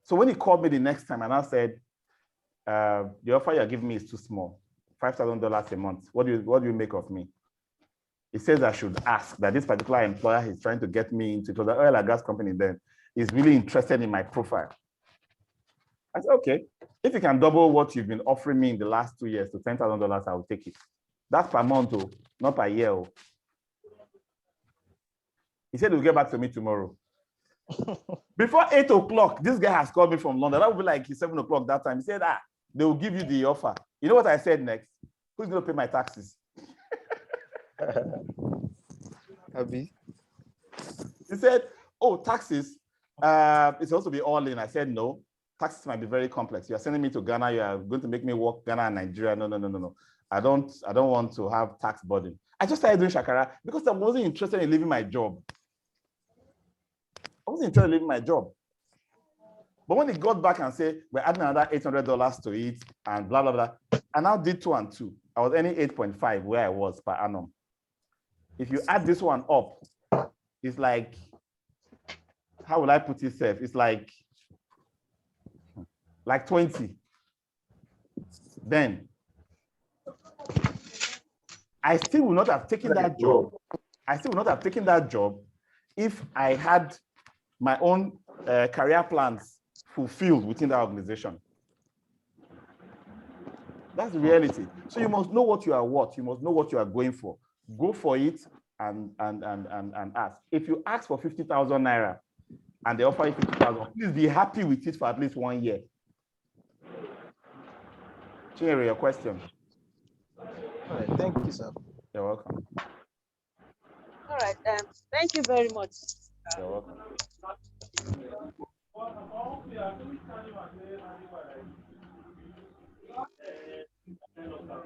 So when he called me the next time and I said, the offer you're giving me is too small, $5,000 a month. What do you make of me? He says I should ask that this particular employer he's trying to get me into, the oil and gas company then, is really interested in my profile. I said, okay, if you can double what you've been offering me in the last 2 years to $10,000, I will take it. That's per month, not per year. He said he'll get back to me tomorrow. Before 8 o'clock, this guy has called me from London. That would be like 7 o'clock that time. He said, they will give you the offer. You know what I said next? Who's going to pay my taxes? Abby? He said, oh, taxes, it's supposed to be all in. I said, no, taxes might be very complex. You're sending me to Ghana. You are going to make me work Ghana and Nigeria. No. I don't want to have tax burden. I just started doing Shakara because I wasn't interested in leaving my job. I wasn't interested in leaving my job. But when he got back and said, we're adding another $800 to it and blah, blah, blah, I now did 2 and 2. I was earning 8.5 where I was per annum. If you add this one up, it's like, how will I put it safe? It's like 20. Then I still would not have taken that job. I still would not have taken that job if I had my own career plans fulfilled within that organization. That's the reality. So you must know what you are worth. You must know what you are going for. Go for it and ask. If you ask for 50,000 naira and they offer you 50,000, please be happy with it for at least 1 year. Chinere, your question. All right, thank you, sir. You're welcome. All right, thank you very much. You're welcome.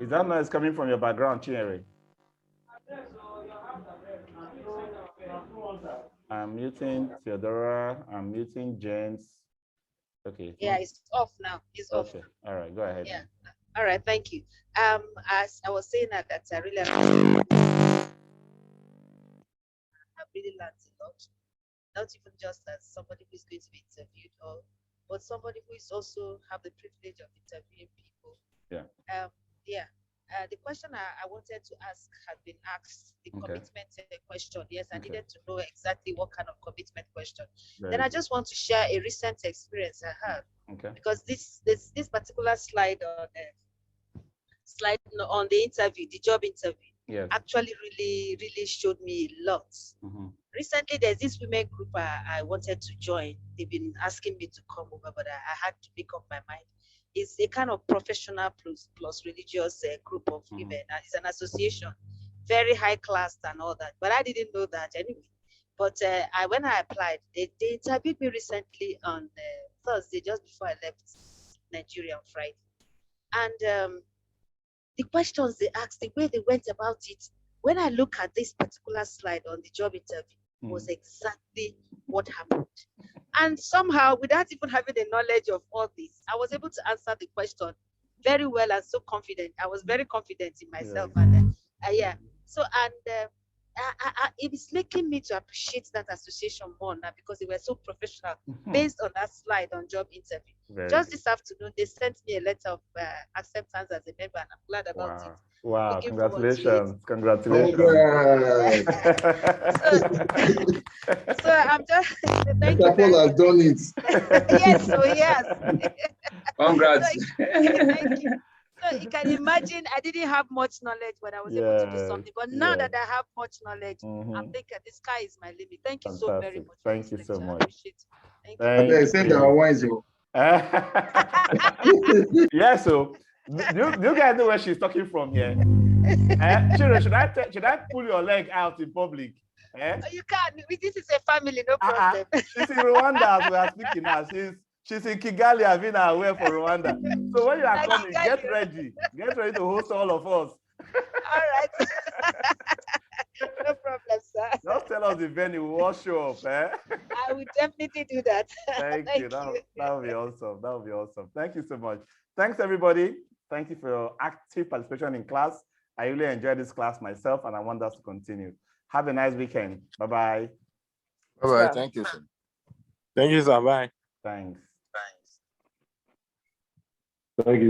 Is that noise coming from your background, Chinere? I'm muting Theodora. I'm muting James. Okay. Yeah, it's off now. It's off. Okay. All right. Go ahead. Yeah. All right. Thank you. As I was saying that I really have really learned a lot. Not even just as somebody who is going to be interviewed, but somebody who is also have the privilege of interviewing people. Yeah. Yeah. The question I wanted to ask had been asked, the commitment question. Yes, I needed to know exactly what kind of commitment question. Then I just want to share a recent experience I had. Okay. Because this particular slide on the interview, the job interview, actually really showed me a lot. Recently, there's this women group I wanted to join. They've been asking me to come over, but I had to make up my mind. It's a kind of professional plus religious group of women. And it's an association, very high class and all that. But I didn't know that anyway. But when I applied, they interviewed me recently on Thursday, just before I left Nigeria on Friday. And the questions they asked, the way they went about it, when I look at this particular slide on the job interview, was exactly what happened. And somehow, without even having the knowledge of all this, I was able to answer the question very well and so confident. I was very confident in myself. And so, it is making me to appreciate that association more now because they were so professional based on that slide on job interview. Just this afternoon, they sent me a letter of acceptance as a member, and I'm glad about it. Wow, Looking congratulations. Congratulations. So I'm just thank you very much. Done it. Yes, so yes. Congrats. Thank you. So you can imagine I didn't have much knowledge when I was able to do something, but now that I have much knowledge, I'm thinking the sky is my limit. Thank you so very much. Thank you so much. I appreciate it. Thank you. Send our wines. Yeah, so do you guys know where she's talking from here? Children, should I pull your leg out in public? Oh, you can't. This is a family, no problem. She's in Rwanda as we are speaking now. She's in Kigali, Avina, away for Rwanda. So when you are coming, get ready. Get ready to host all of us. All right. No problem, sir. Just tell us the venue, we'll all show up. I will definitely do that. Thank you. That would be awesome. That would be awesome. Thank you so much. Thanks, everybody. Thank you for your active participation in class. I really enjoyed this class myself, and I want us to continue. Have a nice weekend. Bye-bye. Bye-bye. Thank you, sir. Thank you, sir. Bye. Thanks. Thank you.